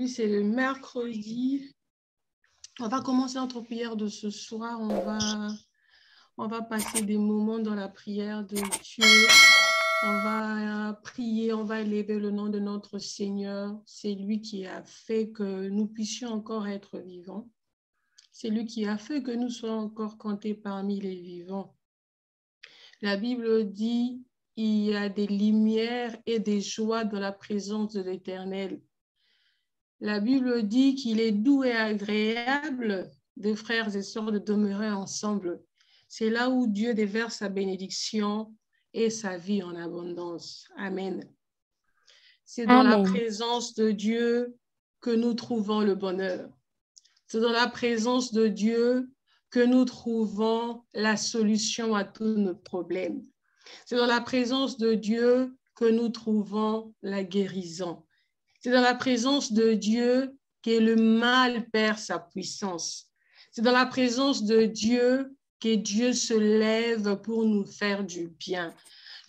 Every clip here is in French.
Aujourd'hui, c'est le mercredi. On va commencer notre prière de ce soir. On va passer des moments dans la prière de Dieu. On va prier, on va élever le nom de notre Seigneur. C'est lui qui a fait que nous puissions encore être vivants. C'est lui qui a fait que nous soyons encore comptés parmi les vivants. La Bible dit il y a des lumières et des joies dans la présence de l'Éternel. La Bible dit qu'il est doux et agréable de frères et sœurs de demeurer ensemble. C'est là où Dieu déverse sa bénédiction et sa vie en abondance. Amen. C'est dans la présence de Dieu que nous trouvons le bonheur. C'est dans la présence de Dieu que nous trouvons la solution à tous nos problèmes. C'est dans la présence de Dieu que nous trouvons la guérison. C'est dans la présence de Dieu que le mal perd sa puissance. C'est dans la présence de Dieu que Dieu se lève pour nous faire du bien.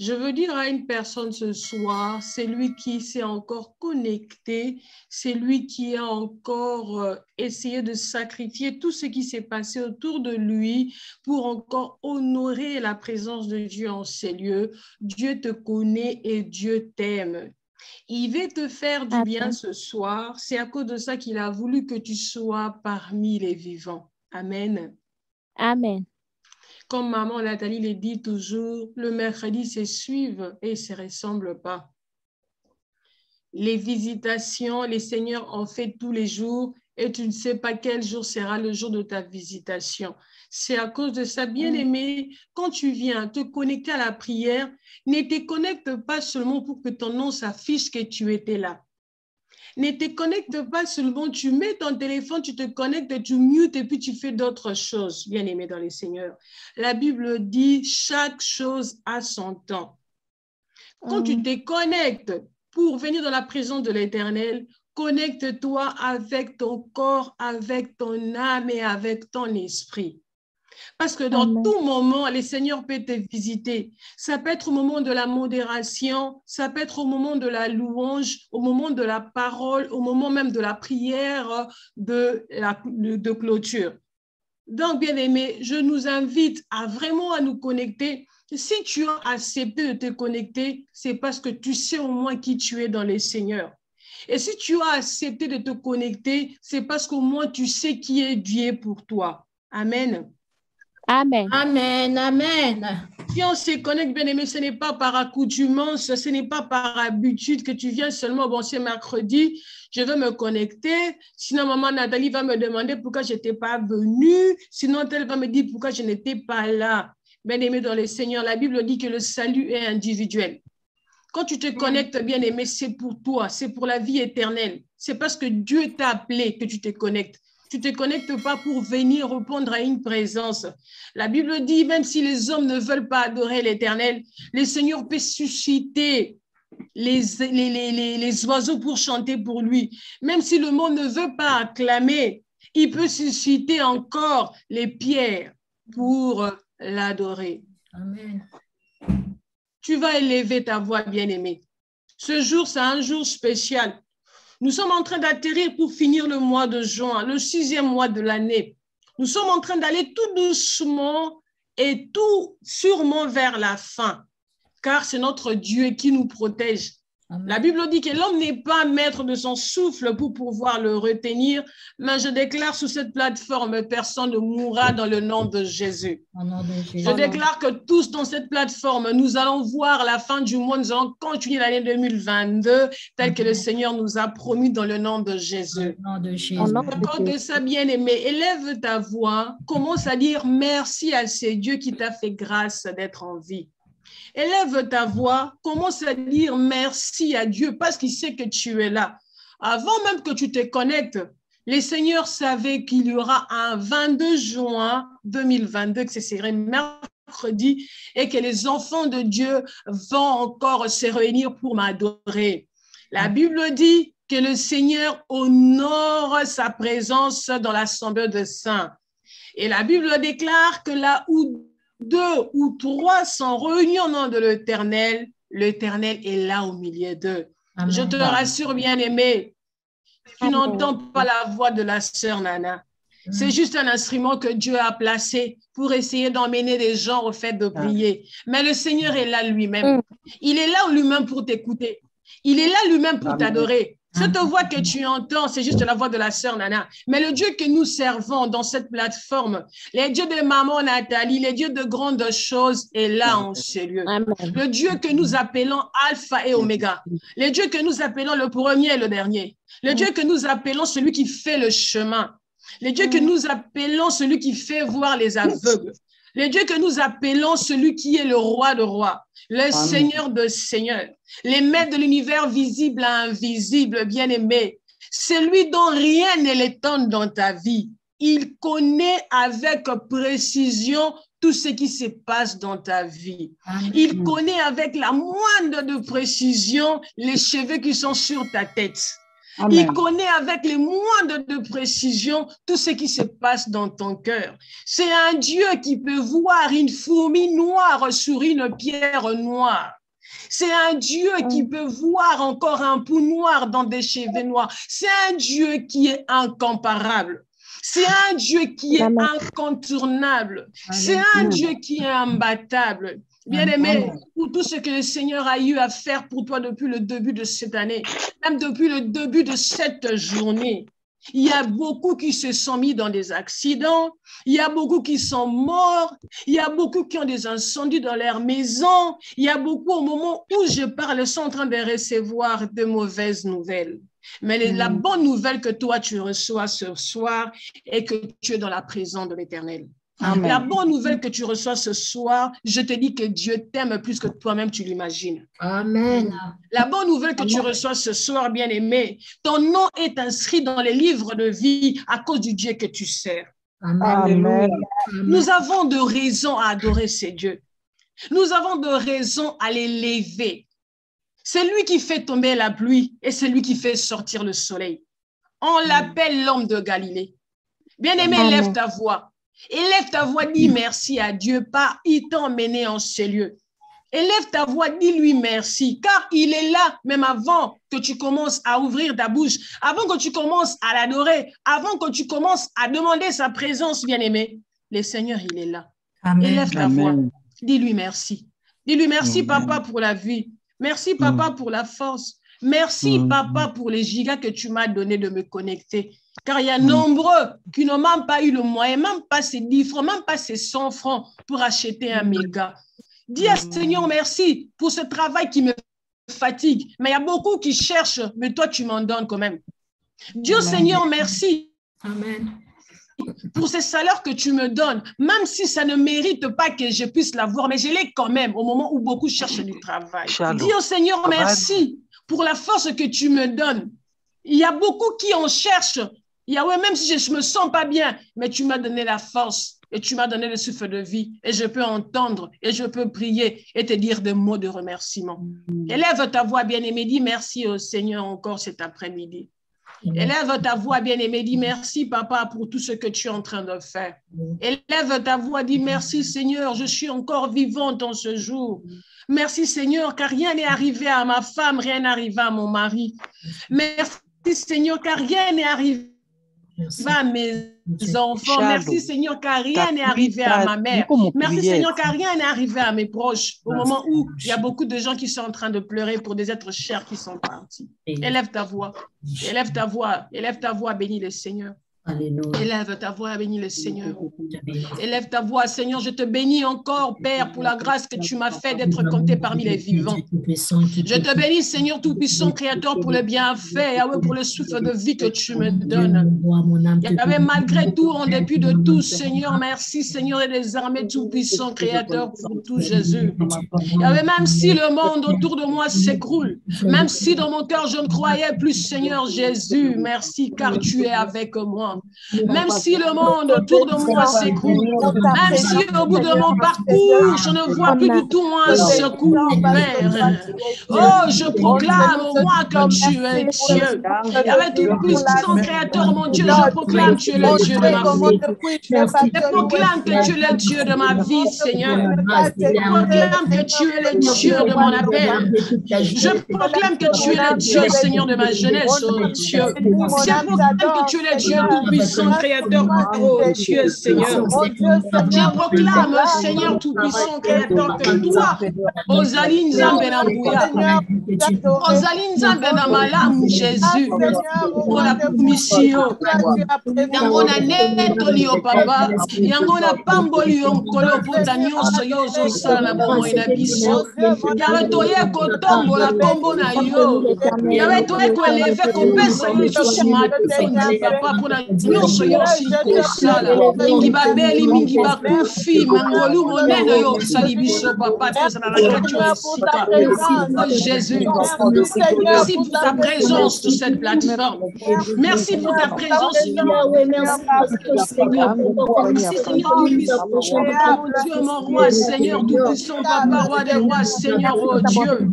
Je veux dire à une personne ce soir, c'est lui qui s'est encore connecté, c'est lui qui a encore essayé de sacrifier tout ce qui s'est passé autour de lui pour encore honorer la présence de Dieu en ces lieux. Dieu te connaît et Dieu t'aime. Il veut te faire du bien ce soir. C'est à cause de ça qu'il a voulu que tu sois parmi les vivants. Amen. Amen. Comme maman Nathalie le dit toujours, le mercredi se suivent et ne se ressemblent pas. Les visitations, les seigneurs en fait tous les jours et tu ne sais pas quel jour sera le jour de ta visitation. C'est à cause de ça, bien-aimé, quand tu viens te connecter à la prière, ne te connecte pas seulement pour que ton nom s'affiche que tu étais là. Ne te connecte pas seulement, tu mets ton téléphone, tu te connectes, tu mutes et puis tu fais d'autres choses, bien-aimé dans les seigneurs. La Bible dit chaque chose a son temps. Quand tu te connectes pour venir dans la présence de l'Éternel, connecte-toi avec ton corps, avec ton âme et avec ton esprit. Parce que dans tout moment, le Seigneur peut te visiter. Ça peut être au moment de la modération, ça peut être au moment de la louange, au moment de la parole, au moment même de la prière de clôture. Donc, bien-aimés, je nous invite à vraiment à nous connecter. Si tu as accepté de te connecter, c'est parce que tu sais au moins qui tu es dans le Seigneur. Et si tu as accepté de te connecter, c'est parce qu'au moins tu sais qui est Dieu pour toi. Amen. Amen. Amen. Amen. Si on se connecte, bien aimé, ce n'est pas par accoutumance, ce n'est pas par habitude que tu viens seulement, bon, c'est mercredi, je veux me connecter. Sinon, maman Nathalie va me demander pourquoi je n'étais pas venue. Sinon, elle va me dire pourquoi je n'étais pas là. Bien aimé dans le Seigneur, la Bible dit que le salut est individuel. Quand tu te connectes, bien aimé, c'est pour toi, c'est pour la vie éternelle. C'est parce que Dieu t'a appelé que tu te connectes. Tu ne te connectes pas pour venir répondre à une présence. La Bible dit, même si les hommes ne veulent pas adorer l'Éternel, le Seigneur peut susciter les oiseaux pour chanter pour lui. Même si le monde ne veut pas acclamer, il peut susciter encore les pierres pour l'adorer. Amen. Tu vas élever ta voix, bien-aimée. Ce jour, c'est un jour spécial. Nous sommes en train d'atterrir pour finir le mois de juin, le 6e mois de l'année. Nous sommes en train d'aller tout doucement et tout sûrement vers la fin, car c'est notre Dieu qui nous protège. Amen. La Bible dit que l'homme n'est pas maître de son souffle pour pouvoir le retenir, mais je déclare sur cette plateforme, personne ne mourra dans le nom de Jésus. Je déclare que tous dans cette plateforme, nous allons voir la fin du mois, nous allons continuer l'année 2022 tel que le Seigneur nous a promis dans le nom de Jésus. Quand de ça, bien-aimé, élève ta voix, commence à dire merci à ce Dieu qui t'a fait grâce d'être en vie. Élève ta voix, commence à dire merci à Dieu parce qu'il sait que tu es là. Avant même que tu te connectes, les seigneurs savaient qu'il y aura un 22 juin 2022, que ce serait mercredi, et que les enfants de Dieu vont encore se réunir pour m'adorer. La Bible dit que le Seigneur honore sa présence dans l'assemblée des saints. Et la Bible déclare que là où 2 ou 3 sont réunis au nom de l'Éternel, l'Éternel est là au milieu d'eux. Je te rassure, bien-aimé, Tu n'entends pas la voix de la sœur Nana. C'est juste un instrument que Dieu a placé pour essayer d'emmener les gens au fait de prier. Mais le Seigneur est là lui-même. Il est là lui-même pour t'écouter. Il est là lui-même pour t'adorer. Cette voix que tu entends, c'est juste la voix de la sœur Nana. Mais le Dieu que nous servons dans cette plateforme, les dieux de maman Nathalie, les dieux de grandes choses, est là en ce lieu. Le Dieu que nous appelons Alpha et Oméga. Le Dieu que nous appelons le premier et le dernier. Le Dieu que nous appelons celui qui fait le chemin. Le Dieu que nous appelons celui qui fait voir les aveugles. Le Dieu que nous appelons celui qui est le roi de rois, le Seigneur de seigneurs, les maîtres de l'univers visible à invisible, bien-aimé, celui dont rien ne l'étonne dans ta vie. Il connaît avec précision tout ce qui se passe dans ta vie. Il connaît avec la moindre de précision les cheveux qui sont sur ta tête. Amen. Il connaît avec les moindres de précision tout ce qui se passe dans ton cœur. C'est un Dieu qui peut voir une fourmi noire sur une pierre noire. C'est un Dieu qui peut voir encore un pou noir dans des cheveux noirs. C'est un Dieu qui est incomparable. C'est un Dieu qui est incontournable. C'est un Dieu qui est imbattable. Bien-aimé, pour tout ce que le Seigneur a eu à faire pour toi depuis le début de cette année, même depuis le début de cette journée, il y a beaucoup qui se sont mis dans des accidents, il y a beaucoup qui sont morts, il y a beaucoup qui ont des incendies dans leur maison, il y a beaucoup au moment où je parle sont en train de recevoir de mauvaises nouvelles. Mais la bonne nouvelle que toi tu reçois ce soir est que tu es dans la présence de l'Éternel. Amen. La bonne nouvelle que tu reçois ce soir, je te dis que Dieu t'aime plus que toi-même tu l'imagines. Amen. La bonne nouvelle que tu reçois ce soir, bien-aimé, ton nom est inscrit dans les livres de vie à cause du Dieu que tu sers. Amen. Nous avons de raisons à adorer ces dieux. Nous avons de raisons à les lever. C'est lui qui fait tomber la pluie et c'est lui qui fait sortir le soleil. On l'appelle l'homme de Galilée. Bien-aimé, lève ta voix. Élève ta voix, dis merci à Dieu, par il t'a emmené en ces lieux. Élève ta voix, dis-lui merci, car il est là, même avant que tu commences à ouvrir ta bouche, avant que tu commences à l'adorer, avant que tu commences à demander sa présence, bien-aimé. Le Seigneur, il est là. Amen. Élève ta voix, dis-lui merci. Dis-lui merci, Papa, pour la vie. Merci, Papa, pour la force. Merci, Papa, pour les gigas que tu m'as donné de me connecter. Car il y a nombreux qui n'ont même pas eu le moyen, même pas ces 10 francs, même pas ces 100 francs pour acheter un méga. Dis à Seigneur merci pour ce travail qui me fatigue. Mais il y a beaucoup qui cherchent, mais toi tu m'en donnes quand même. Dis au Seigneur merci. Amen. Pour ces salaires que tu me donnes, même si ça ne mérite pas que je puisse l'avoir, mais je l'ai quand même au moment où beaucoup cherchent du travail. Dis au Seigneur merci pour la force que tu me donnes. Il y a beaucoup qui en cherchent. Yahweh, même si je ne me sens pas bien, mais tu m'as donné la force et tu m'as donné le souffle de vie et je peux entendre et je peux prier et te dire des mots de remerciement. Élève ta voix, bien-aimé, dis merci au Seigneur encore cet après-midi. Élève ta voix, bien-aimé, dis merci, Papa, pour tout ce que tu es en train de faire. Élève ta voix, dis merci, Seigneur, je suis encore vivante en ce jour. Merci, Seigneur, car rien n'est arrivé à ma femme, rien n'est arrivé à mon mari. Merci, Seigneur, car rien n'est arrivé à mes enfants. Merci, Seigneur, car rien n'est arrivé à ma mère. Merci, Seigneur, car rien n'est arrivé à mes proches. Au moment où il y a beaucoup de gens qui sont en train de pleurer pour des êtres chers qui sont partis. Élève ta voix. Élève ta voix. Élève ta voix, bénis le Seigneur. Alléluia. Élève ta voix, bénis le Seigneur. Élève ta voix, Seigneur, je te bénis encore, Père, pour la grâce que tu m'as fait d'être compté parmi les vivants. Je te bénis, Seigneur Tout-Puissant, Créateur, pour le bienfait, pour le souffle de vie que tu me donnes. Yahweh, malgré tout, en dépit de tout, Seigneur, merci, Seigneur, et des armées Tout-Puissant, Créateur, pour tout Jésus. Yahweh, même si le monde autour de moi s'écroule, même si dans mon cœur je ne croyais plus, Seigneur Jésus, merci, car tu es avec moi. Seigneur. Même si le monde autour de moi s'écroule, même si au bout de mon parcours, je ne vois plus du tout un secours, Père. Oh, je proclame au moins que tu es Dieu. Et avec tout puissant Créateur, mon Dieu, je proclame que tu es le Dieu de ma vie. Je proclame que tu es le Dieu de ma vie, Seigneur. Je proclame que tu es le Dieu de mon appel. Je proclame que tu es le Dieu, Seigneur, de ma jeunesse, oh Dieu. Je proclame que tu es le Dieu tout-puissant, Créateur, oh Dieu, Seigneur. Je proclame, Seigneur tout-puissant, Créateur, que toi, Ozali Nzambe na Bouya, Ozali Nzambe na Malamu, Jésus, pour la mission. Yango na netoli yo papa, yango na pamboli yo nkolo pota nyonso yo ozosala na bomoi na biso. Yawe toye kotombola kombo na yo. Yawe toye koeleve kopesa yo lisusu matondi papa mpona nyonso yo osili kosala. Mingi babeli, mingi bakufi, mangolu monene yo osali biso papa tozala na kati ya esika. Oh Jésus, merci pour ta présence sur cette plateforme. Merci pour ta présence, Seigneur. Merci, Seigneur tout-puissant. Oh Dieu, mon roi, Seigneur tout-puissant, papa, roi des rois, Seigneur, oh Dieu.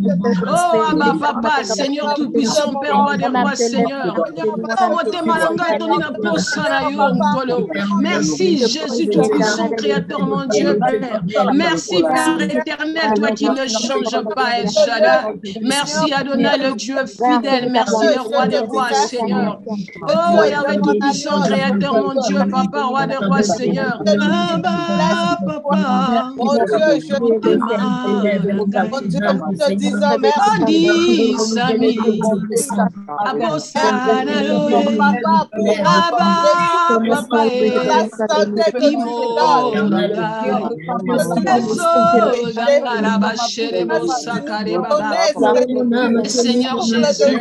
Oh, Abba, papa, Seigneur tout-puissant, Père, roi des rois, Seigneur. Oh, mon témalanga et ton inapostala. Merci, Jésus tout-puissant, Créateur, mon Dieu, Père. Merci, Père éternel, toi qui ne changes pas, El Shaddai. Merci, Adonai, le Dieu fidèle. Merci, le roi des rois, Seigneur. Oh, Yahweh tout-puissant, Créateur, mon Dieu, papa, roi des rois, Seigneur. Abba, papa, Mon Dieu, je t'aime. Mon Dieu, nous te disons merci. Sami, Abosana, Abba, papa, Seigneur Jésus,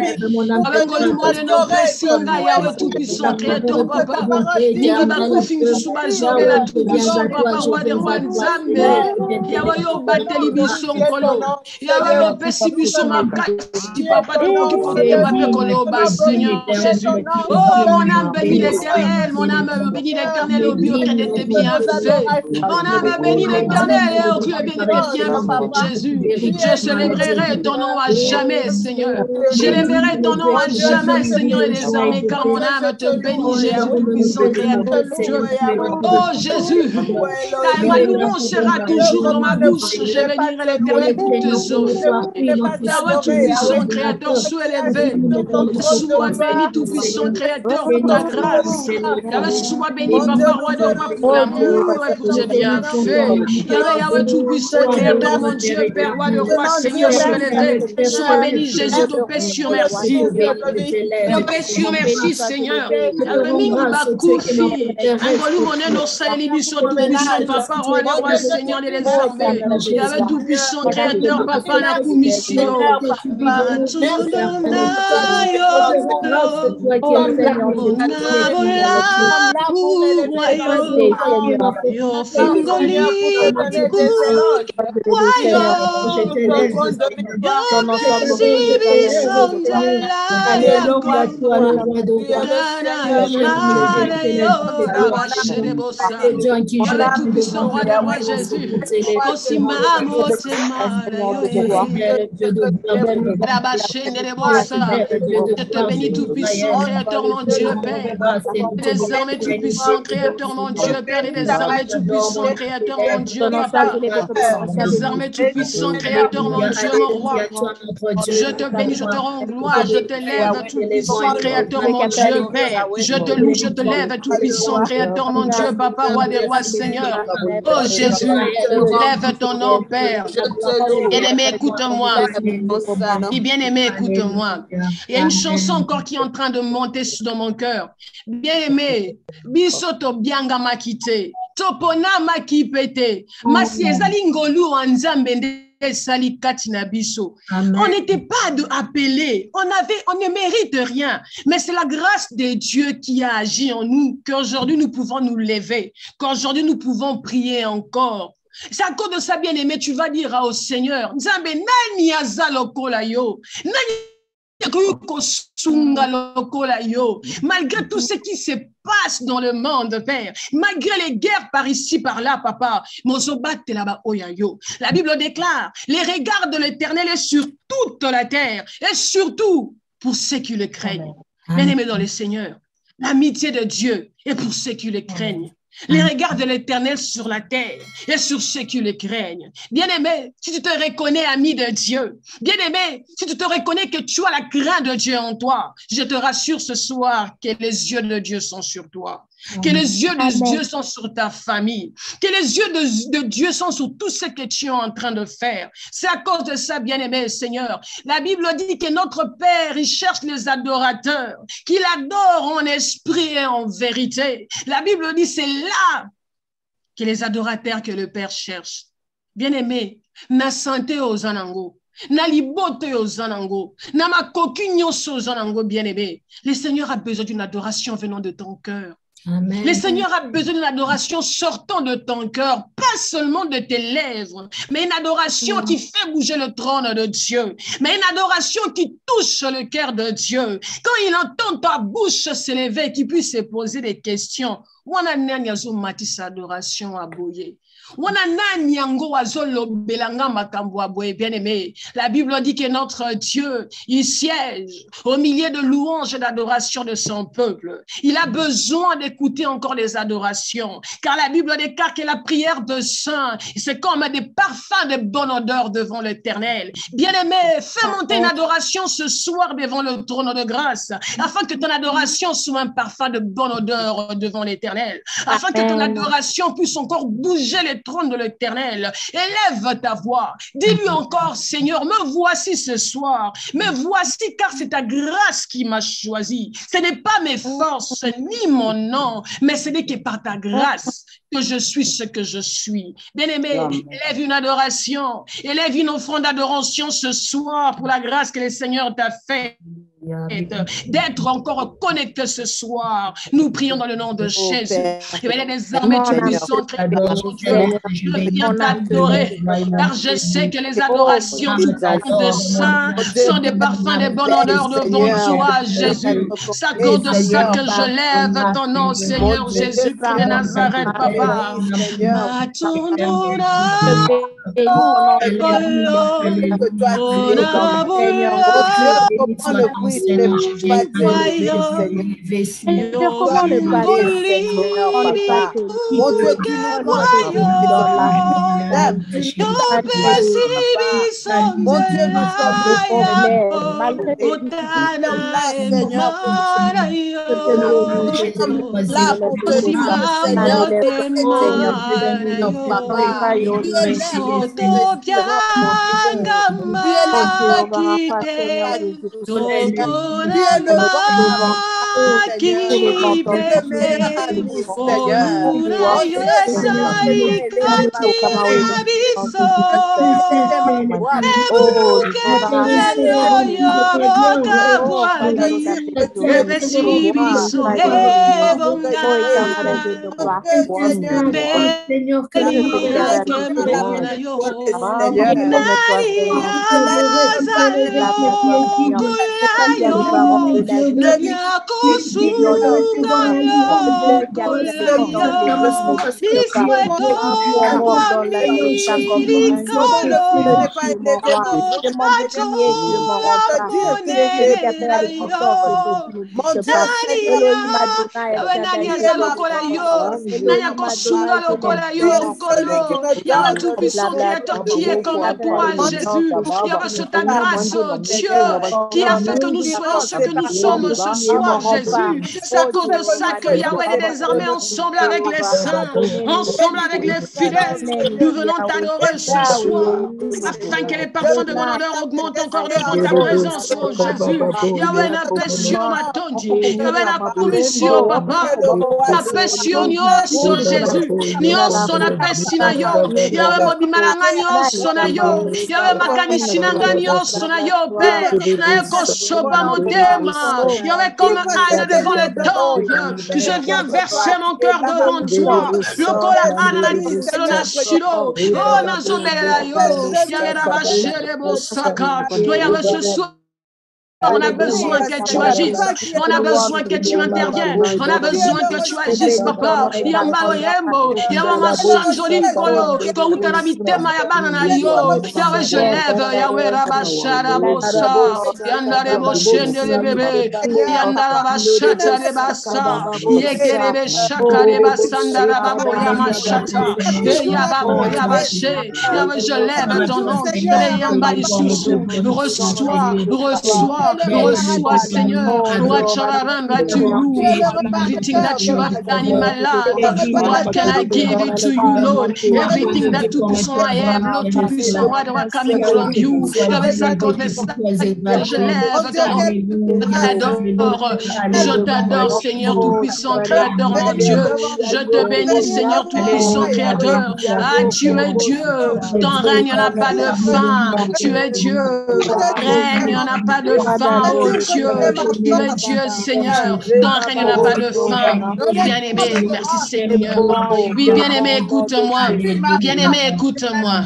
avec le monde de nos Singa, Yahweh tout-puissant, Créateur, papa, Nini Bakoufi, Soubazo, la tout-puissant, papa, roi des rois, Nzambe, Yahweh yo bateli biso nkolo, Yahweh yo pesi biso makasi, papa, tout qui compte papier kolo, Seigneur Jésus. Oh, mon âme bénit l'Éternel, mon âme bénit l'Éternel, au bio qu'elle était bien fait. Mon âme bénit l'Éternel, et au bio qu'elle était bien fait, Jésus. Je célébrerai ton nom à jamais, Seigneur. Je célébrerai ton nom à jamais, Seigneur, et les armées, car mon âme te bénit, Jésus, tout-puissant, Créateur Dieu. Oh, Jésus, ma louange sera toujours dans ma bouche. Je bénirai l'Éternel pour tes offres. Yahweh tout-puissant, Créateur, sois élevé. Sois béni, tout-puissant, Créateur, pour ta grâce. Yahweh, sois béni, papa, roi de roi, pour l'amour et pour tes bienfaits. Yahweh tout-puissant, Créateur, mon Dieu, Père, roi de roi, Seigneur, sois élevé. Sois béni, Jésus, ton paix sur merci. Ton paix sur merci, Seigneur. Yahweh, mingi bakoufi. Angolu monen osali biso tout-puissant, papa, roi de roi, Seigneur, les armées. Yahweh tout-puissant, Créateur, papa, la commission. Je te bénis tout-puissant, Créateur, mon Dieu, Père. Les armées tout-puissant, Créateur, mon Dieu, Père. Les armées tout-puissant, Créateur, mon Dieu, Papa. Les armées tout-puissant, Créateur, mon Dieu, mon roi. Je te bénis, je te rends gloire, je te lève, tout-puissant, Créateur, mon Dieu, Père. Je te loue, je te lève, tout-puissant, Créateur, mon Dieu, Papa, roi des rois, Seigneur. Oh Jésus, lève ton nom, Père. Bien-aimé, écoute-moi. Bien-aimé, écoute-moi. Il y a une chanson encore qui est en train de monter dans mon cœur. Bien-aimé, bisoto bianga makite, topona makipete, masi ezali ngolu anzambe sali katina biso. On n'était pas appelés, on ne mérite rien, mais c'est la grâce de Dieu qui a agi en nous, qu'aujourd'hui nous pouvons nous lever, qu'aujourd'hui nous pouvons prier encore. C'est à cause de ça, bien-aimé, tu vas dire au Seigneur, Nzambe nani azalo kola yo, nani Malgré tout ce qui se passe dans le monde, Père, malgré les guerres par ici, par là, Papa, la Bible déclare, les regards de l'Éternel est sur toute la terre, et surtout pour ceux qui le craignent. Bien-aimés dans le Seigneur, l'amitié de Dieu est pour ceux qui le craignent. Les regards de l'Éternel sur la terre et sur ceux qui le craignent. Bien-aimé, si tu te reconnais ami de Dieu, bien-aimé, si tu te reconnais que tu as la crainte de Dieu en toi, je te rassure ce soir que les yeux de Dieu sont sur toi. Que les yeux de Dieu sont sur ta famille. Que les yeux de Dieu sont sur tout ce que tu es en train de faire. C'est à cause de ça, bien-aimé Seigneur. La Bible dit que notre Père, il cherche les adorateurs, qu'il adore en esprit et en vérité. La Bible dit, c'est là que les adorateurs que le Père cherche. Bien-aimé, na santé aux anango. Na libote aux anango. Na ma coquignon aux anango, bien-aimé. Le Seigneur a besoin d'une adoration venant de ton cœur. Amen. Le Seigneur a besoin d'une adoration sortant de ton cœur, pas seulement de tes lèvres, mais une adoration qui fait bouger le trône de Dieu, mais une adoration qui touche le cœur de Dieu. Quand il entend ta bouche s'élever, qu'il puisse se poser des questions. Adoration à boyer. Bien-aimé, la Bible dit que notre Dieu, il siège au milieu de louanges et d'adoration de son peuple. Il a besoin d'écouter encore les adorations, car la Bible déclare que la prière de saint, c'est comme des parfums de bonne odeur devant l'Éternel. Bien-aimé, fais monter une adoration ce soir devant le trône de grâce, afin que ton adoration soit un parfum de bonne odeur devant l'Éternel, afin que ton adoration puisse encore bouger les trône de l'Éternel. Élève ta voix. Dis-lui encore, Seigneur, me voici ce soir. Me voici car c'est ta grâce qui m'a choisi. Ce n'est pas mes forces ni mon nom, mais ce n'est que par ta grâce que je suis ce que je suis. Bien-aimé, élève une adoration, élève une offrande d'adoration ce soir pour la grâce que le Seigneur t'a fait. D'être encore connecté ce soir. Nous prions dans le nom de Jésus. Et bien, les armées, tu puissant, je viens t'adorer, car je sais que les adorations de saints sont des parfums de bonne odeur devant toi, Jésus. C'est à cause de ça que je lève ton nom, Seigneur Jésus-Christ de Nazareth, Papa. Qui est comme toi, Jésus, il y a sur ta grâce, oh Dieu, qui a fait que nous soyons ce que nous sommes ce soir, Jésus. C'est à cause de ça que Yahweh est désormais ensemble avec les saints, ensemble avec les fidèles. Nous venons t'adorer ce soir, afin que les parfums de mon odeur augmentent encore devant ta présence, oh Jésus. Yahweh n'a pas sur ma tondi, Yahweh n'a pas sur papa, n'a pas sur nyonso Jésus, nyonso n'a pas sinayo, Yahweh mobimalanga nyonso na yo, Yahweh makanisi nanga nyonso na yo, Père, na yo kosoba motema, Yahweh comme Anne devant le temple, je viens verser mon cœur devant toi, lokola Anne na niselo na shilo, oh nazobelela yo, Yahweh na bachele bosaka, toi Yahweh ce soir On a besoin que tu agisses. On a besoin que tu interviennes. On a besoin que tu agisses, papa. Yamba yembo. Yamba sanjoli kolo. Ko utarabite mayabana yo. Yahweh, je lève. Yahweh, rabashara bosa. Yanda rebo shende le bébé. Yanda rabashata le basa. Yekere be shakare basanda rababo yamashata. Yababo yabashe. Yahweh, je lève ton nom. Yamba isusu. Reçois, Seigneur, everything that you have done in my life. What can I give it to you, Lord? Everything that tout puissant I have, Lord, tout puissant, what are coming from you? Je lève je t'adore, Seigneur tout-puissant, Créateur, mon Dieu. Je te bénis, Seigneur tout-puissant, Créateur. Ah, tu es Dieu. Ton règne, il n'y en a pas de fin. Tu es Dieu. Règne, il n'y en a pas de fin, oh Dieu. Tu es Dieu, Seigneur. Ton règne, il n'y en a pas de fin. Bien-aimé, merci, Seigneur. Oui, bien-aimé, écoute-moi. Bien-aimé, écoute-moi.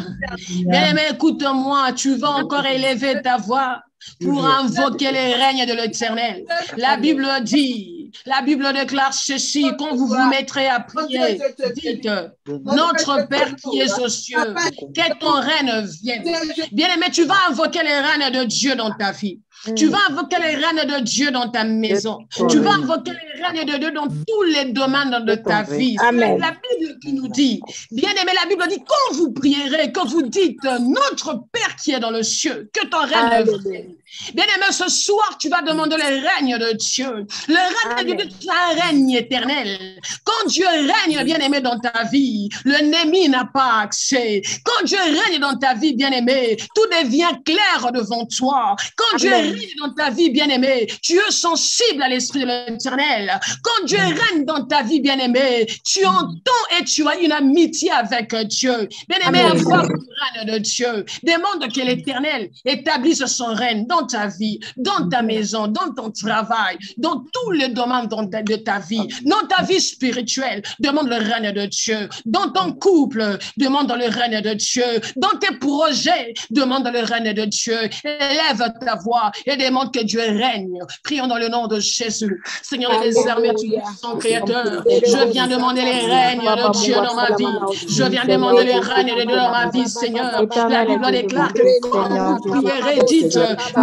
Bien-aimé, écoute-moi. Tu vas encore élever ta voix pour invoquer les règnes de l'Éternel. La Bible dit, la Bible déclare ceci, quand vous vous mettrez à prier, dites, notre Père qui est aux cieux, que ton règne vienne. Bien-aimé, tu vas invoquer les règnes de Dieu dans ta vie. Tu vas invoquer les règnes de Dieu dans ta maison. Tu vas invoquer les règnes de Dieu dans tous les domaines de ta vie. C'est la Bible qui nous dit. Bien aimé, la Bible dit, quand vous prierez, quand vous dites, notre Père qui est dans le ciel, que ton règne vienne. Bien aimé, ce soir, tu vas demander le règne de Dieu. Le règne de Dieu, c'est un règne éternel. Quand Dieu règne, bien aimé, dans ta vie, l'ennemi n'a pas accès. Quand Dieu règne dans ta vie, bien aimé, tout devient clair devant toi. Quand Dieu règne dans ta vie, bien aimé, tu es sensible à l'Esprit de l'Éternel. Quand Dieu règne dans ta vie, bien aimé, tu entends et tu as une amitié avec Dieu. Bien aimé, avoir le règne de Dieu. Demande que l'Éternel établisse son règne dans ta vie, dans ta maison, dans ton travail, dans tous les domaines de ta vie, dans ta vie spirituelle, demande le règne de Dieu. Dans ton couple, demande le règne de Dieu. Dans tes projets, demande le règne de Dieu. Élève ta voix et demande que Dieu règne. Prions dans le nom de Jésus. Seigneur des armées, tu es son créateur. Je viens demander les règnes de Dieu dans ma vie. Je viens demander les règnes de Dieu dans ma vie, Seigneur. La Bible déclare que quand vous prierez, dites,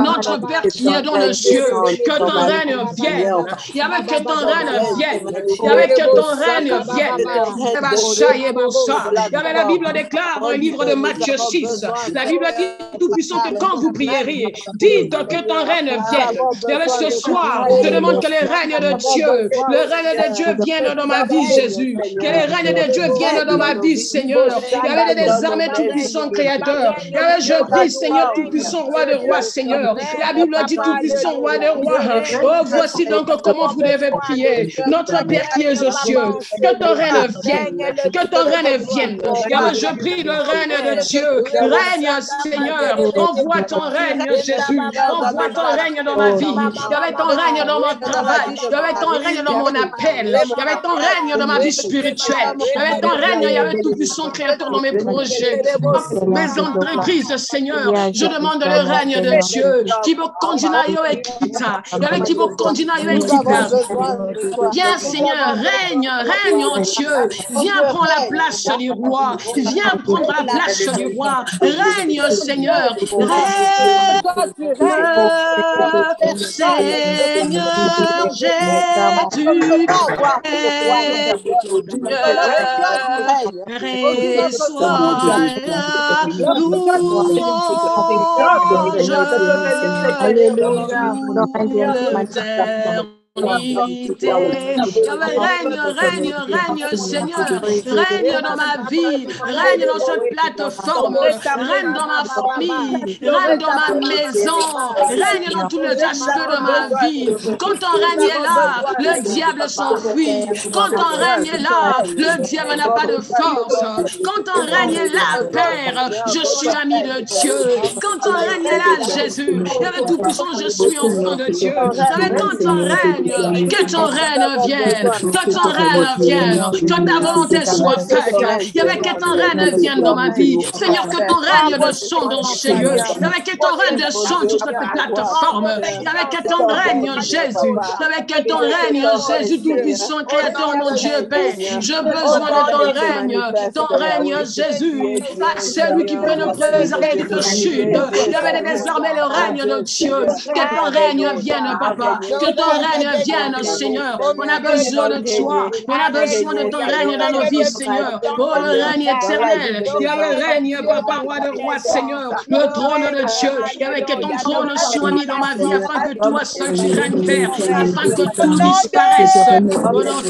notre Père qui est dans le ciel, que ton règne vienne. Il y avait que ton règne vienne. Il y avait que ton règne vienne. Il y avait la Bible déclare dans le livre de Matthieu 6. La Bible dit tout puissant que quand vous prierez, dites que ton règne vienne. Il y avait ce soir, je demande que les règnes de Dieu, le règne de Dieu vienne dans ma vie, Jésus. Que les règnes de Dieu viennent dans ma vie, Seigneur. Il y avait des armées tout puissant créateur. Il y avait je prie, Seigneur tout puissant, roi de rois, Seigneur. La Bible dit tout puissant, roi de rois. Oh, voici donc comment vous devez prier. Notre Père qui est aux cieux, que ton règne vienne, que ton règne vienne. Je prie le règne de Dieu. Règne, Seigneur. Envoie ton règne, Jésus. Envoie ton règne dans ma vie. Il y avait ton règne dans mon travail. Il y avait ton règne dans mon appel. Il y avait ton règne dans ma vie spirituelle. Il y avait ton règne, il y avait tout puissant créateur dans mes projets, mes entreprises, Seigneur. Je demande le règne de Dieu qui veut continuer à équiter. Il y avait qui veut continuer à équiter. Viens, Seigneur, règne, règne en Dieu. Viens prendre la place du roi. Viens prendre la place du roi. Règne, Seigneur. Règne, Seigneur Jésus. Reçois la louange. Règne, Seigneur, règne dans ma vie, règne dans cette plateforme, règne dans ma famille, règne dans ma maison, règne dans tous les aspects de ma vie. Quand ton règne est là, le diable s'enfuit. Quand ton règne est là, le diable n'a pas de force. Quand ton règne est là, Père, je suis ami de Dieu. Quand ton règne est là, Jésus, avec tout puissant, je suis enfant de Dieu. Quand ton règne, règne, que ton règne vienne, que ton règne vienne, que ta volonté soit faite, que ton règne vienne dans ma vie. Seigneur, que ton règne descende dans ces lieux, que ton règne descende sur cette plateforme, que ton règne, Jésus, que ton règne, Jésus tout-puissant, Créateur, mon Dieu, Père. J'ai besoin de ton règne, Jésus. C'est lui qui peut nous préserver du sud. Il y avait désormais le règne de Dieu. Que ton règne vienne, Papa. Que ton règne vienne, Seigneur. On a besoin de toi. On a besoin de ton règne dans nos vies, Seigneur. Oh, le règne éternel. Il y a le règne, Papa, roi de roi, Seigneur. Le trône de Dieu. Il y avait que ton trône soit mis dans ma vie afin que toi seul tu règnes, Père. Afin que tout disparaisse. Au nom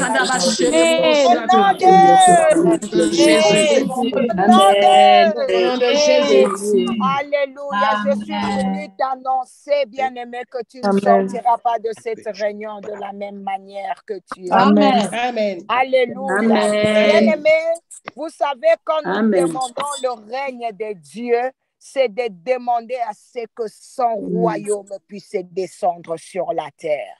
de Jésus. Alléluia. Je suis venue t'annoncer, bien-aimé, que tu ne sortiras pas de cette réunion de la même manière que tu es. Amen. Amen. Alléluia. Bien-aimé, vous savez, quand nous demandons le règne de Dieu, c'est de demander à ce que son royaume puisse descendre sur la terre.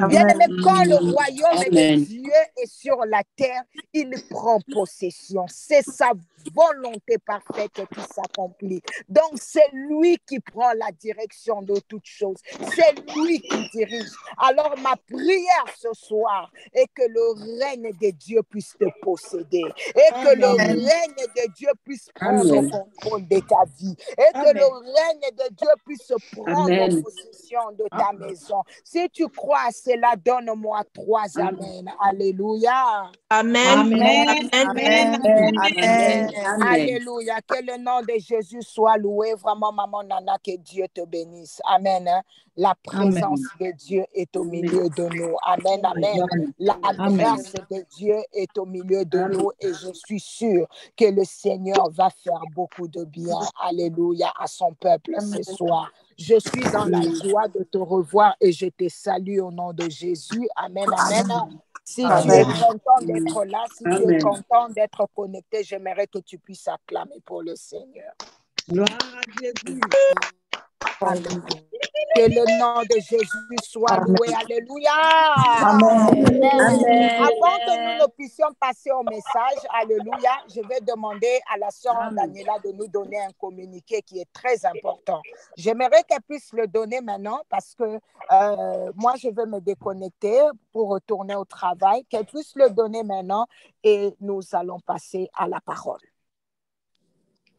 Bien-aimé, quand le royaume de Dieu est sur la terre, il prend possession. C'est sa volonté parfaite qui s'accomplit. Donc, c'est lui qui prend la direction de toutes choses. C'est lui qui dirige. Alors, ma prière ce soir est que le règne de Dieu puisse te posséder et que le règne de Dieu puisse prendre contrôle de ta vie et que le règne de Dieu puisse prendre possession de ta maison. Si tu crois à cela, donne-moi 3 amen. Alléluia. Amen. Alléluia. Que le nom de Jésus soit loué. Vraiment, maman Nana, que Dieu te bénisse. Amen. La présence de Dieu est au milieu de nous. Amen. La grâce de Dieu est au milieu de nous et je suis sûre que le Seigneur va faire beaucoup de bien. Alléluia à son peuple ce soir. Je suis dans la joie de te revoir et je te salue au nom de Jésus. Amen. Si tu es content d'être là, si tu es content d'être connecté, j'aimerais que tu puisses acclamer pour le Seigneur. Gloire à Jésus. Que le nom de Jésus soit loué. Alléluia. Avant que nous ne puissions passer au message, alléluia, je vais demander à la sœur Daniela de nous donner un communiqué qui est très important. J'aimerais qu'elle puisse le donner maintenant parce que moi, je vais me déconnecter pour retourner au travail. Qu'elle puisse le donner maintenant et nous allons passer à la parole.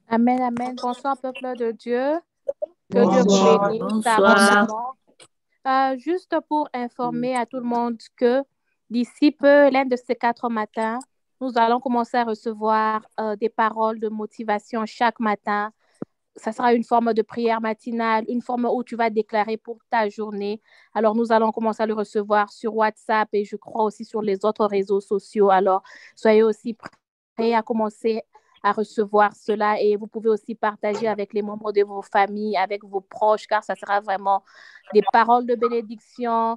Amen. Bonsoir, peuple de Dieu. Que Dieu vous bénisse abondamment. Juste pour informer à tout le monde que d'ici peu, l'un de ces 4 matins, nous allons commencer à recevoir des paroles de motivation chaque matin. Ça sera une forme de prière matinale, une forme où tu vas déclarer pour ta journée. Alors, nous allons commencer à le recevoir sur WhatsApp et je crois aussi sur les autres réseaux sociaux. Alors, soyez aussi prêts à commencer à recevoir cela et vous pouvez aussi partager avec les membres de vos familles, avec vos proches, car ça sera vraiment des paroles de bénédiction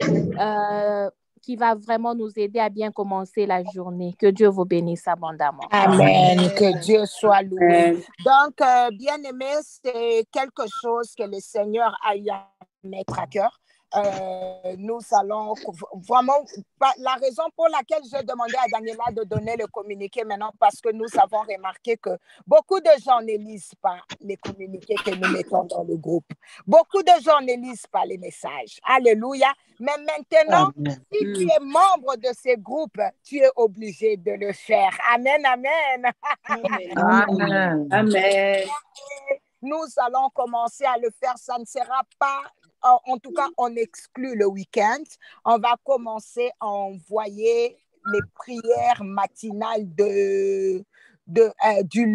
qui va vraiment nous aider à bien commencer la journée. Que Dieu vous bénisse abondamment. Amen. Que Dieu soit loué. Donc, bien-aimé, c'est quelque chose que le Seigneur a eu à mettre à cœur. Nous allons vraiment, la raison pour laquelle j'ai demandé à Daniela de donner le communiqué maintenant, parce que nous avons remarqué que beaucoup de gens ne lisent pas les communiqués que nous mettons dans le groupe. Beaucoup de gens ne lisent pas les messages. Alléluia. Mais maintenant, si tu es membre de ces groupes, tu es obligé de le faire. Amen. Nous allons commencer à le faire. Ça ne sera pas... En tout cas, on exclut le week-end. On va commencer à envoyer les prières matinales du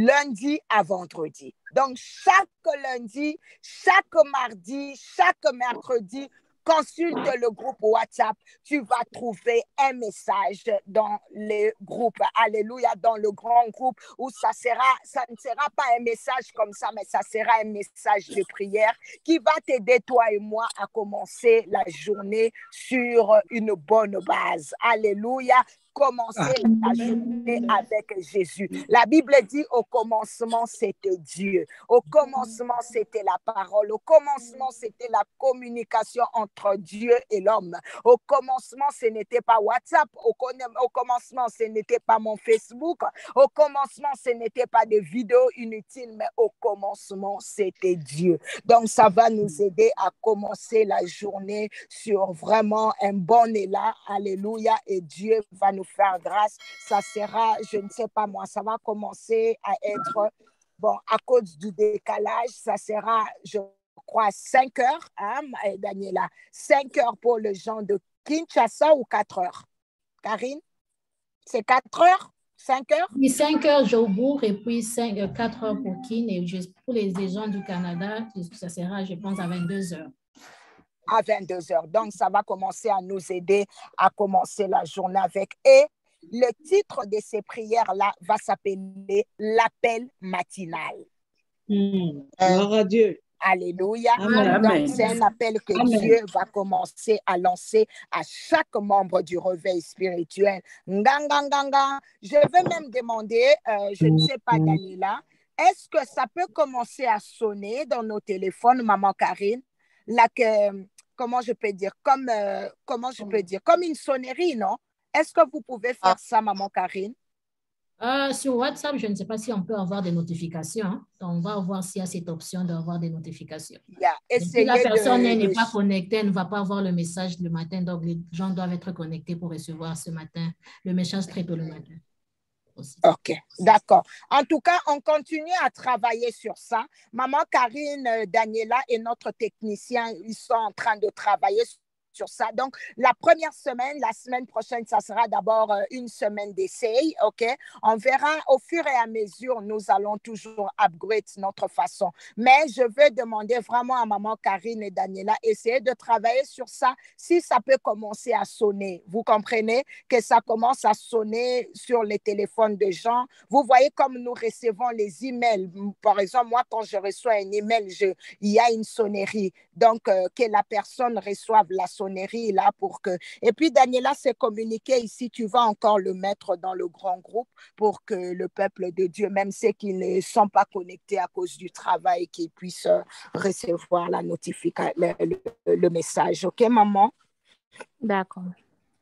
lundi à vendredi. Donc, chaque lundi, chaque mardi, chaque mercredi, consulte le groupe WhatsApp, tu vas trouver un message dans le groupe, alléluia, dans le grand groupe où ça ne sera pas un message comme ça, mais ça sera un message de prière qui va t'aider, toi et moi, à commencer la journée sur une bonne base. Alléluia. Commencer la journée avec Jésus. La Bible dit au commencement c'était Dieu. Au commencement c'était la parole. Au commencement c'était la communication entre entre Dieu et l'homme. Au commencement, ce n'était pas WhatsApp. Au commencement, ce n'était pas mon Facebook. Au commencement, ce n'était pas des vidéos inutiles, mais au commencement, c'était Dieu. Donc, ça va nous aider à commencer la journée sur vraiment un bon élan. Alléluia. Et Dieu va nous faire grâce. Ça sera, je ne sais pas moi, ça va commencer à être, bon, à cause du décalage, ça sera, je crois, 5 heures, hein, Daniela, 5 heures pour les gens de Kinshasa ou 4 heures? Karine, c'est 4 heures? 5 heures? Oui, 5 heures Jobourg et puis 4 heures pour Kin. Et pour les gens du Canada, ça sera, je pense, à 22 heures. À 22 heures. Donc, ça va commencer à nous aider à commencer la journée avec. Et le titre de ces prières-là va s'appeler l'appel matinal. Gloire à Dieu. Alléluia. Amen. Donc, c'est un appel que Amen. Dieu va commencer à lancer à chaque membre du réveil spirituel. Nganganganga. Je vais même demander, je ne sais pas, Daniela, est-ce que ça peut commencer à sonner dans nos téléphones, Maman Karine? Là, comment je peux dire? Comment je peux dire? Comme une sonnerie, non? Est-ce que vous pouvez faire ça, Maman Karine? Sur WhatsApp, je ne sais pas si on peut avoir des notifications. Hein. Donc, on va voir s'il y a cette option d'avoir des notifications. Si la personne n'est pas connectée, elle ne va pas avoir le message le matin. Donc, les gens doivent être connectés pour recevoir ce matin le message très tôt le matin. Aussi. OK, d'accord. En tout cas, on continue à travailler sur ça. Maman Karine, Daniela et notre technicien, ils sont en train de travailler sur ça. Donc, la première semaine, la semaine prochaine, ça sera d'abord une semaine d'essai, OK? On verra au fur et à mesure, nous allons toujours upgrade notre façon. Mais je veux demander vraiment à Maman Karine et Daniela, essayer de travailler sur ça, si ça peut commencer à sonner. Vous comprenez que ça commence à sonner sur les téléphones de gens. Vous voyez comme nous recevons les emails. Par exemple, moi, quand je reçois un email, il y a une sonnerie. Donc, que la personne reçoive la sonnerie là pour que... Et puis, Daniela s'est communiqué ici, tu vas encore le mettre dans le grand groupe pour que le peuple de Dieu, même ceux qui ne sont pas connectés à cause du travail, qu'ils puissent recevoir la notification, le message. OK, maman? D'accord.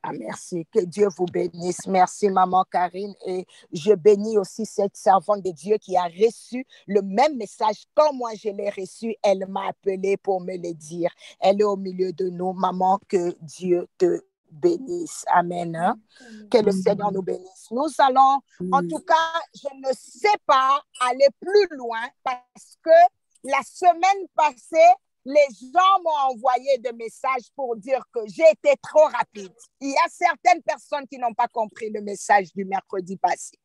Ah, merci. Que Dieu vous bénisse. Merci, Maman Karine. Et je bénis aussi cette servante de Dieu qui a reçu le même message comme moi je l'ai reçu. Elle m'a appelé pour me le dire. Elle est au milieu de nous. Maman, que Dieu te bénisse. Amen. Hein? Que le Seigneur nous bénisse. Nous allons, en tout cas, je ne sais pas aller plus loin parce que la semaine passée, les gens m'ont envoyé des messages pour dire que j'ai été trop rapide. Il y a certaines personnes qui n'ont pas compris le message du mercredi passé.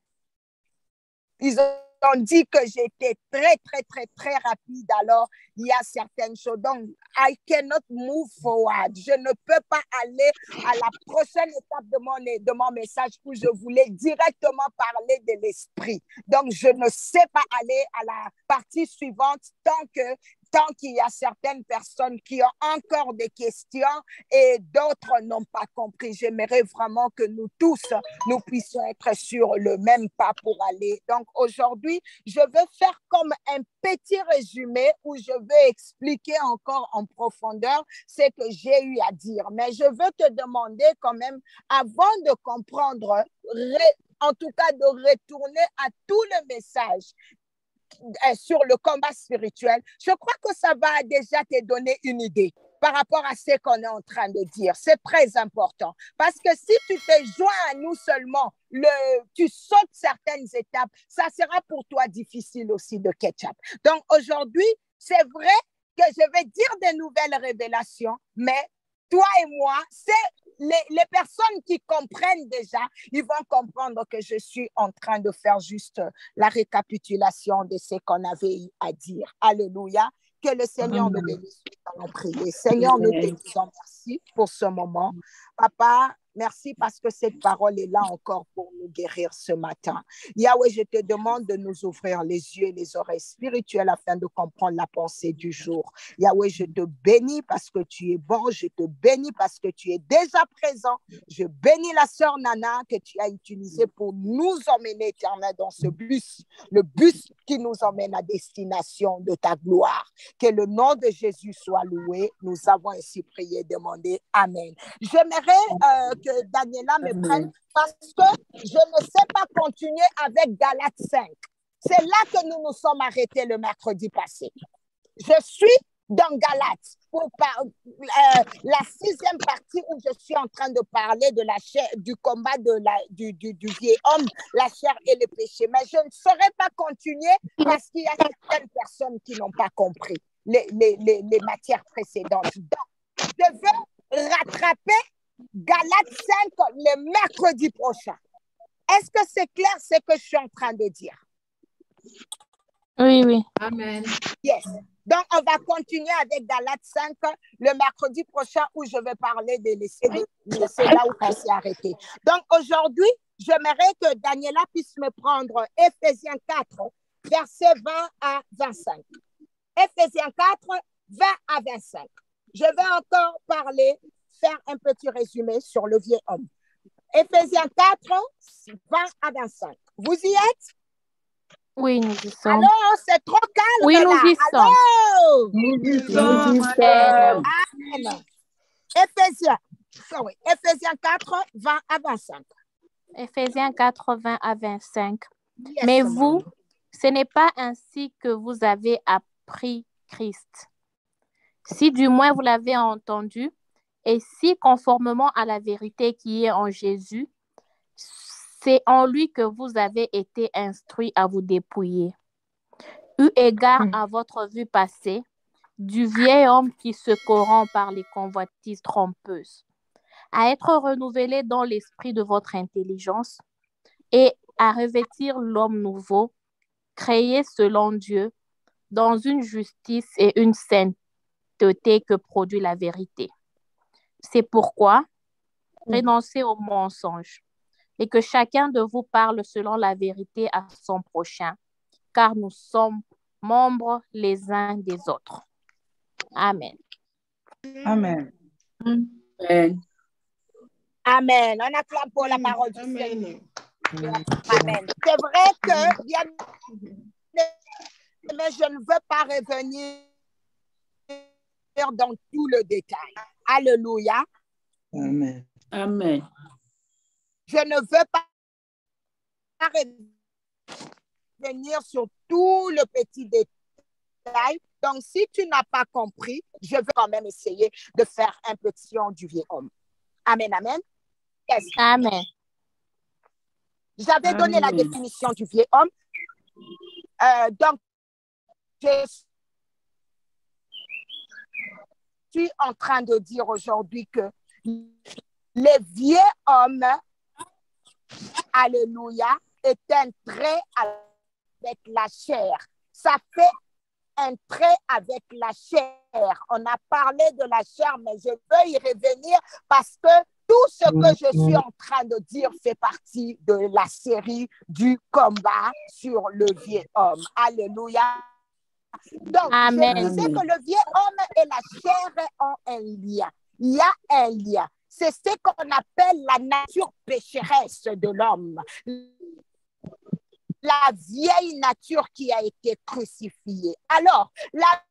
Ils ont dit que j'étais très, très, très, très rapide. Alors, il y a certaines choses. Donc, I cannot move forward. Je ne peux pas aller à la prochaine étape de mon message où je voulais directement parler de l'esprit. Donc, je ne sais pas aller à la partie suivante tant qu'il y a certaines personnes qui ont encore des questions et d'autres n'ont pas compris. J'aimerais vraiment que nous tous, nous puissions être sur le même pas pour aller. Donc, aujourd'hui, je vais faire comme un petit résumé où je vais expliquer encore en profondeur ce que j'ai eu à dire. Mais je veux te demander quand même, avant de comprendre, en tout cas de retourner à tout le message sur le combat spirituel, je crois que ça va déjà te donner une idée par rapport à ce qu'on est en train de dire. C'est très important. Parce que si tu te joins à nous seulement, tu sautes certaines étapes, ça sera pour toi difficile aussi de catch-up. Donc aujourd'hui, c'est vrai que je vais dire des nouvelles révélations, mais toi et moi, c'est les personnes qui comprennent déjà, ils vont comprendre que je suis en train de faire juste la récapitulation de ce qu'on avait à dire. Alléluia. Que le Seigneur nous bénisse. Nous allons prier. Seigneur, nous te disons merci pour ce moment. Papa, Merci parce que cette parole est là encore pour nous guérir ce matin. Yahweh, je te demande de nous ouvrir les yeux et les oreilles spirituelles afin de comprendre la pensée du jour. Yahweh, je te bénis parce que tu es bon. Je te bénis parce que tu es déjà présent. Je bénis la sœur Nana que tu as utilisée pour nous emmener, Éternel, dans ce bus. Le bus qui nous emmène à destination de ta gloire. Que le nom de Jésus soit loué. Nous avons ainsi prié et demandé. Amen. J'aimerais que Daniela me prenne parce que je ne sais pas continuer avec Galates 5. C'est là que nous nous sommes arrêtés le mercredi passé. Je suis dans Galates pour la 6e partie où je suis en train de parler de la chair, du combat du vieil homme, la chair et le péché. Mais je ne saurais pas continuer parce qu'il y a certaines personnes qui n'ont pas compris les matières précédentes. Donc, je veux rattraper Galates 5 le mercredi prochain. Est-ce que c'est clair ce que je suis en train de dire? Oui, oui. Amen. Yes. Donc, on va continuer avec Galates 5 le mercredi prochain où je vais parler de laisser là où on s'est arrêté. Donc, aujourd'hui, j'aimerais que Daniela puisse me prendre Éphésiens 4, versets 20 à 25. Éphésiens 4, 20 à 25. Je vais encore faire un petit résumé sur le vieil homme. Éphésiens 4, 20 à 25. Vous y êtes? Oui, nous y sommes. Alors, c'est trop calme. Oui, nous y sommes. Allô? Nous y sommes. Amen. Éphésiens 4, 20 à 25. Éphésiens 4, 20 à 25. Yes, mais vous, ce n'est pas ainsi que vous avez appris Christ. Si du moins vous l'avez entendu, et si conformément à la vérité qui est en Jésus, c'est en lui que vous avez été instruits à vous dépouiller. Eu égard à votre vue passée, du vieil homme qui se corrompt par les convoitises trompeuses, à être renouvelé dans l'esprit de votre intelligence et à revêtir l'homme nouveau, créé selon Dieu, dans une justice et une sainteté que produit la vérité. C'est pourquoi renoncez au mensonge et que chacun de vous parle selon la vérité à son prochain, car nous sommes membres les uns des autres. Amen. Amen. Amen. Amen. On acclame pour la parole du Seigneur. Amen. C'est vrai que mais je ne veux pas revenir dans tout le détail. Alléluia. Amen. Amen. Je ne veux pas revenir sur tout le petit détail. Donc, si tu n'as pas compris, je veux quand même essayer de faire un petit on du vieil homme. Amen, amen. Yes. Amen. J'avais donné la définition du vieil homme. Donc, je suis en train de dire aujourd'hui que le vieux homme, alléluia, est un trait avec la chair. Ça fait un trait avec la chair. On a parlé de la chair, mais je veux y revenir parce que tout ce que je suis en train de dire fait partie de la série du combat sur le vieux homme. Alléluia. Donc, Amen. je disais que le vieux homme et la chair ont un lien. Il y a un lien. C'est ce qu'on appelle la nature pécheresse de l'homme. La vieille nature qui a été crucifiée. Alors, la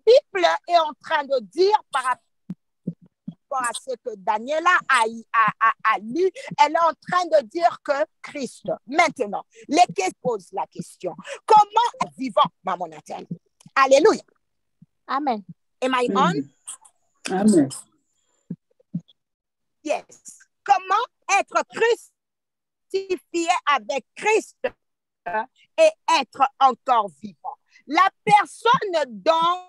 Bible est en train de dire par rapport à ce que Daniela a lu, elle est en train de dire que Christ, maintenant, l'équipe pose la question, comment vivant, maman Nathalie? Alléluia. Amen. Am I on? Amen. Yes. Comment être crucifié avec Christ et être encore vivant? La personne dont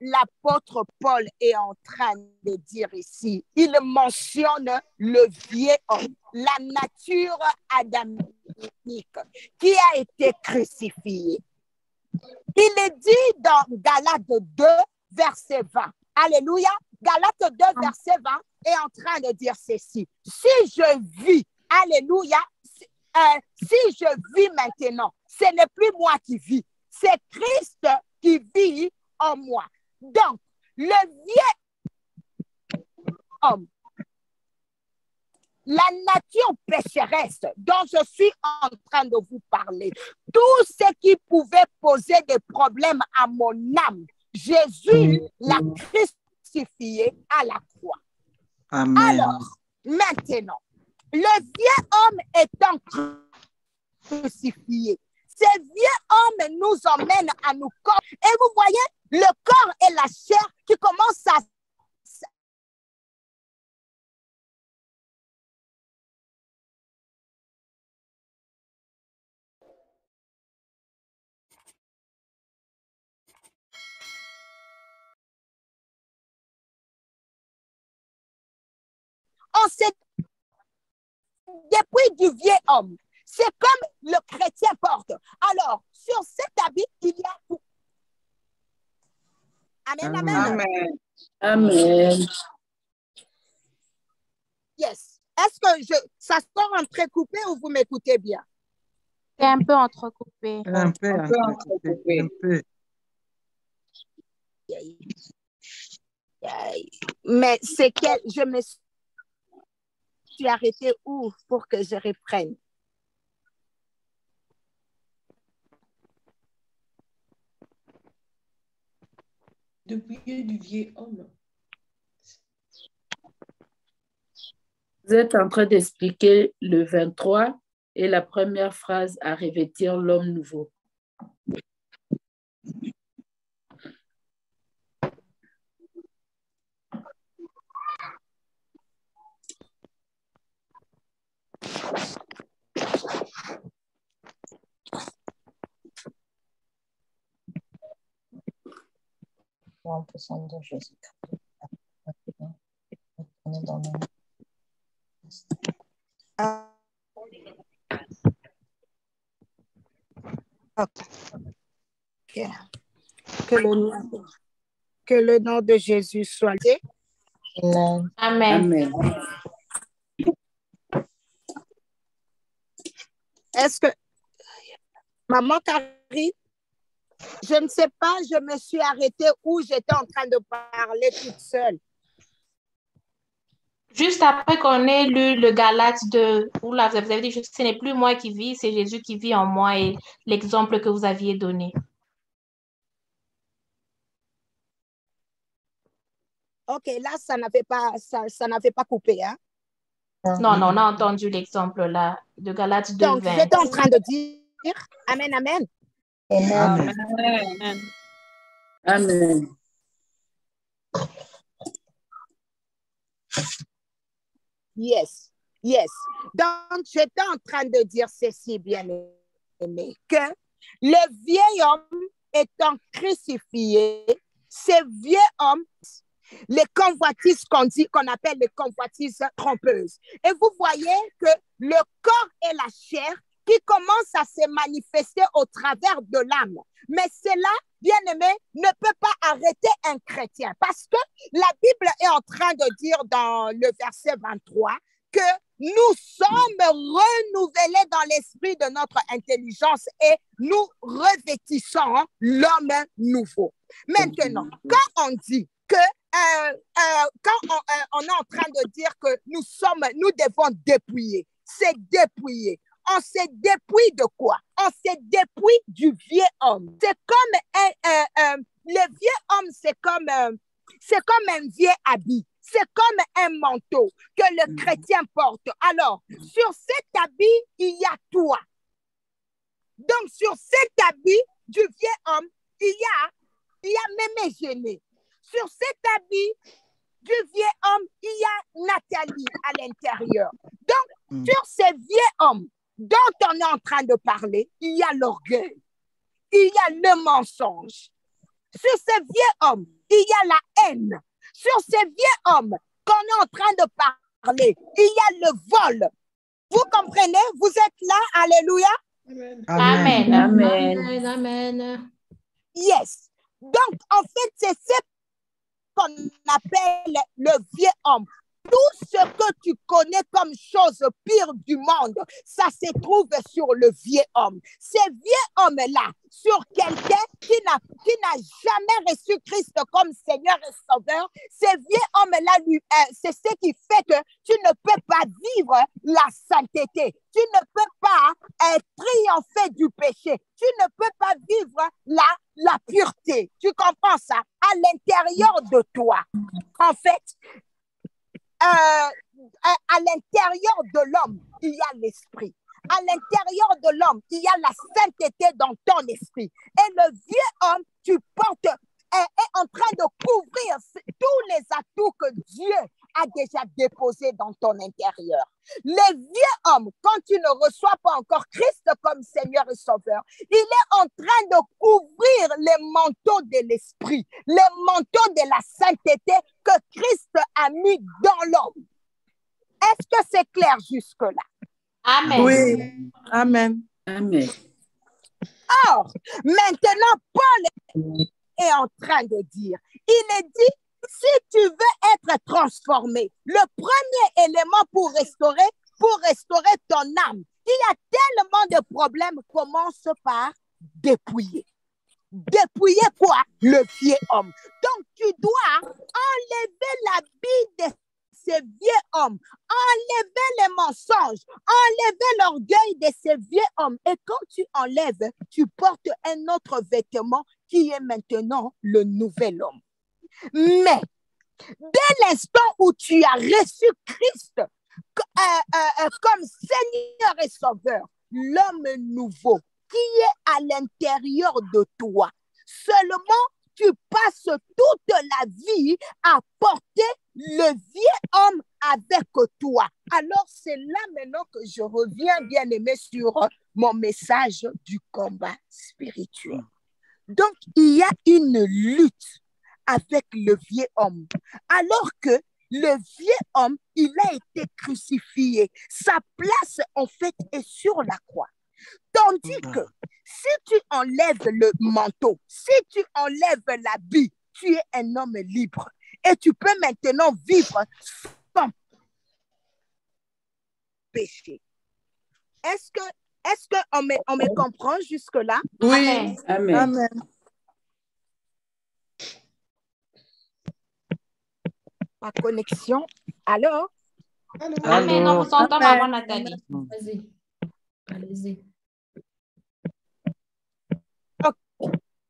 l'apôtre Paul est en train de dire ici, il mentionne le vieux homme, la nature adamique qui a été crucifiée. Il est dit dans Galates 2, verset 20. Alléluia. Galates 2, verset 20 est en train de dire ceci. Si je vis, alléluia, si je vis maintenant, ce n'est plus moi qui vis, c'est Christ qui vit en moi. Donc, le vieux homme, la nature pécheresse dont je suis en train de vous parler, tout ce qui pouvait poser des problèmes à mon âme, Jésus l'a crucifié à la croix. Amen. Alors, maintenant, le vieux homme étant crucifié, ce vieux homme nous emmène à nos corps. Et vous voyez, le corps et la chair qui commencent à on s'est depuis du vieux homme. C'est comme le chrétien porte. Alors, sur cet habit, il y a tout. Amen, amen. Amen. Amen. Yes. Est-ce que ça sort entrecoupé ou vous m'écoutez bien? C'est un peu entrecoupé. Un peu entrecoupé. Un peu. Mais c'est que je me suis arrêtée où pour que je reprenne? Depuis du vieil homme. Vous êtes en train d'expliquer le 23 et la première phrase à revêtir l'homme nouveau. de Jésus-Christ. Okay. Que le nom de Jésus soit dit. Amen. Amen. Est-ce que, Maman Carrie, je ne sais pas, je me suis arrêtée où j'étais en train de parler toute seule. Juste après qu'on ait lu le Galates de, où là, vous avez dit, ce n'est plus moi qui vis, c'est Jésus qui vit en moi et l'exemple que vous aviez donné. OK, là, ça n'avait pas coupé, hein? Non, on a entendu l'exemple là de Galates 2, Donc, 20. j'étais en train de dire, Amen, Amen. Amen. Amen. Amen. Yes, yes. Donc, j'étais en train de dire ceci, bien-aimé, que le vieil homme étant crucifié, ce vieux homme, les convoitises qu'on appelle les convoitises trompeuses. Et vous voyez que le corps et la chair qui commencent à se manifester au travers de l'âme. Mais cela, bien-aimé, ne peut pas arrêter un chrétien parce que la Bible est en train de dire dans le verset 23 que nous sommes renouvelés dans l'esprit de notre intelligence et nous revêtissons l'homme nouveau. Maintenant, quand on dit que quand on est en train de dire que nous devons dépouiller, c'est dépouiller. On se dépouille de quoi? On se dépouille du vieux homme. C'est comme le vieux homme, c'est comme un vieux habit. C'est comme un manteau que le chrétien porte. Alors, sur cet habit, il y a toi. Donc, sur cet habit du vieux homme, il y a Mémé Gêné. Sur cet habit du vieux homme, il y a Nathalie à l'intérieur. Donc, sur ce vieux homme dont on est en train de parler, il y a l'orgueil, il y a le mensonge. Sur ce vieux homme, il y a la haine. Sur ce vieux homme qu'on est en train de parler, il y a le vol. Vous comprenez? Vous êtes là? Alléluia. Amen. Amen. Amen. Amen. Amen. Yes. Donc, en fait, c'est qu'on appelle le vieux homme. Tout ce que tu connais comme chose pire du monde, ça se trouve sur le vieux homme. Ce vieux homme-là, sur quelqu'un qui n'a jamais reçu Christ comme Seigneur et Sauveur, ce vieux homme-là, c'est ce qui fait que tu ne peux pas vivre la sainteté. Tu ne peux pas triompher du péché. Tu ne peux pas vivre la pureté. Tu comprends ça? À l'intérieur de toi. En fait, à l'intérieur de l'homme, il y a l'esprit. À l'intérieur de l'homme, il y a la sainteté dans ton esprit. Et le vieux homme, tu portes, est en train de couvrir tous les atouts que Dieu a déjà déposés dans ton intérieur. Le vieux homme, quand tu ne reçois pas encore Christ comme Seigneur et Sauveur, il est en train de couvrir les manteaux de l'esprit, les manteaux de la sainteté que Christ a mis dans l'homme. Est-ce que c'est clair jusque-là? Amen. Oui. Amen. Amen. Or, maintenant, Paul est en train de dire, il est dit, si tu veux être transformé, le premier élément pour restaurer ton âme, il y a tellement de problèmes, commence par dépouiller. Dépouiller quoi? Le vieux homme. Donc, tu dois enlever l'habit de ces vieux hommes, enlever les mensonges, enlever l'orgueil de ces vieux hommes. Et quand tu enlèves, tu portes un autre vêtement qui est maintenant le nouvel homme. Mais, dès l'instant où tu as reçu Christ comme Seigneur et Sauveur, l'homme nouveau qui est à l'intérieur de toi, seulement tu passes toute la vie à porter le vieux homme avec toi. Alors, c'est là maintenant que je reviens, bien-aimé, sur mon message du combat spirituel. Donc, il y a une lutte avec le vieux homme. Alors que le vieux homme, il a été crucifié. Sa place, en fait, est sur la croix. Tandis que si tu enlèves le manteau, si tu enlèves l'habit, tu es un homme libre. Et tu peux maintenant vivre sans péché. Est-ce qu'on me comprend jusque-là? Oui. Amen. Amen. Pas connexion. Alors? Amen. On vous entend, maman Nathalie. Vas-y. Allez-y. Ok.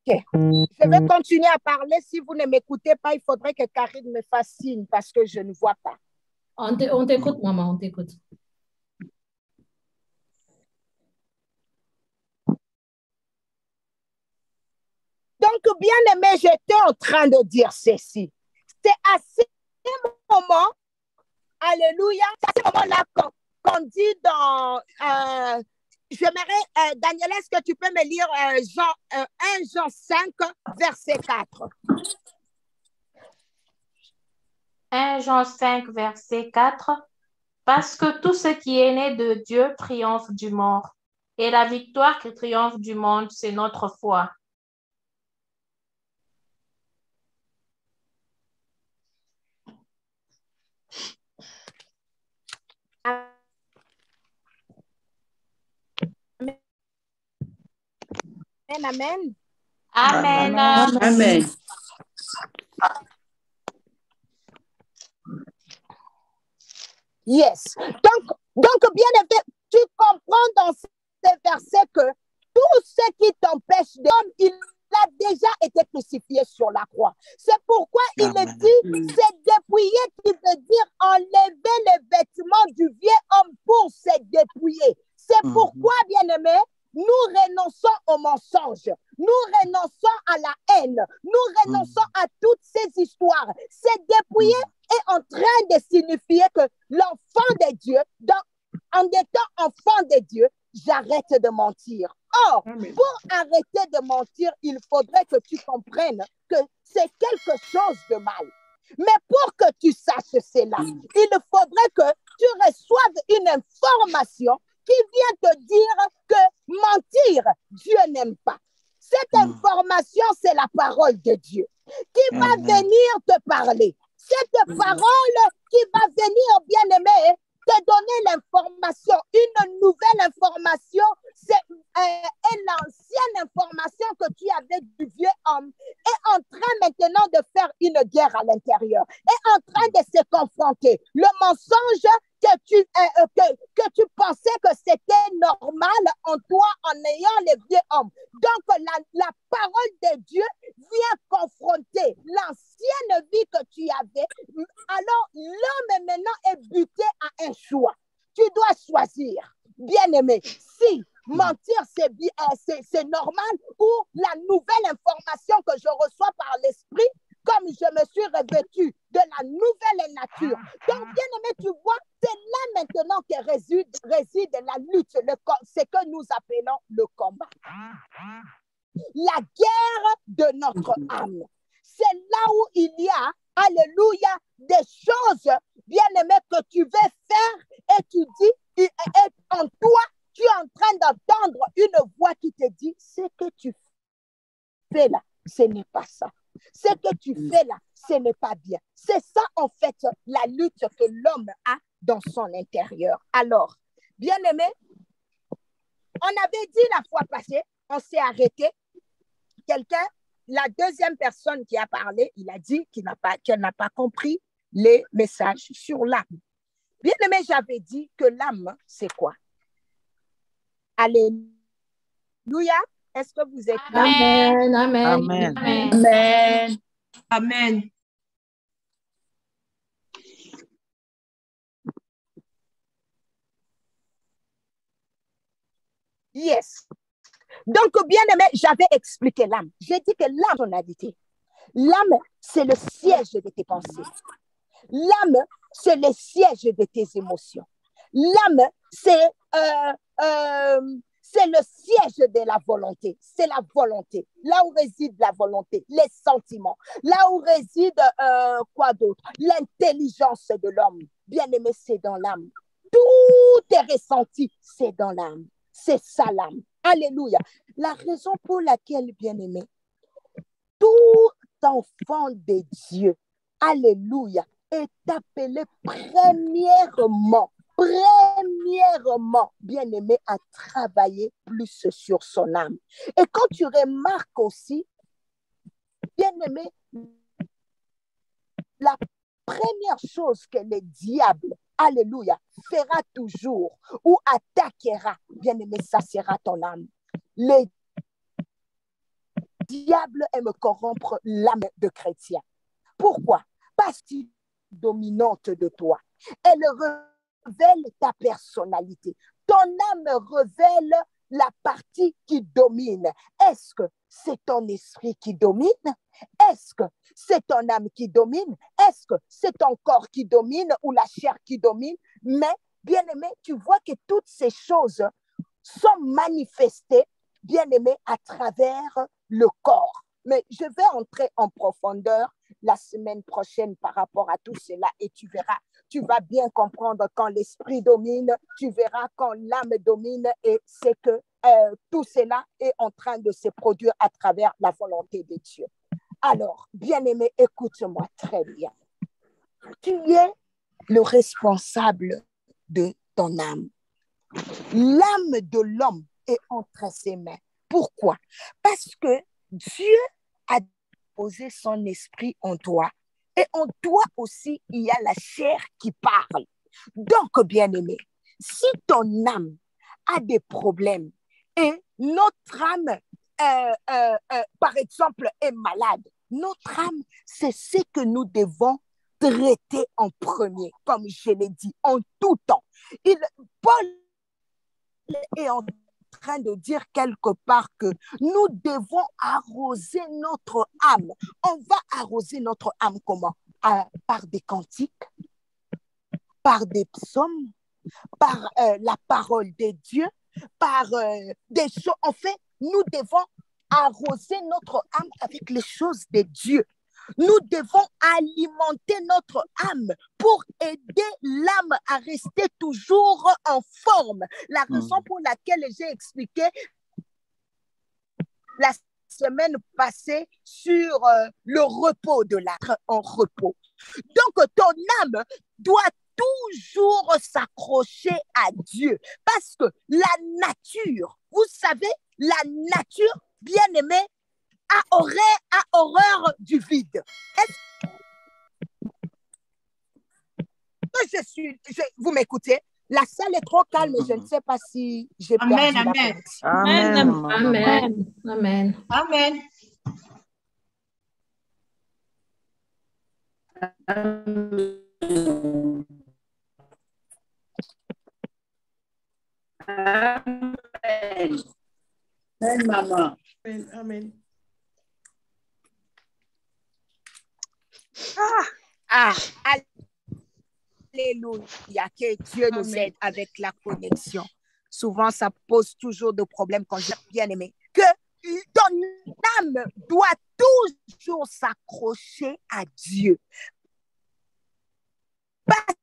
Je vais continuer à parler. Si vous ne m'écoutez pas, il faudrait que Karine me fasse signe parce que je ne vois pas. On t'écoute, maman, on t'écoute. Donc, bien aimé, j'étais en train de dire ceci. C'est à ce moment, alléluia, c'est à ce moment-là qu'on dit dans... J'aimerais, Daniel, est-ce que tu peux me lire 1 Jean 5, verset 4? 1 Jean 5, verset 4. Parce que tout ce qui est né de Dieu triomphe du monde. Et la victoire qui triomphe du monde, c'est notre foi. Amen. Amen. Amen. Amen. Yes. Donc bien aimé, tu comprends dans ces versets que tout ce qui t'empêche d'homme, il a déjà été crucifié sur la croix. C'est pourquoi il est dit, c'est dépouiller qui veut dire enlever les vêtements du vieux homme pour se dépouiller. C'est pourquoi, bien-aimé, nous renonçons au mensonge, nous renonçons à la haine, nous renonçons à toutes ces histoires. C'est dépouiller est en train de signifier que l'enfant de Dieu, en étant enfant de Dieu, j'arrête de mentir. Or, pour arrêter de mentir, il faudrait que tu comprennes que c'est quelque chose de mal. Mais pour que tu saches cela, il faudrait que tu reçoives une information qui vient te dire que mentir, Dieu n'aime pas. Cette information, c'est la parole de Dieu qui va venir te parler. Cette parole qui va venir, bien-aimé, te donner l'information, une nouvelle information, c'est l'ancienne information que tu avais du vieux homme est en train maintenant de faire une guerre à l'intérieur, est en train de se confronter. Le mensonge que tu pensais que c'était normal en toi en ayant les vieux hommes. Donc, la parole de Dieu vient confronter l'ancienne vie que tu avais. Alors, l'homme maintenant est buté à un choix. Tu dois choisir, bien-aimé, si mentir c'est normal ou la nouvelle information que je reçois par l'esprit, comme je me suis revêtue de la nouvelle nature. Donc, bien-aimé, tu vois, c'est là maintenant que réside la lutte, ce que nous appelons le combat. La guerre de notre âme. C'est là où il y a, alléluia, des choses, bien-aimé, que tu veux faire et tu dis, et en toi, tu es en train d'entendre une voix qui te dit, ce que tu fais là, ce n'est pas ça. Ce que tu fais là, ce n'est pas bien. C'est ça, en fait, la lutte que l'homme a dans son intérieur. Alors, bien-aimé, on avait dit la fois passée, on s'est arrêté. Quelqu'un, la deuxième personne qui a parlé, il a dit qu'elle n'a pas compris les messages sur l'âme. Bien-aimé, j'avais dit que l'âme, c'est quoi? Alléluia. Est-ce que vous êtes là? Amen, amen, Amen. amen. Amen. Amen. Yes. Donc, bien aimé, j'avais expliqué l'âme. J'ai dit que l'âme, son habité. L'âme, c'est le siège de tes pensées. L'âme, c'est le siège de tes émotions. L'âme, c'est le siège de la volonté. C'est la volonté. Là où réside la volonté, les sentiments. Là où réside quoi d'autre? L'intelligence de l'homme. Bien-aimé, c'est dans l'âme. Tout est ressenti, c'est dans l'âme. C'est ça l'âme. Alléluia. La raison pour laquelle, bien-aimé, tout enfant de Dieu, alléluia, est appelé premièrement, bien-aimé, à travailler plus sur son âme. Et quand tu remarques aussi, bien-aimé, la première chose que le diable, alléluia, fera toujours ou attaquera, bien-aimé, ça sera ton âme. Le diable aime corrompre l'âme de chrétien. Pourquoi? Parce qu'il est dominante de toi. Elle révèle ta personnalité. Ton âme révèle la partie qui domine. Est-ce que c'est ton esprit qui domine? Est-ce que c'est ton âme qui domine? Est-ce que c'est ton corps qui domine ou la chair qui domine? Mais, bien-aimé, tu vois que toutes ces choses sont manifestées, bien-aimé, à travers le corps. Mais je vais entrer en profondeur la semaine prochaine par rapport à tout cela et tu verras, tu vas bien comprendre quand l'esprit domine, tu verras quand l'âme domine et c'est que tout cela est en train de se produire à travers la volonté de Dieu. Alors, bien-aimé, écoute-moi très bien. Tu es le responsable de ton âme. L'âme de l'homme est entre ses mains. Pourquoi? Parce que Dieu a posé son esprit en toi. Et en toi aussi, il y a la chair qui parle. Donc, bien-aimé, si ton âme a des problèmes et notre âme, par exemple, est malade, notre âme, c'est ce que nous devons traiter en premier, comme je l'ai dit, en tout temps. Paul est en train de dire quelque part que nous devons arroser notre âme. On va arroser notre âme comment? Par des cantiques, par des psaumes, par la parole de Dieu, par des choses. En fait, nous devons arroser notre âme avec les choses de Dieu. Nous devons alimenter notre âme pour aider l'âme à rester toujours en forme. La raison pour laquelle j'ai expliqué la semaine passée sur le repos de l'être en repos. Donc, ton âme doit toujours s'accrocher à Dieu parce que la nature, vous savez, la nature, bien-aimée, a horreur du vide. Vous m'écoutez? La salle est trop calme, je ne sais pas si j'ai perdu la connexion. Amen. Amen. Amen. Amen. Amen. Amen, maman. Amen. Amen. Alléluia, que Dieu nous aide avec la connexion. Souvent, ça pose toujours de problèmes quand j'ai bien aimé. Que ton âme doit toujours s'accrocher à Dieu. Parce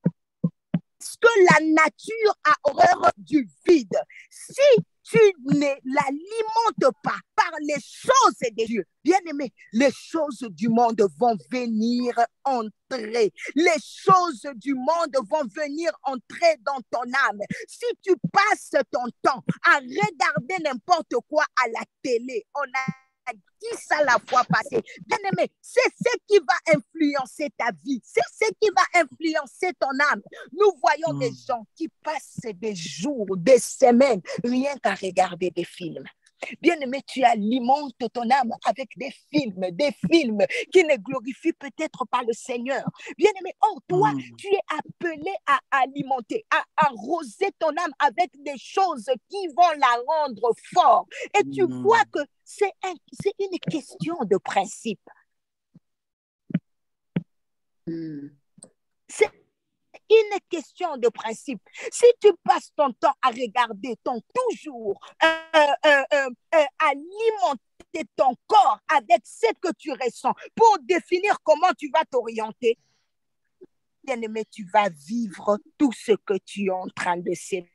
que la nature a horreur du vide. Si tu ne l'alimentes pas par les choses de Dieu, bien-aimé, les choses du monde vont venir entrer. Les choses du monde vont venir entrer dans ton âme. Si tu passes ton temps à regarder n'importe quoi à la télé, on a dit ça la fois passée. Bien-aimé, c'est ce qui va influencer ta vie. C'est ce qui va influencer ton âme. Nous voyons des gens qui passent des jours, des semaines, rien qu'à regarder des films. Bien-aimé, tu alimentes ton âme avec des films qui ne glorifient peut-être pas le Seigneur. Bien-aimé, toi, tu es appelé à alimenter, à arroser ton âme avec des choses qui vont la rendre forte. Et tu vois que c'est une question de principe. C'est une question de principe. Si tu passes ton temps à regarder toujours alimenter ton corps avec ce que tu ressens pour définir comment tu vas t'orienter, bien-aimé, tu vas vivre tout ce que tu es en train de s'aimer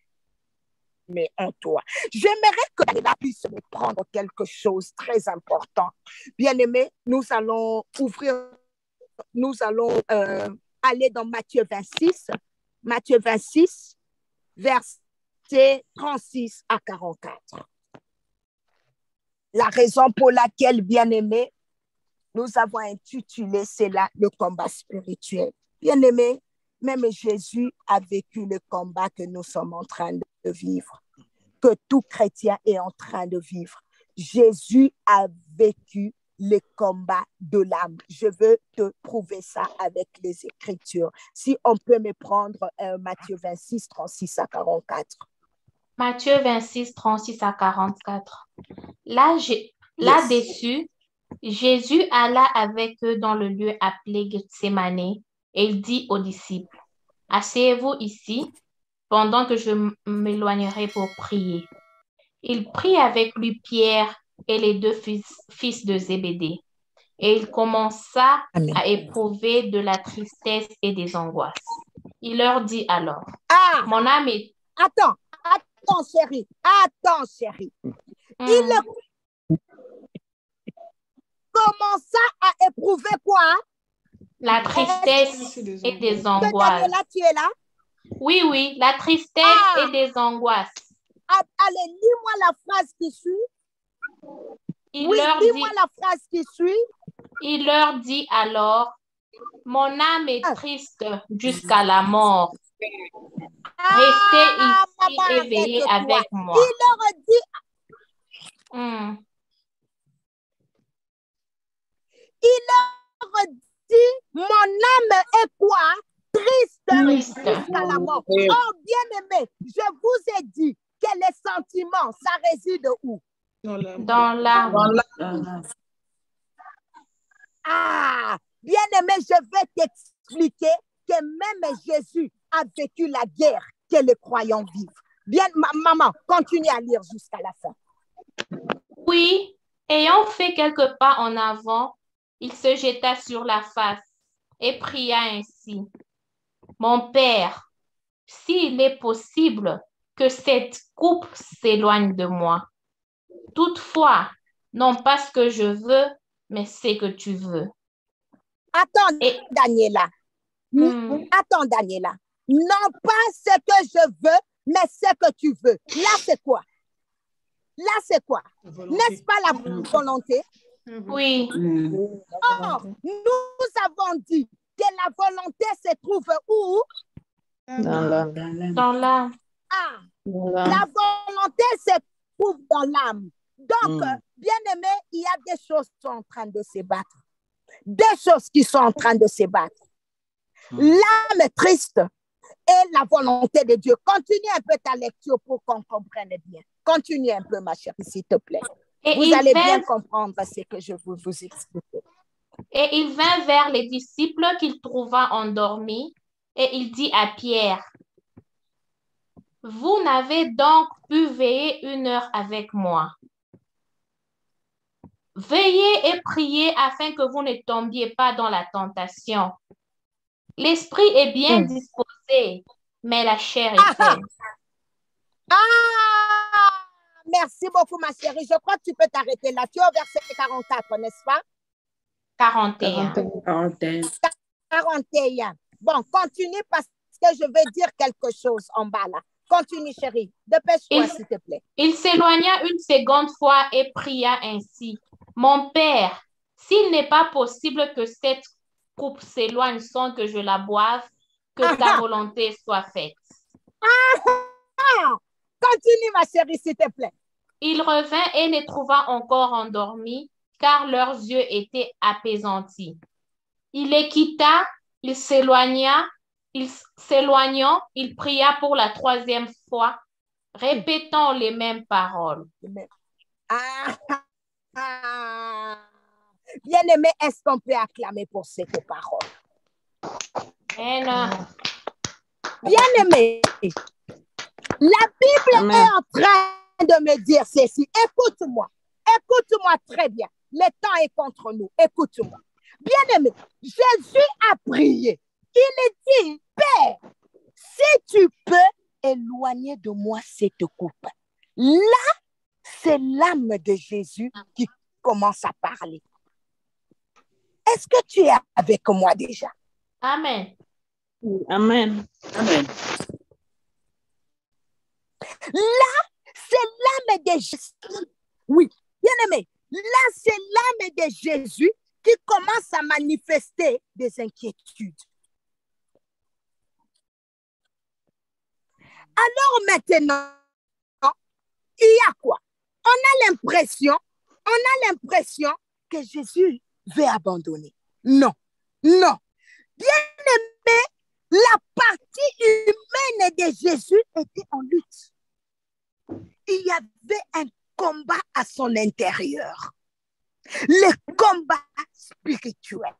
en toi. J'aimerais que la puisse me prendre quelque chose de très important. Bien-aimé, nous allons aller dans Matthieu 26, versets 36 à 44. La raison pour laquelle, bien-aimé, nous avons intitulé cela le combat spirituel. Bien-aimé, même Jésus a vécu le combat que nous sommes en train de vivre, que tout chrétien est en train de vivre. Jésus a vécu le combat de l'âme. Je veux te prouver ça avec les Écritures. Si on peut me prendre Matthieu 26, 36 à 44. Matthieu 26, 36 à 44. Là-dessus, Jésus alla avec eux dans le lieu appelé Gethsémane et il dit aux disciples, « Asseyez-vous ici pendant que je m'éloignerai pour prier. » Il prit avec lui Pierre et les deux fils de Zébédée. Et il commença à éprouver de la tristesse et des angoisses. Il leur dit alors, mon âme est... Attends, chérie. Il commença à éprouver quoi? La tristesse et des angoisses. Là, tu es là? Oui, la tristesse et des angoisses. Allez, lis-moi la phrase qui suit. Dis-moi la phrase qui suit. Il leur dit alors, mon âme est triste jusqu'à la mort. Restez ici éveillés avec moi. Il leur dit, mon âme est quoi? Triste jusqu'à la mort. Oh, bien-aimé, je vous ai dit que les sentiments, ça réside où? Dans l'âme. Bien-aimé, je vais t'expliquer que même Jésus a vécu la guerre que les croyants vivent. Bien, maman, continue à lire jusqu'à la fin. Oui, ayant fait quelques pas en avant, il se jeta sur la face et pria ainsi. Mon Père, s'il est possible que cette coupe s'éloigne de moi. Toutefois, non pas ce que je veux, mais ce que tu veux. Attends, Daniela. Attends, Daniela. Non pas ce que je veux, mais ce que tu veux. Là, c'est quoi? Là, c'est quoi? N'est-ce pas la volonté? Oui. Or, nous avons dit que la volonté se trouve où? Dans l'âme. Ah, la volonté se trouve dans l'âme. Donc, bien aimé, il y a des choses qui sont en train de se battre. Des choses qui sont en train de se battre. L'âme est triste et la volonté de Dieu. Continue un peu ta lecture pour qu'on comprenne bien. Continue un peu, ma chérie, s'il te plaît. Et vous allez bien comprendre ce que je veux vous expliquer. Et il vint vers les disciples qu'il trouva endormis et il dit à Pierre, « Vous n'avez donc pu veiller 1 heure avec moi. Veillez et priez afin que vous ne tombiez pas dans la tentation. L'esprit est bien disposé, mais la chair est faible. » Merci beaucoup, ma chérie. Je crois que tu peux t'arrêter là. Tu es au verset 44, n'est-ce pas? 41. 41. Bon, continue parce que je vais dire quelque chose en bas là. Continue, chérie. Dépêche-toi, s'il te plaît. Il s'éloigna une seconde fois et pria ainsi. « Mon Père, s'il n'est pas possible que cette coupe s'éloigne sans que je la boive, que ta volonté soit faite. » Continue, ma chérie, s'il te plaît. Il revint et les trouva encore endormis, car leurs yeux étaient apaisantis. Il les quitta, s'éloignant, il pria pour la 3e fois, répétant les mêmes paroles. Bien-aimé, est-ce qu'on peut acclamer pour cette parole? Bien-aimé, la Bible est en train de me dire ceci. Écoute-moi très bien. Le temps est contre nous. Écoute-moi. Bien-aimé, Jésus a prié. Il dit, Père, si tu peux éloigner de moi cette coupe. Là, c'est l'âme de Jésus qui commence à parler. Est-ce que tu es avec moi déjà? Amen. Amen. Amen. Là, c'est l'âme de Jésus. Oui, bien-aimé, là, c'est l'âme de Jésus qui commence à manifester des inquiétudes. Alors maintenant, il y a quoi? On a l'impression que Jésus veut abandonner. Non, non. Bien-aimé, la partie humaine de Jésus était en lutte. Il y avait un combat à son intérieur. Le combat spirituel.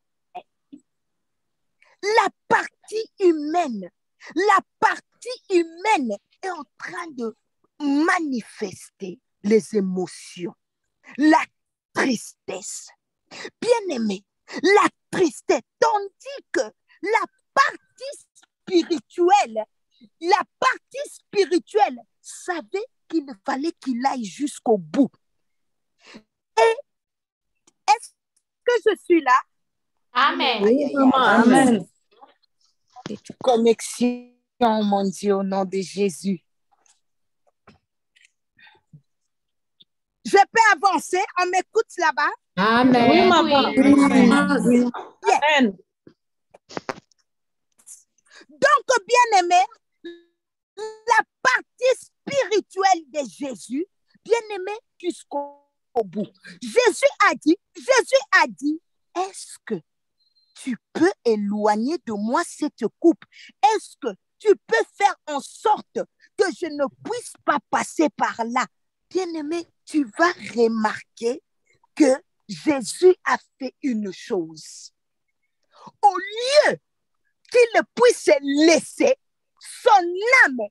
La partie humaine est en train de manifester les émotions, la tristesse. Bien-aimé, la tristesse, tandis que la partie spirituelle savait qu'il fallait qu'il aille jusqu'au bout. Et est-ce que je suis là? Amen. Amen. Connexion, mon Dieu, au nom de Jésus. Je peux avancer? On m'écoute là-bas? Amen. Oui, maman. Oui. Yeah. Amen. Donc, bien-aimé, la partie spirituelle de Jésus, bien-aimé, jusqu'au bout. Jésus a dit, est-ce que tu peux éloigner de moi cette coupe? Est-ce que tu peux faire en sorte que je ne puisse pas passer par là? Bien-aimé, tu vas remarquer que Jésus a fait une chose. Au lieu qu'il puisse laisser son âme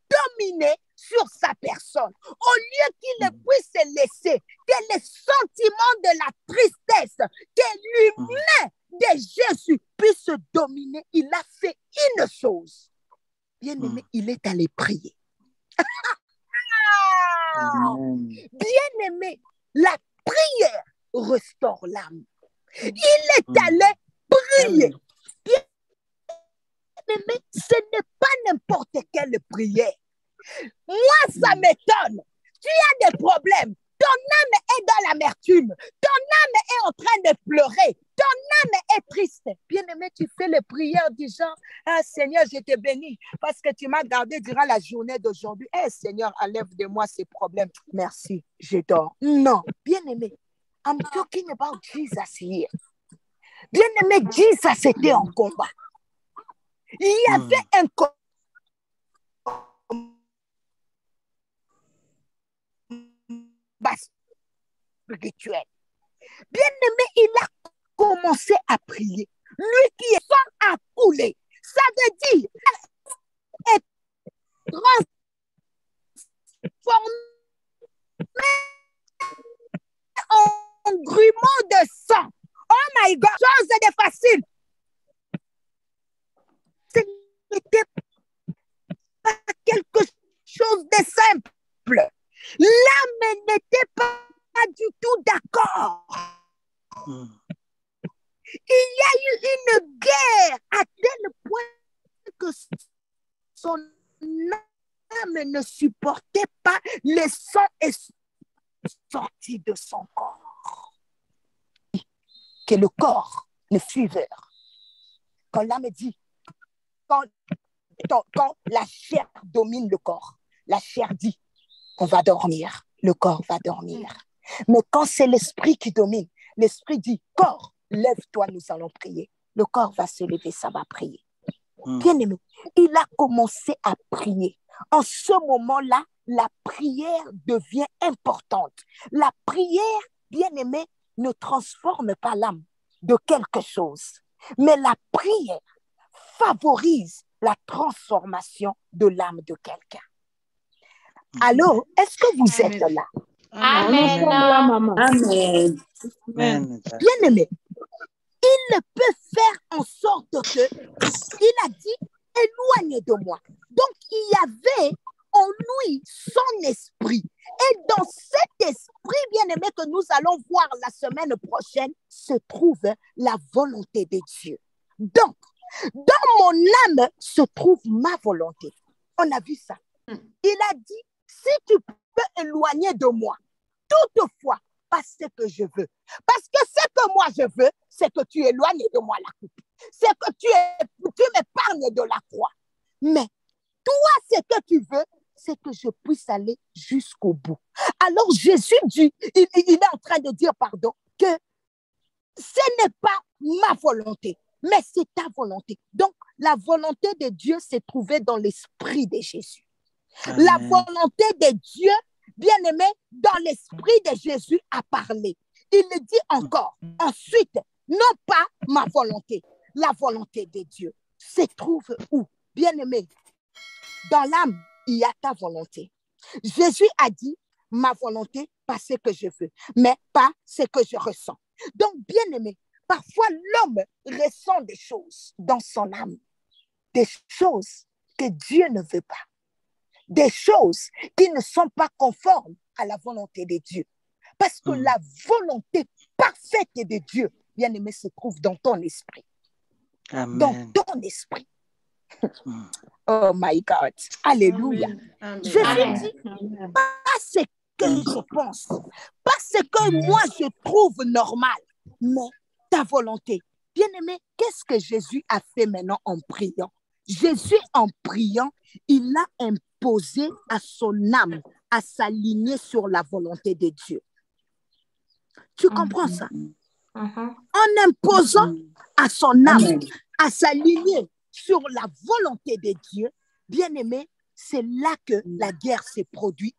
dominer sur sa personne, au lieu qu'il puisse laisser que les sentiments de la tristesse, que l'humain de Jésus puisse dominer, il a fait une chose. Bien-aimé, il est allé prier. Bien-aimé, la prière restaure l'âme. Il est allé prier. Bien-aimé, ce n'est pas n'importe quelle prière. Moi, ça m'étonne. Tu as des problèmes. Ton âme est dans l'amertume. Ton âme est en train de pleurer. Ton âme est triste. Bien-aimé, tu fais les prières du genre, ah, Seigneur, je te bénis parce que tu m'as gardé durant la journée d'aujourd'hui. Eh, Seigneur, enlève de moi ces problèmes. Merci, je dors. Non, bien-aimé, I'm talking about Jesus here. Bien-aimé, Jesus était en combat. Il y avait un combat spirituel. Bien-aimé, il a commencé à prier. Lui qui est sans à couler. Ça veut dire être transformé en grumeau de sang. Oh my God, chose de facile. Ce n'était pas quelque chose de simple. L'âme n'était pas du tout d'accord. Il y a eu une guerre à tel point que son âme ne supportait pas le sang est sorti de son corps. Que le corps, le suiveur, quand l'âme dit, quand la chair domine le corps, la chair dit, on va dormir, le corps va dormir. Mais quand c'est l'esprit qui domine, l'esprit dit, corps, lève-toi, nous allons prier. Le corps va se lever, ça va prier. Bien-aimé, il a commencé à prier. En ce moment-là, la prière devient importante. La prière, bien-aimé, ne transforme pas l'âme de quelque chose. Mais la prière favorise la transformation de l'âme de quelqu'un. Alors, est-ce que vous êtes là? Amen. Amen. Bien-aimé, il peut faire en sorte que, il a dit, éloigne de moi. Donc, il y avait en lui son esprit. Et dans cet esprit, bien-aimé, que nous allons voir la semaine prochaine, se trouve la volonté de Dieu. Donc, dans mon âme se trouve ma volonté. On a vu ça. Il a dit, si tu peux éloigner de moi, toutefois, pas ce que je veux. Parce que ce que moi je veux, c'est que tu éloignes de moi la coupe. C'est que tu m'épargnes de la croix. Mais toi, ce que tu veux, c'est que je puisse aller jusqu'au bout. Alors Jésus dit, il est en train de dire, pardon, que ce n'est pas ma volonté, mais c'est ta volonté. Donc, la volonté de Dieu s'est trouvée dans l'esprit de Jésus. Amen. La volonté de Dieu, bien-aimé, dans l'esprit de Jésus a parlé. Il le dit encore. Ensuite, non pas ma volonté, la volonté de Dieu se trouve où? Bien-aimé, dans l'âme, il y a ta volonté. Jésus a dit, ma volonté, pas ce que je veux, mais pas ce que je ressens. Donc, bien-aimé, parfois l'homme ressent des choses dans son âme, des choses que Dieu ne veut pas, des choses qui ne sont pas conformes à la volonté de Dieu. Parce que la volonté parfaite de Dieu, bien-aimé, se trouve dans ton esprit. Amen. Dans ton esprit. Oh my God. Alléluia. Je dis, pas ce que je pense, pas ce que moi je trouve normal, mais ta volonté. Bien-aimé, qu'est-ce que Jésus a fait maintenant en priant? Jésus, en priant, il a imposé à son âme à s'aligner sur la volonté de Dieu. Tu comprends ça? En imposant à son âme à s'aligner sur la volonté de Dieu, bien-aimé, c'est là que la guerre s'est produite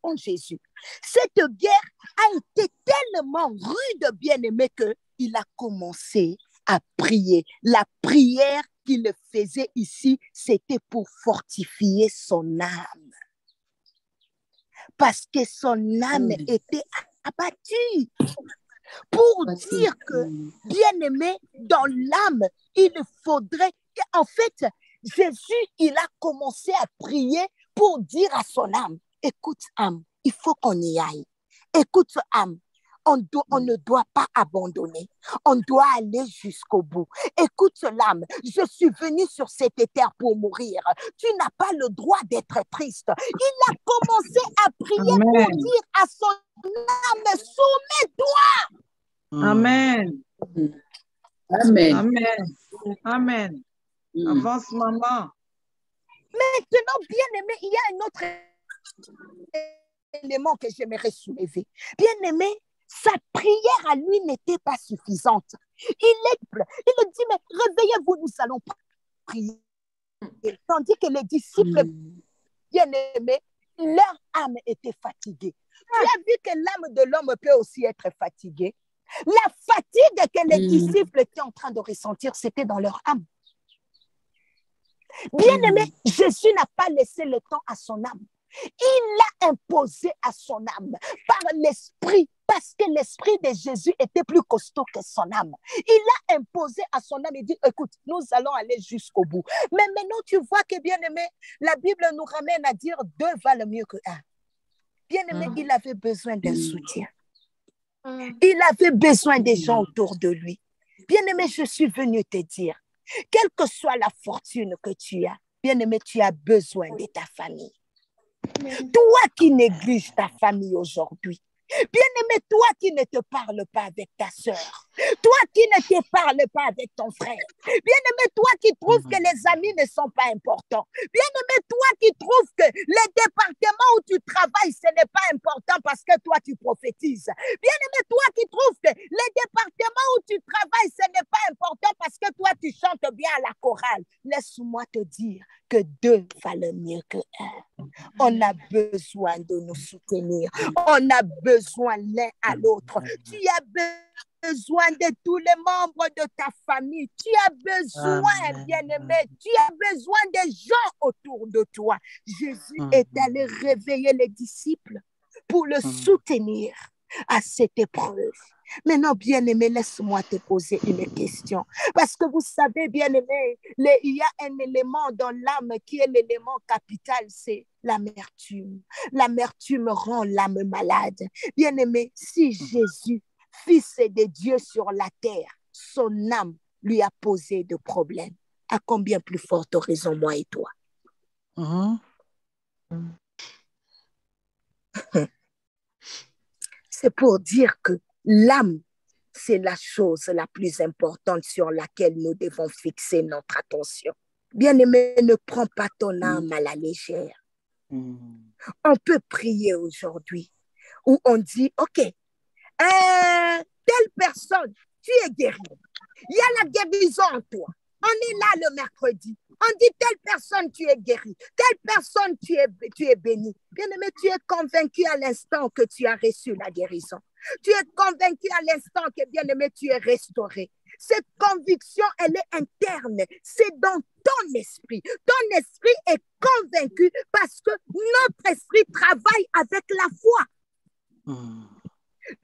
en Jésus. Cette guerre a été tellement rude, bien-aimé, qu'il a commencé à prier. La prière qu'il faisait ici, c'était pour fortifier son âme. Parce que son âme était abattue. Pour dire que, bien-aimé, dans l'âme, il faudrait... En fait, Jésus, il a commencé à prier pour dire à son âme, écoute âme, il faut qu'on y aille. Écoute âme, On ne doit pas abandonner. On doit aller jusqu'au bout. Écoute, l'âme, je suis venue sur cette terre pour mourir. Tu n'as pas le droit d'être triste. Il a commencé à prier pour dire à son âme, soumets-toi. Amen. Amen. Amen. Amen. Avance, maman. Maintenant, bien-aimé, il y a un autre élément que j'aimerais soulever. Bien-aimé, sa prière à lui n'était pas suffisante. Il dit, mais réveillez-vous, nous allons prier. Tandis que les disciples, bien-aimés, leur âme était fatiguée. Tu as vu que l'âme de l'homme peut aussi être fatiguée. La fatigue que les disciples étaient en train de ressentir, c'était dans leur âme. Bien-aimé, Jésus n'a pas laissé le temps à son âme. Il l'a imposé à son âme par l'esprit, parce que l'esprit de Jésus était plus costaud que son âme. Il l'a imposé à son âme et dit, écoute, nous allons aller jusqu'au bout. Mais maintenant, tu vois que, bien-aimé, la Bible nous ramène à dire 2 valent mieux que 1. Bien-aimé, il avait besoin d'un soutien. Il avait besoin des gens autour de lui. Bien-aimé, je suis venue te dire, quelle que soit la fortune que tu as, bien-aimé, tu as besoin de ta famille. Toi qui négliges ta famille aujourd'hui, bien-aimé, toi qui ne te parles pas avec ta sœur, toi qui ne te parles pas avec ton frère, bien-aimé, toi qui trouves que les amis ne sont pas importants, bien-aimé, toi qui trouves que le département où tu travailles, ce n'est pas important parce que toi tu prophétises, bien-aimé, toi qui trouves que le département où tu travailles, ce n'est pas important parce que toi tu chantes bien à la chorale, laisse-moi te dire que 2 valent mieux que 1. On a besoin de nous soutenir. On a besoin l'un à l'autre. Tu as besoin de tous les membres de ta famille. Tu as besoin, bien-aimé. Tu as besoin des gens autour de toi. Jésus est allé réveiller les disciples pour le soutenir à cette épreuve. Maintenant, bien-aimé, laisse-moi te poser une question. Parce que vous savez, bien-aimé, il y a un élément dans l'âme qui est l'élément capital, c'est l'amertume. L'amertume rend l'âme malade. Bien-aimé, si Jésus, Fils de Dieu sur la terre, son âme lui a posé de problèmes, à combien plus forte raison, moi et toi? C'est pour dire que l'âme, c'est la chose la plus importante sur laquelle nous devons fixer notre attention. Bien-aimé, ne prends pas ton âme à la légère. On peut prier aujourd'hui où on dit, OK, telle personne, tu es guéri. Il y a la guérison en toi. On est là le mercredi. On dit telle personne, tu es guéri. Telle personne, tu es béni. Bien-aimé, tu es convaincu à l'instant que tu as reçu la guérison. Tu es convaincu à l'instant que, bien-aimé, tu es restauré. Cette conviction, elle est interne. C'est dans ton esprit. Ton esprit est convaincu parce que notre esprit travaille avec la foi.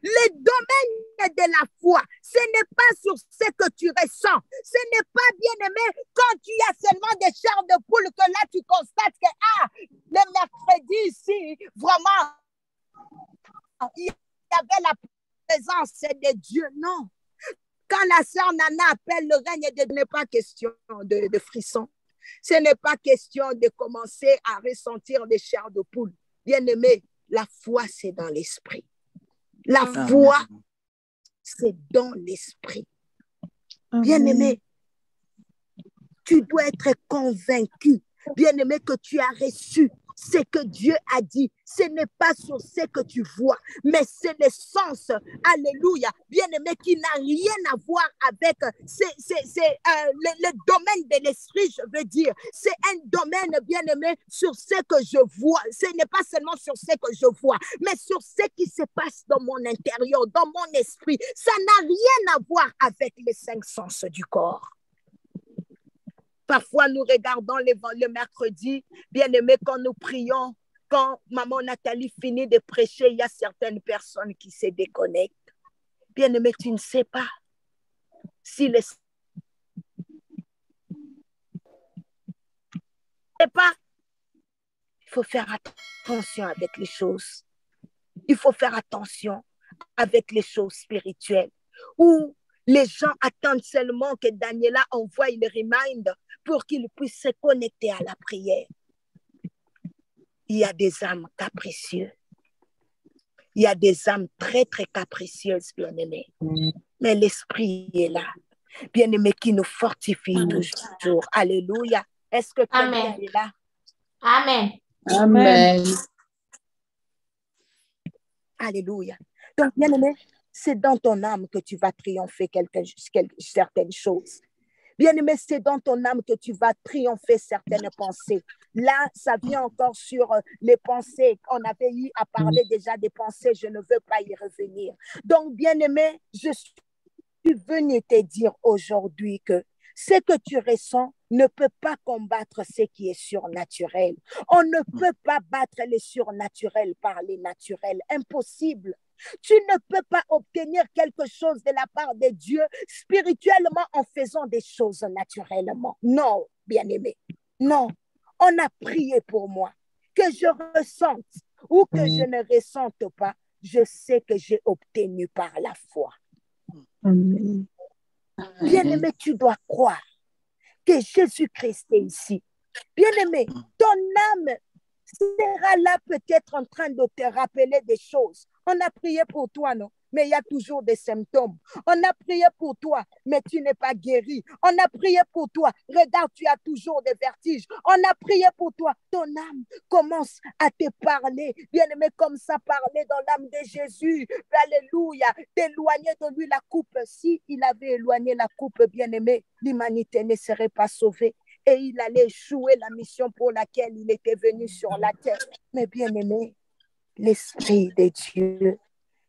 Le domaine de la foi, ce n'est pas sur ce que tu ressens. Ce n'est pas, bien-aimé, quand tu as seulement des chairs de poule que là tu constates que, le mercredi ici, vraiment, il y avait la présence de Dieu. Non. Quand la sœur Nana appelle le règne de Dieu, ce n'est pas question de frisson. Ce n'est pas question de commencer à ressentir des chairs de poule. Bien-aimé, la foi, c'est dans l'esprit. La foi, c'est dans l'esprit. Bien-aimé, tu dois être convaincu, bien-aimé, que tu as reçu ce que Dieu a dit. Ce n'est pas sur ce que tu vois, mais c'est le sens, alléluia, bien-aimé, qui n'a rien à voir avec le domaine de l'esprit, je veux dire. C'est un domaine, bien-aimé, sur ce que je vois. Ce n'est pas seulement sur ce que je vois, mais sur ce qui se passe dans mon intérieur, dans mon esprit. Ça n'a rien à voir avec les 5 sens du corps. Parfois, nous regardons le mercredi, bien-aimé, quand nous prions, quand maman Nathalie finit de prêcher, il y a certaines personnes qui se déconnectent. Bien-aimé, tu ne sais pas si il faut faire attention avec les choses. Il faut faire attention avec les choses spirituelles, où les gens attendent seulement que Daniela envoie le reminder pour qu'ils puissent se connecter à la prière. Il y a des âmes capricieuses. Il y a des âmes très, très capricieuses, bien-aimés. Mais l'Esprit est là. Bien-aimé, qui nous fortifie toujours. Alléluia. Est-ce que quelqu'un est là? Amen. Amen. Alléluia. Donc, bien-aimé, c'est dans ton âme que tu vas triompher certaines choses. Bien-aimé, c'est dans ton âme que tu vas triompher certaines pensées. Là, ça vient encore sur les pensées. On avait eu à parler déjà des pensées. Je ne veux pas y revenir. Donc, bien-aimé, je suis venue te dire aujourd'hui que ce que tu ressens ne peut pas combattre ce qui est surnaturel. On ne peut pas battre les surnaturels par les naturels. Impossible. Tu ne peux pas obtenir quelque chose de la part de Dieu spirituellement en faisant des choses naturellement. Non, bien-aimé. Non. On a prié pour moi. Que je ressente ou que je ne ressente pas, je sais que j'ai obtenu par la foi. Amen. Bien-aimé, tu dois croire que Jésus-Christ est ici. Bien-aimé, ton âme sera là peut-être en train de te rappeler des choses. On a prié pour toi, non? Mais il y a toujours des symptômes. On a prié pour toi, mais tu n'es pas guéri. On a prié pour toi. Regarde, tu as toujours des vertiges. On a prié pour toi. Ton âme commence à te parler. Bien-aimé, comme ça parlait dans l'âme de Jésus. Alléluia. D'éloigner de lui la coupe. Si il avait éloigné la coupe, bien-aimé, l'humanité ne serait pas sauvée. Et il allait échouer la mission pour laquelle il était venu sur la terre. Mais bien-aimé, l'Esprit de Dieu,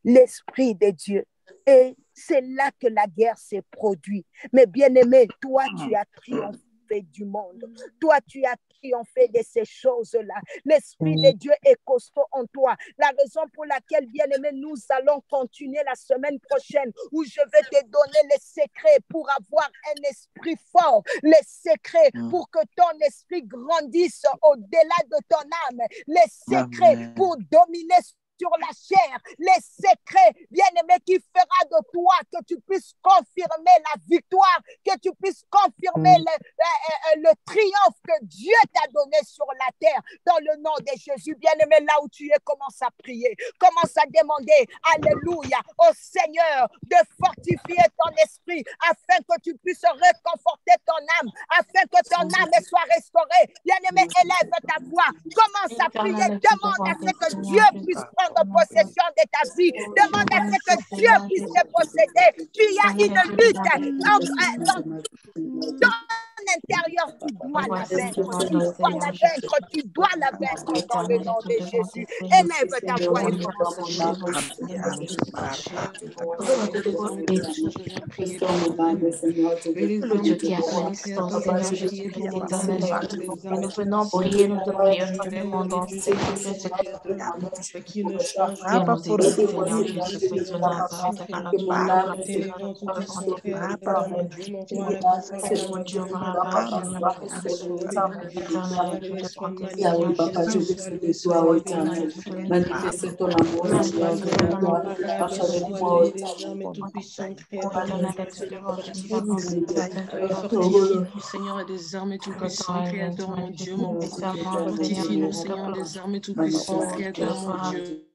l'Esprit de Dieu. Et c'est là que la guerre s'est produite. Mais bien-aimé, toi, tu as triomphé du monde. Toi, tu as triomphé de ces choses-là. L'Esprit de Dieu est costaud en toi. La raison pour laquelle, bien-aimé, nous allons continuer la semaine prochaine où je vais te donner les secrets pour avoir un esprit fort. Les secrets pour que ton esprit grandisse au-delà de ton âme. Les secrets pour dominer sur la chair, les secrets, bien-aimé, qui fera de toi que tu puisses confirmer la victoire, que tu puisses confirmer le triomphe que Dieu t'a donné sur la terre, dans le nom de Jésus. Bien-aimé, là où tu es, commence à prier, commence à demander, alléluia, au Seigneur de fortifier ton esprit, afin que tu puisses réconforter ton âme, afin que ton âme soit restaurée. Bien-aimé, élève ta voix, commence à prier, demande à ce que Dieu puisse prendre possession de ta vie. Demande à ce que Dieu puisse te posséder. Tu y as une lutte dans ton intérieur. Tu dois la vaincre. Tu dois la vaincre. Tu dois la vaincre dans le nom de Jésus. Élève ta voix et Dieu qui a Seigneur Jésus-Christ éternel, nous venons prier, nous te prions, nous te demandons qui ne change pas pour Seigneur des armées tout-puissant, Créateur mon Dieu, mon Père. Fortifie-nous, Seigneur des armées tout-puissant, Créateur mon Dieu.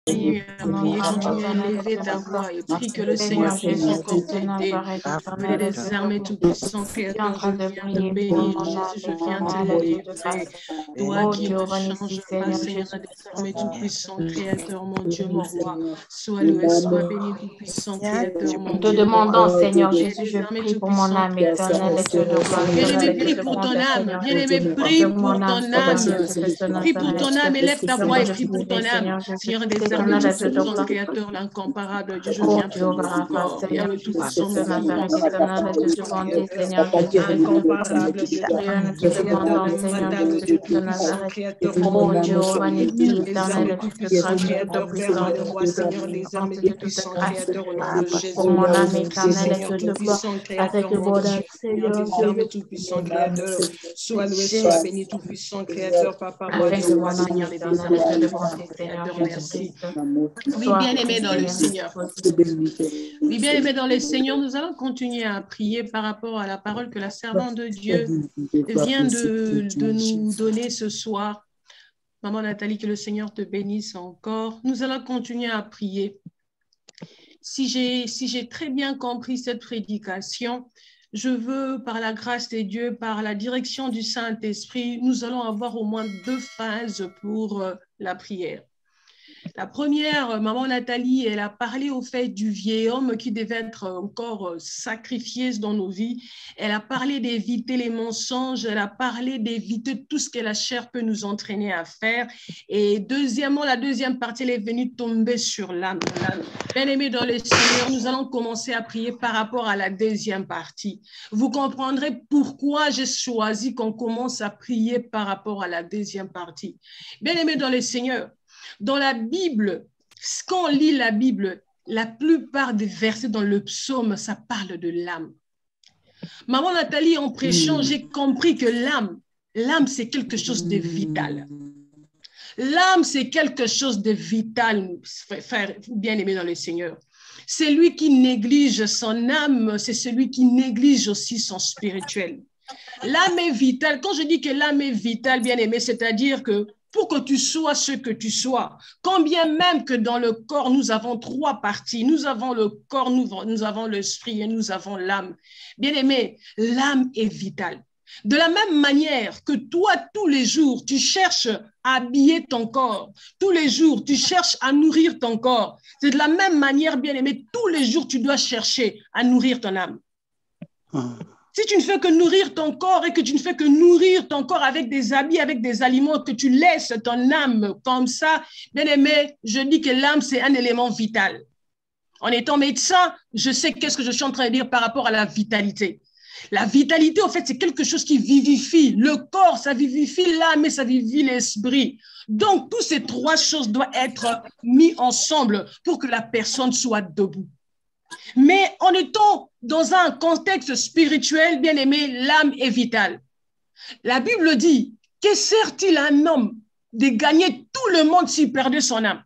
Priez, continue à élever ta voix et prie que le Seigneur puisse encore t'aider. Appelez les armées tout-puissants, Créateur, je viens te bénir, Jésus, je viens te délivrer. Toi qui ne changes pas, Seigneur des armées tout-puissants, Créateur, mon Dieu, mon roi, sois loué, sois béni, tout-puissant, Créateur, mon Dieu. Te demandons, Seigneur Jésus, je prie pour mon âme éternelle. Bien-aimé, prie pour ton âme. Bien-aimé, prie pour ton âme. Prie pour ton âme, élève ta voix et prie pour ton âme. Seigneur des éternel est de gloire. Créateur, l'incomparable Dieu, je viens pour toi encore. Père le Tout-Puissant, Seigneur, éternel est de bonté, Seigneur, incomparable Dieu, rien ne te demandons, Seigneur, de Dieu de Nazareth. Oh Dieu, magnifique, éternel est de grâce, Créateur des rois, Seigneur des armées, de toute puissant grâce. Créateur au nom de Jésus. Pour mon âme éternelle est de gloire, Puissant avec Créateur, le mon Dieu, bonheur, Seigneur des Seigneur. armées, tout-puissant Créateur. Sois loué, sois béni, tout-puissant Créateur, Papa, Avec le mon bonheur, Seigneur des éternel est armées. de bonté, Seigneur merci. Jésus-Christ. Oui, bien-aimé dans le Seigneur. Oui, bien-aimé dans le Seigneur, nous allons continuer à prier par rapport à la parole que la servante de Dieu vient de nous donner ce soir. Maman Nathalie, que le Seigneur te bénisse encore. Nous allons continuer à prier. Si j'ai très bien compris cette prédication, je veux, par la grâce de Dieu, par la direction du Saint-Esprit, nous allons avoir au moins 2 phases pour la prière. La première, maman Nathalie, elle a parlé au fait du vieil homme qui devait être encore sacrifié dans nos vies. Elle a parlé d'éviter les mensonges, elle a parlé d'éviter tout ce que la chair peut nous entraîner à faire. Et deuxièmement, la deuxième partie, elle est venue tomber sur l'âme. Bien-aimés dans le Seigneur, nous allons commencer à prier par rapport à la deuxième partie. Vous comprendrez pourquoi j'ai choisi qu'on commence à prier par rapport à la deuxième partie. Bien-aimés dans le Seigneur, dans la Bible, quand on lit la Bible, la plupart des versets dans le psaume, ça parle de l'âme. Maman Nathalie, en prêchant, j'ai compris que l'âme, c'est quelque chose de vital. L'âme, c'est quelque chose de vital, frère bien-aimé dans le Seigneur. Celui qui néglige son âme, c'est celui qui néglige aussi son spirituel. L'âme est vitale. Quand je dis que l'âme est vitale, bien-aimé, c'est-à-dire que pour que tu sois ce que tu sois, quand bien même que dans le corps, nous avons 3 parties. Nous avons le corps, nous avons l'esprit et nous avons l'âme. Bien-aimé, l'âme est vitale. De la même manière que toi, tous les jours, tu cherches à habiller ton corps. Tous les jours, tu cherches à nourrir ton corps. C'est de la même manière, bien-aimé, tous les jours, tu dois chercher à nourrir ton âme. Si tu ne fais que nourrir ton corps et que tu ne fais que nourrir ton corps avec des habits, avec des aliments, que tu laisses ton âme comme ça, bien-aimé, je dis que l'âme, c'est un élément vital. En étant médecin, je sais qu'est-ce que je suis en train de dire par rapport à la vitalité. La vitalité, en fait, c'est quelque chose qui vivifie. Le corps, ça vivifie l'âme et ça vivifie l'esprit. Donc, toutes ces 3 choses doivent être mises ensemble pour que la personne soit debout. Mais en étant dans un contexte spirituel, bien aimé, l'âme est vitale. La Bible dit, que sert-il à un homme de gagner tout le monde s'il perdait son âme?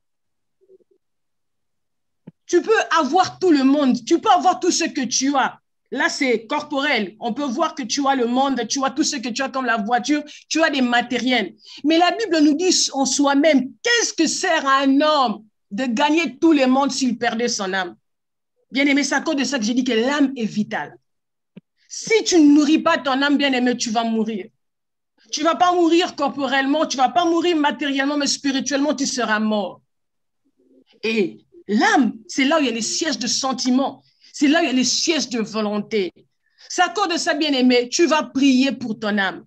Tu peux avoir tout le monde, tu peux avoir tout ce que tu as. Là, c'est corporel. On peut voir que tu as le monde, tu as tout ce que tu as comme la voiture, tu as des matériels. Mais la Bible nous dit en soi-même, qu'est-ce que sert à un homme de gagner tout le monde s'il perdait son âme? Bien-aimé, c'est à cause de ça que j'ai dit que l'âme est vitale. Si tu ne nourris pas ton âme, bien-aimé, tu vas mourir. Tu ne vas pas mourir corporellement, tu ne vas pas mourir matériellement, mais spirituellement, tu seras mort. Et l'âme, c'est là où il y a les sièges de sentiments. C'est là où il y a les sièges de volonté. C'est à cause de ça, bien-aimé, tu vas prier pour ton âme.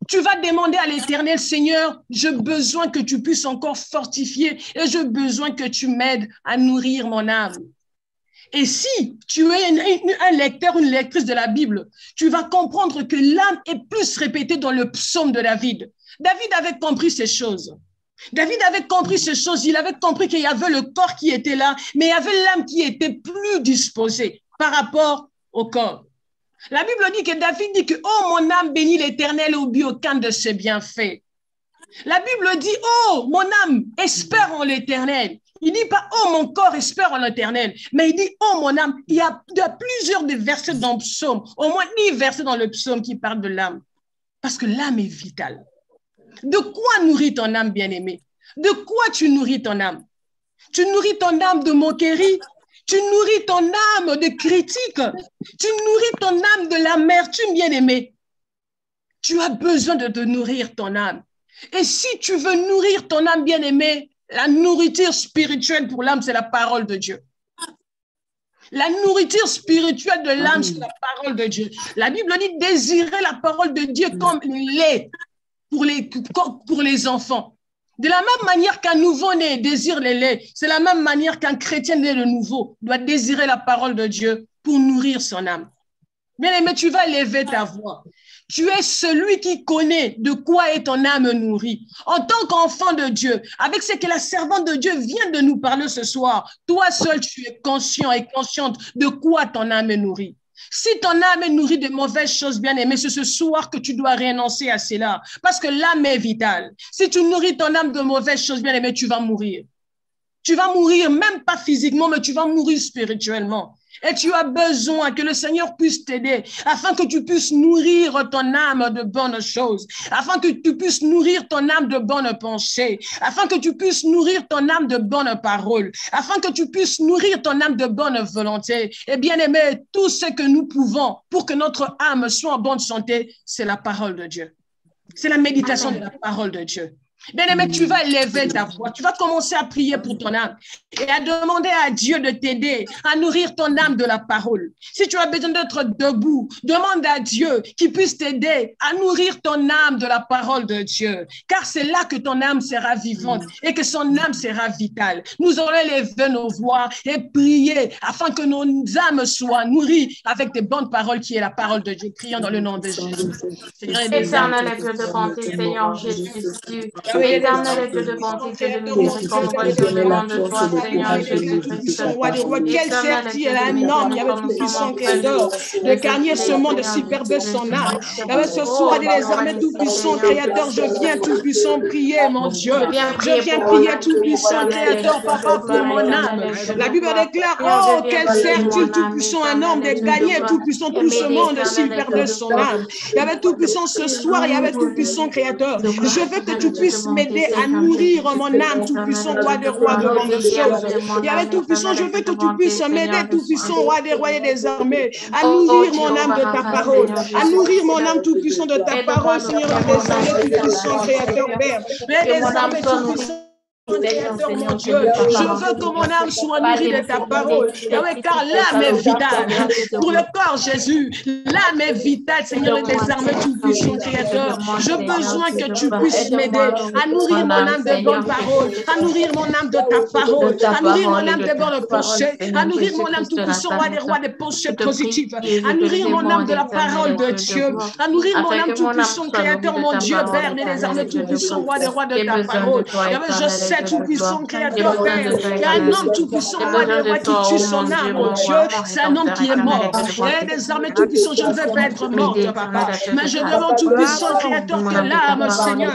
Tu vas demander à l'Éternel, Seigneur, j'ai besoin que tu puisses encore fortifier et j'ai besoin que tu m'aides à nourrir mon âme. Et si tu es un lecteur, une lectrice de la Bible, tu vas comprendre que l'âme est plus répétée dans le psaume de David. David avait compris ces choses. David avait compris ces choses. Il avait compris qu'il y avait le corps qui était là, mais il y avait l'âme qui était plus disposée par rapport au corps. La Bible dit que David dit que « Oh, mon âme bénit l'Éternel et oublie aucun de ses bienfaits. » La Bible dit « Oh, mon âme espère en l'Éternel. » Il ne dit pas « Oh, mon corps espère en l'Éternel », mais il dit « Oh, mon âme ». Il y a plusieurs des versets dans le psaume, au moins 10 versets dans le psaume qui parlent de l'âme. Parce que l'âme est vitale. De quoi nourrit ton âme, bien-aimé? De quoi tu nourris ton âme? Tu nourris ton âme de moquerie, tu nourris ton âme de critique, tu nourris ton âme de l'amertume, bien-aimé. Tu as besoin de te nourrir ton âme. Et si tu veux nourrir ton âme, bien-aimé, la nourriture spirituelle pour l'âme, c'est la parole de Dieu. La nourriture spirituelle de l'âme, c'est la parole de Dieu. La Bible dit désirer la parole de Dieu comme le lait pour les enfants. De la même manière qu'un nouveau-né désire le lait, c'est la même manière qu'un chrétien né de nouveau doit désirer la parole de Dieu pour nourrir son âme. Bien-aimé, tu vas élever ta voix. Tu es celui qui connaît de quoi est ton âme nourrie. En tant qu'enfant de Dieu, avec ce que la servante de Dieu vient de nous parler ce soir, toi seul, tu es conscient et consciente de quoi ton âme est nourrie. Si ton âme est nourrie de mauvaises choses, bien-aimé, c'est ce soir que tu dois renoncer à cela. Parce que l'âme est vitale. Si tu nourris ton âme de mauvaises choses, bien-aimé, tu vas mourir. Tu vas mourir, même pas physiquement, mais tu vas mourir spirituellement. Et tu as besoin que le Seigneur puisse t'aider afin que tu puisses nourrir ton âme de bonnes choses, afin que tu puisses nourrir ton âme de bonnes pensées, afin que tu puisses nourrir ton âme de bonnes paroles, afin que tu puisses nourrir ton âme de bonne volonté. Et bien aimé, tout ce que nous pouvons pour que notre âme soit en bonne santé, c'est la parole de Dieu. C'est la méditation de la parole de Dieu. Bien-aimé, tu vas élever ta voix, tu vas commencer à prier pour ton âme et à demander à Dieu de t'aider à nourrir ton âme de la parole. Si tu as besoin d'être debout, demande à Dieu qu'il puisse t'aider à nourrir ton âme de la parole de Dieu, car c'est là que ton âme sera vivante et que son âme sera vitale. Nous allons élever nos voix et prier afin que nos âmes soient nourries avec des bonnes paroles qui est la parole de Dieu. Prions dans le nom de Jésus. Éternel Dieu de bonté, Seigneur Jésus. Éternel Dieu de bonté, Dieu de miséricorde, je demande de toi, Seigneur Jésus-Christ. Quel certi est un homme, il y avait tout puissant créateur, de gagner ce monde superbe son âme. Il y avait ce soir des armées tout puissant créateur, je viens tout puissant prier, mon Dieu. Je viens prier tout puissant créateur, papa, pour mon âme. La Bible déclare, oh, quel certi tout puissant un homme, de gagner tout puissant tout ce monde superbe son âme. Il y avait tout puissant ce soir, il y avait tout puissant créateur. Je veux que tu puisses m'aider à nourrir mon âme, tout-puissant, roi des rois, de bonnes choses. Il y avait tout-puissant, je veux que tu puisses m'aider, tout-puissant, roi des rois et des armées, à nourrir mon âme de ta parole, à nourrir mon âme tout-puissant de ta parole, Seigneur des armées, tout-puissant, créateur, Père. Mais des armées tout-puissant, Créateur, mon Dieu, je veux que mon âme soit nourrie de ta parole, car l'âme est vitale. Pour le corps, Jésus, l'âme est vitale, Seigneur des armées tout-puissant, Créateur. J'ai besoin que tu puisses m'aider à nourrir mon âme de bonnes paroles, à nourrir mon âme de ta parole, à nourrir mon âme de bonnes pensées, à nourrir mon âme tout-puissant, roi des rois, des pensées positives, à nourrir mon âme de la parole de Dieu, à nourrir mon âme tout-puissant, Créateur, mon Dieu, Père des armées tout-puissant, roi des rois de ta parole. Je sais tout-puissant, créateur, Père. Il y a un homme tout-puissant, roi des rois, qui tue son âme, mon Dieu. C'est un homme qui est mort. Et des armées tout-puissant, je ne veux pas être morte, papa. Mais je demande tout-puissant, créateur, que l'âme, Seigneur,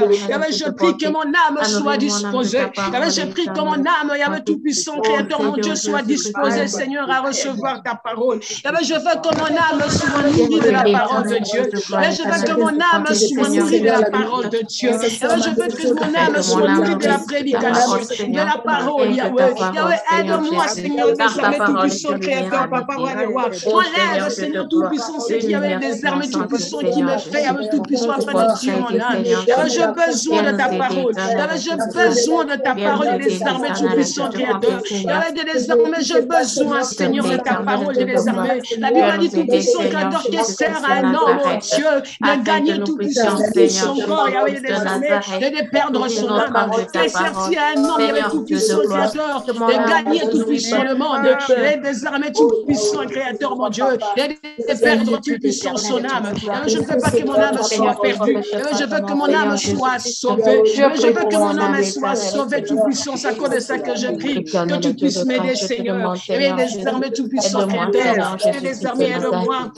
je prie que mon âme soit disposée. Je prie que mon âme, tout-puissant, créateur, mon Dieu, soit disposée, Seigneur, à recevoir ta parole. Je veux que mon âme soit nourrie de la parole de Dieu. Je veux que mon âme soit nourrie de la parole de Dieu. Je veux que mon âme soit nourrie de la prédication, de la parole, Yahweh. Yahweh, aide-moi, Seigneur, des armées tout-puissant, créateur, papa, roi des rois. Enlève, Seigneur tout-puissant, ce qui y avait des armées tout-puissant qui me fait, Yahweh tout-puissant, afin de tuer mon âme. J'ai besoin de ta parole. J'ai besoin de ta parole et des armées tout-puissant, créateur. Yahweh, des armées, j'ai besoin, Seigneur, de ta parole et des armées. La Bible dit tout-puissant, créateur, qui sert à un homme, mon Dieu, de gagner tout-puissant, son corps, Yahweh, des armées, et de perdre son âme. Qui sert à un homme, il y avait tout-puissant, créateur, de gagner tout-puissant le monde, et des armées tout-puissant, créateur, mon Dieu, et de perdre tout-puissant son âme. Je ne veux pas que mon âme soit perdue. Je veux que mon âme soit sauvée. Je veux que mon âme soit sauvée, tout-puissant. C'est à cause de ça que je prie, que tu puisses m'aider, Seigneur. Et des armées tout-puissant, créateur, et des armées, aide-moi.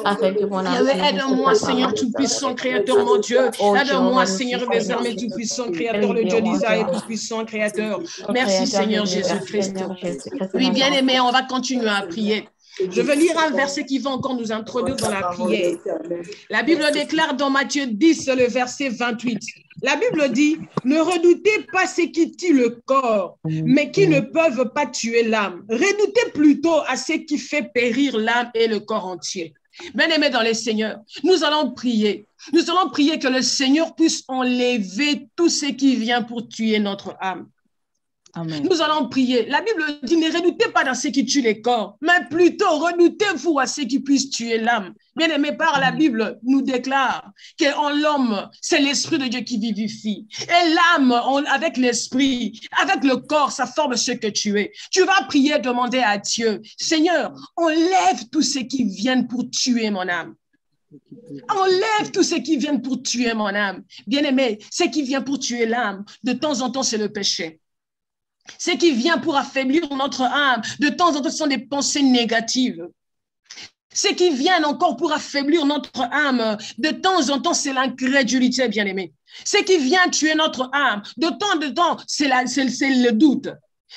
Aide-moi, Seigneur tout-puissant, créateur, mon Dieu. Aide-moi, Seigneur, des armées tout-puissant, créateur, le Dieu d'Israël, tout-puissant, créateur. Merci, Seigneur Jésus-Christ. Oui, bien aimé, on va continuer à prier. Je veux lire un verset qui va encore nous introduire dans la prière. La Bible déclare dans Matthieu 10, le verset 28. La Bible dit, ne redoutez pas ceux qui tuent le corps, mais qui ne peuvent pas tuer l'âme. Redoutez plutôt à ceux qui font périr l'âme et le corps entier. Bien-aimés dans les Seigneurs, nous allons prier. Nous allons prier que le Seigneur puisse enlever tout ce qui vient pour tuer notre âme. Amen. Nous allons prier. La Bible dit, ne redoutez pas dans ceux qui tuent les corps, mais plutôt redoutez-vous à ceux qui puissent tuer l'âme. Bien-aimés, par la Bible nous déclare qu'en l'homme, c'est l'Esprit de Dieu qui vivifie. Et l'âme, avec l'Esprit, avec le corps, ça forme ce que tu es. Tu vas prier, demander à Dieu, Seigneur, enlève tous ceux qui viennent pour tuer mon âme. Enlève tous ceux qui viennent pour tuer mon âme. Bien-aimé, ce qui vient pour tuer l'âme, de temps en temps, c'est le péché. Ce qui vient pour affaiblir notre âme, de temps en temps, ce sont des pensées négatives. Ce qui vient encore pour affaiblir notre âme, de temps en temps, c'est l'incrédulité, bien-aimé. Ce qui vient tuer notre âme, de temps en temps, c'est le doute.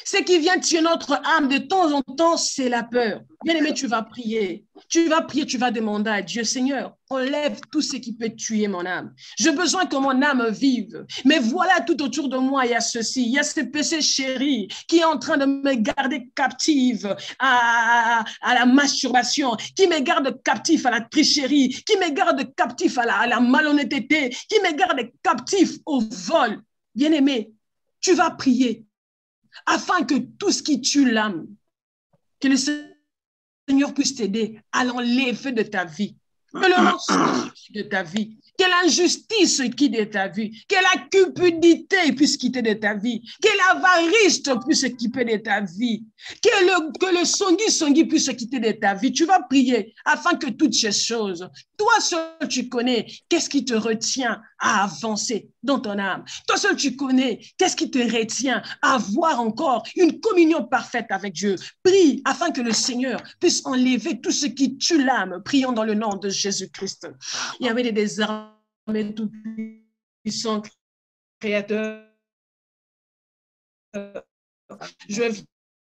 Ce qui vient tuer notre âme, de temps en temps, c'est la peur. Bien-aimé, tu vas prier. Tu vas prier, tu vas demander à Dieu, Seigneur, enlève tout ce qui peut tuer mon âme. J'ai besoin que mon âme vive. Mais voilà, tout autour de moi, il y a ceci. Il y a ce péché chéri qui est en train de me garder captive à la masturbation, qui me garde captif à la tricherie, qui me garde captif à la malhonnêteté, qui me garde captif au vol. Bien-aimé, tu vas prier afin que tout ce qui tue l'âme, que le Seigneur puisse t'aider à l'enlever de ta vie, que le mensonge de ta vie, que l'injustice quitte de ta vie, que la cupidité puisse quitter de ta vie, que l'avarice puisse quitter de ta vie, que le songui puisse quitter de ta vie. Tu vas prier afin que toutes ces choses, toi seul tu connais qu'est-ce qui te retient à avancer dans ton âme. Toi seul tu connais qu'est-ce qui te retient à avoir encore une communion parfaite avec Dieu. Prie afin que le Seigneur puisse enlever tout ce qui tue l'âme. Prions dans le nom de Jésus-Christ. Il y avait des désarmés tout-puissants, créateurs. Je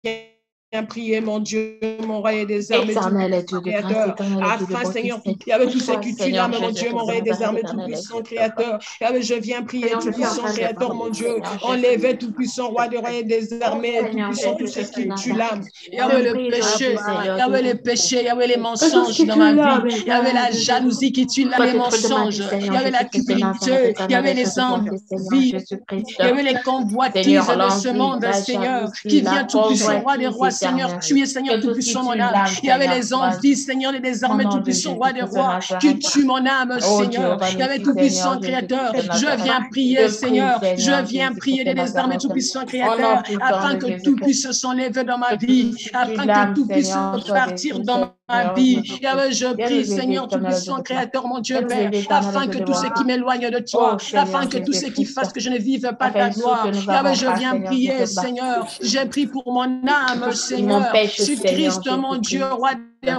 viens prier, mon Dieu, mon roi et des armées tout-puissants, créateur, afin, Seigneur, il y avait tous ceux qui tuent l'âme, mon Dieu, mon roi et des armées tout-puissants, créateur, je viens prier, tout-puissant, créateur, mon Dieu, enlevez tout-puissant, roi des rois et des armées, tout-puissant, tous ceux qui tuent l'âme, il y avait le péché, il y avait les péchés, il y avait les mensonges dans ma vie, il y avait la jalousie qui tue l'âme, les mensonges, il y avait la cupidité, il y avait les envies, il y avait les convoitises de ce monde, Seigneur, qui vient tout-puissant, roi des rois, Seigneur, tu es Seigneur tout-puissant, mon âme. Il y avait les envies, Seigneur, des armées tout-puissant, roi des rois, qui tue mon âme, Seigneur. Il y avait tout-puissant, créateur. Je viens prier, Seigneur. Je viens prier des armées tout-puissant, créateur, afin que tout puisse s'enlever dans ma vie, afin que tout puisse partir dans ma vie. Je prie, Seigneur tout-puissant, créateur, mon Dieu, Père, afin que tout ce qui m'éloigne de toi, afin que tout ce qui fasse que je ne vive pas ta gloire. Je viens prier, Seigneur. Je prie pour mon âme, Seigneur, sur Christ, mon Dieu, roi des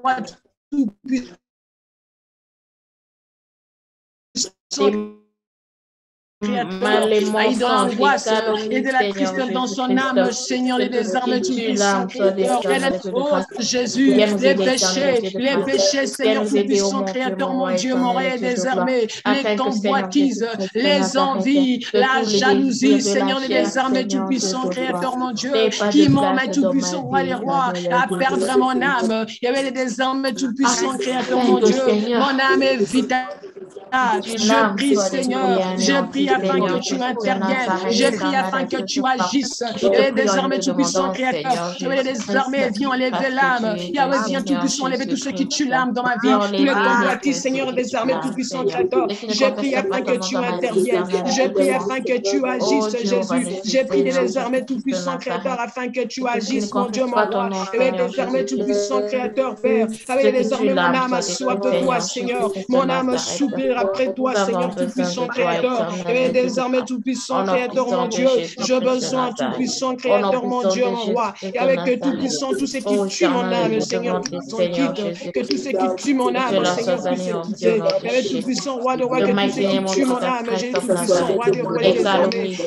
rois, tout-puissant. Dans l'angoisse et de la tristesse dans son âme, Seigneur, les désarmes tout-puissants, oh Jésus, les péchés, Seigneur tout-puissant, créateur, mon Dieu, mon roi des armées, les convoitises, les envies, la jalousie, Seigneur, les désarmes tout-puissant, créateur, mon Dieu, qui m'emmène tout-puissant, roi des rois, à perdre mon âme. Il y avait les désarmes tout-puissant, créateur, mon Dieu, mon âme est vitale. Je prie, Seigneur, je prie afin que tu interviennes, je prie afin que tu agisses. Et désormais, tout-puissant, créateur, je vais désormais, viens enlever l'âme. Yahweh, viens tout-puissant, enlever tout ce qui tue l'âme dans ma vie. Tout le convoitise, Seigneur, désormais, tout-puissant, créateur, je prie afin que tu interviennes, je prie afin que tu agisses, Jésus. Je prie désormais, tout-puissant, créateur, afin que tu agisses, mon Dieu, mon roi. Et désormais, tout-puissant, créateur, Père, avec désormais, mon âme a soif de toi, Seigneur. Mon âme soupire après toi, Seigneur tout-puissant, créateur. Et désormais, tout-puissant, créateur, mon Dieu, j'ai besoin, tout-puissant, créateur, mon Dieu, mon roi. Et avec tout-puissant, tout ce qui tue mon âme, Seigneur tout-puissant, quitte. Que tout ce qui tue mon âme, Seigneur, puisse quitter. Et avec tout-puissant, roi de roi, que tout ce qui tue mon âme, j'ai tout-puissant, roi de roi,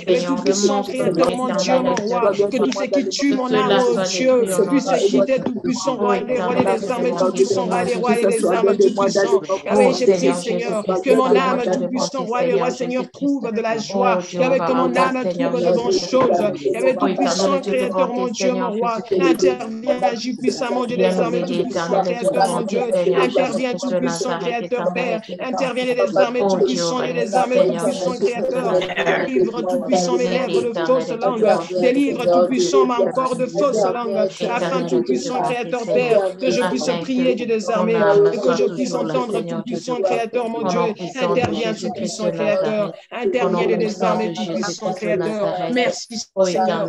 et tout-puissant, créateur, mon Dieu, mon roi. Que tout ce qui tue mon âme, oh Dieu, puisse quitter, tout-puissant, roi des rois, et des armes, tout-puissant, roi des rois, et des armes, tout-puissant. Et je prie, Seigneur, que mon âme, tout-puissant, roi des rois, Seigneur, trouve de la joie. Yahweh, que mon âme trouve de bonnes choses. Yahweh, tout-puissant, Créateur, mon Dieu, mon roi, interviens, agis puissamment, Dieu des armées, tout-puissant, Créateur, mon Dieu, interviens, tout-puissant, Créateur, Père, interviens les armées, tout-puissant, les armées, tout-puissant, Créateur, délivre, tout-puissant, mes lèvres de fausses langues, délivre, tout-puissant, ma corps de fausses langues, afin, tout-puissant, Créateur, Père, que je puisse prier, Dieu des armées, et que je puisse entendre, tout-puissant, Créateur, mon Dieu, interviens, tout-puissant, Créateur, interviens, Dieu des armées, tout-puissant, Créateur, merci, Seigneur,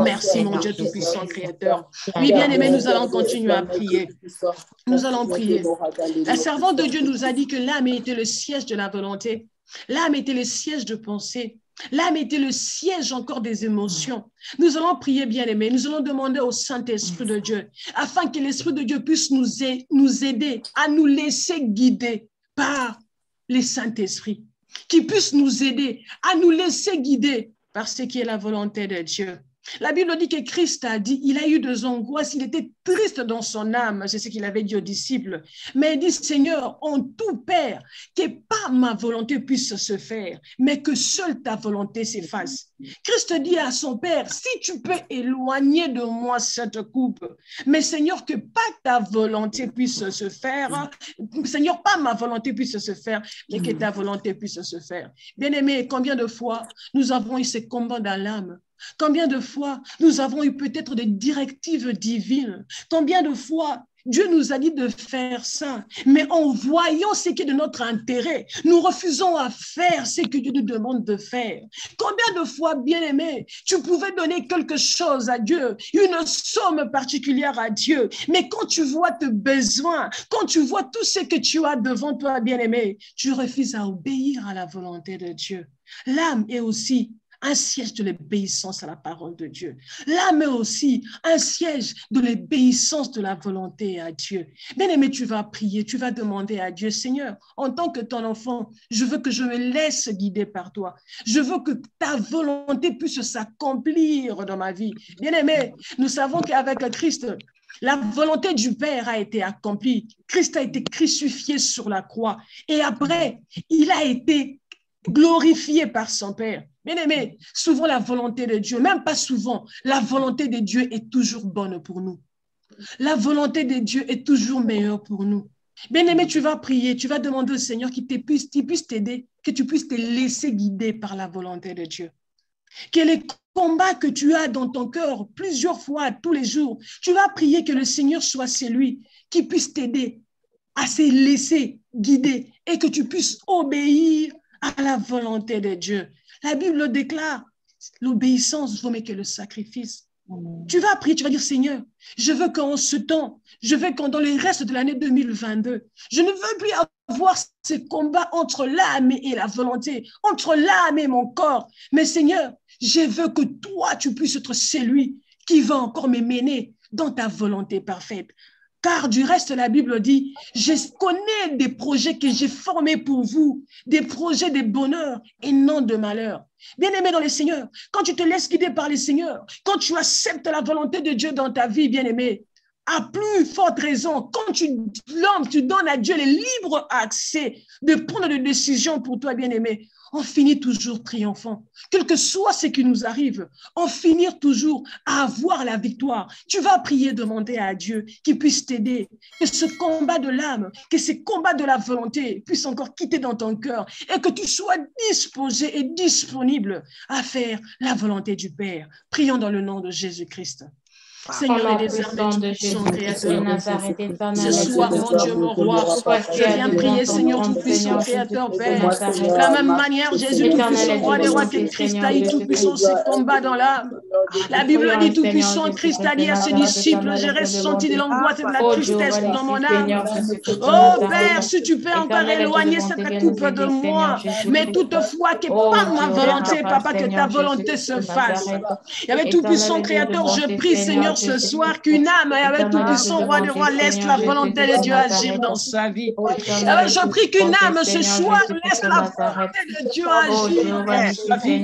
merci, mon Dieu, tout-puissant, Créateur. Oui, bien-aimés, nous allons continuer à prier. Nous allons prier. La servante de Dieu nous a dit que l'âme était le siège de la volonté. L'âme était le siège de pensée. L'âme était le siège encore des émotions. Nous allons prier, bien-aimés. Nous allons demander au Saint-Esprit de Dieu, afin que l'Esprit de Dieu puisse nous aider à nous laisser guider par les Saint-Esprit, qui puisse nous aider à nous laisser guider par ce qui est la volonté de Dieu. La Bible dit que Christ a dit, il a eu des angoisses, il était triste dans son âme, c'est ce qu'il avait dit aux disciples. Mais il dit, Seigneur, en tout Père, que pas ma volonté puisse se faire, mais que seule ta volonté s'efface. Christ dit à son Père, si tu peux éloigner de moi cette coupe, mais Seigneur, que pas ta volonté puisse se faire, Seigneur, pas ma volonté puisse se faire, mais que ta volonté puisse se faire. Bien-aimés, combien de fois nous avons eu ces combats dans l'âme? Combien de fois nous avons eu peut-être des directives divines? Combien de fois Dieu nous a dit de faire ça, mais en voyant ce qui est de notre intérêt, nous refusons à faire ce que Dieu nous demande de faire. Combien de fois, bien-aimé, tu pouvais donner quelque chose à Dieu, une somme particulière à Dieu, mais quand tu vois tes besoins, quand tu vois tout ce que tu as devant toi, bien-aimé, tu refuses à obéir à la volonté de Dieu. L'âme est aussi un siège de l'obéissance à la parole de Dieu. L'âme est aussi un siège de l'obéissance de la volonté à Dieu. Bien-aimé, tu vas prier, tu vas demander à Dieu, Seigneur, en tant que ton enfant, je veux que je me laisse guider par toi. Je veux que ta volonté puisse s'accomplir dans ma vie. Bien-aimé, nous savons qu'avec Christ, la volonté du Père a été accomplie. Christ a été crucifié sur la croix. Et après, il a été glorifié par son Père. Bien-aimé, souvent la volonté de Dieu, même pas souvent, la volonté de Dieu est toujours bonne pour nous. La volonté de Dieu est toujours meilleure pour nous. Bien-aimé, tu vas prier, tu vas demander au Seigneur qu'il puisse t'aider, que tu puisses te laisser guider par la volonté de Dieu. Que les combats que tu as dans ton cœur plusieurs fois, tous les jours, tu vas prier que le Seigneur soit celui qui puisse t'aider à se laisser guider et que tu puisses obéir à la volonté de Dieu. La Bible déclare, l'obéissance vaut mieux que le sacrifice. Tu vas prier, tu vas dire, Seigneur, je veux qu'en ce temps, je veux qu'en dans le reste de l'année 2022, je ne veux plus avoir ce combat entre l'âme et la volonté, entre l'âme et mon corps. Mais Seigneur, je veux que toi, tu puisses être celui qui va encore me mener dans ta volonté parfaite. Car du reste, la Bible dit, je connais des projets que j'ai formés pour vous, des projets de bonheur et non de malheur. Bien-aimé dans le Seigneur, quand tu te laisses guider par le Seigneur, quand tu acceptes la volonté de Dieu dans ta vie, bien-aimé, à plus forte raison, quand tu donnes à Dieu le libre accès de prendre des décisions pour toi, bien-aimé, on finit toujours triomphant. Quel que soit ce qui nous arrive, on finit toujours à avoir la victoire. Tu vas prier, demander à Dieu qu'il puisse t'aider, que ce combat de l'âme, que ce combat de la volonté puisse encore quitter dans ton cœur et que tu sois disposé et disponible à faire la volonté du Père. Prions dans le nom de Jésus-Christ. Seigneur des armées, tout-puissant Créateur, ce soir, mon Dieu, mon roi, je viens prier, Seigneur tout-puissant Créateur, Père. De la même manière, Jésus tout-puissant, roi des rois, que Christ a eu tout-puissant ses combats dans l'âme. La Bible dit tout-puissant, Christ a dit à ses disciples, j'ai ressenti de l'angoisse et de la tristesse dans mon âme. Oh Père, si tu peux encore éloigner cette coupe de moi, mais toutefois que pas ma volonté, Papa, que ta volonté se fasse. Il y avait tout-puissant Créateur, je prie, Seigneur, ce soir qu'une âme, avec Tout-Puissant, Roi des Rois, laisse la volonté de Dieu agir dans sa vie. Je prie qu'une âme ce soir laisse la volonté de Dieu agir dans sa vie.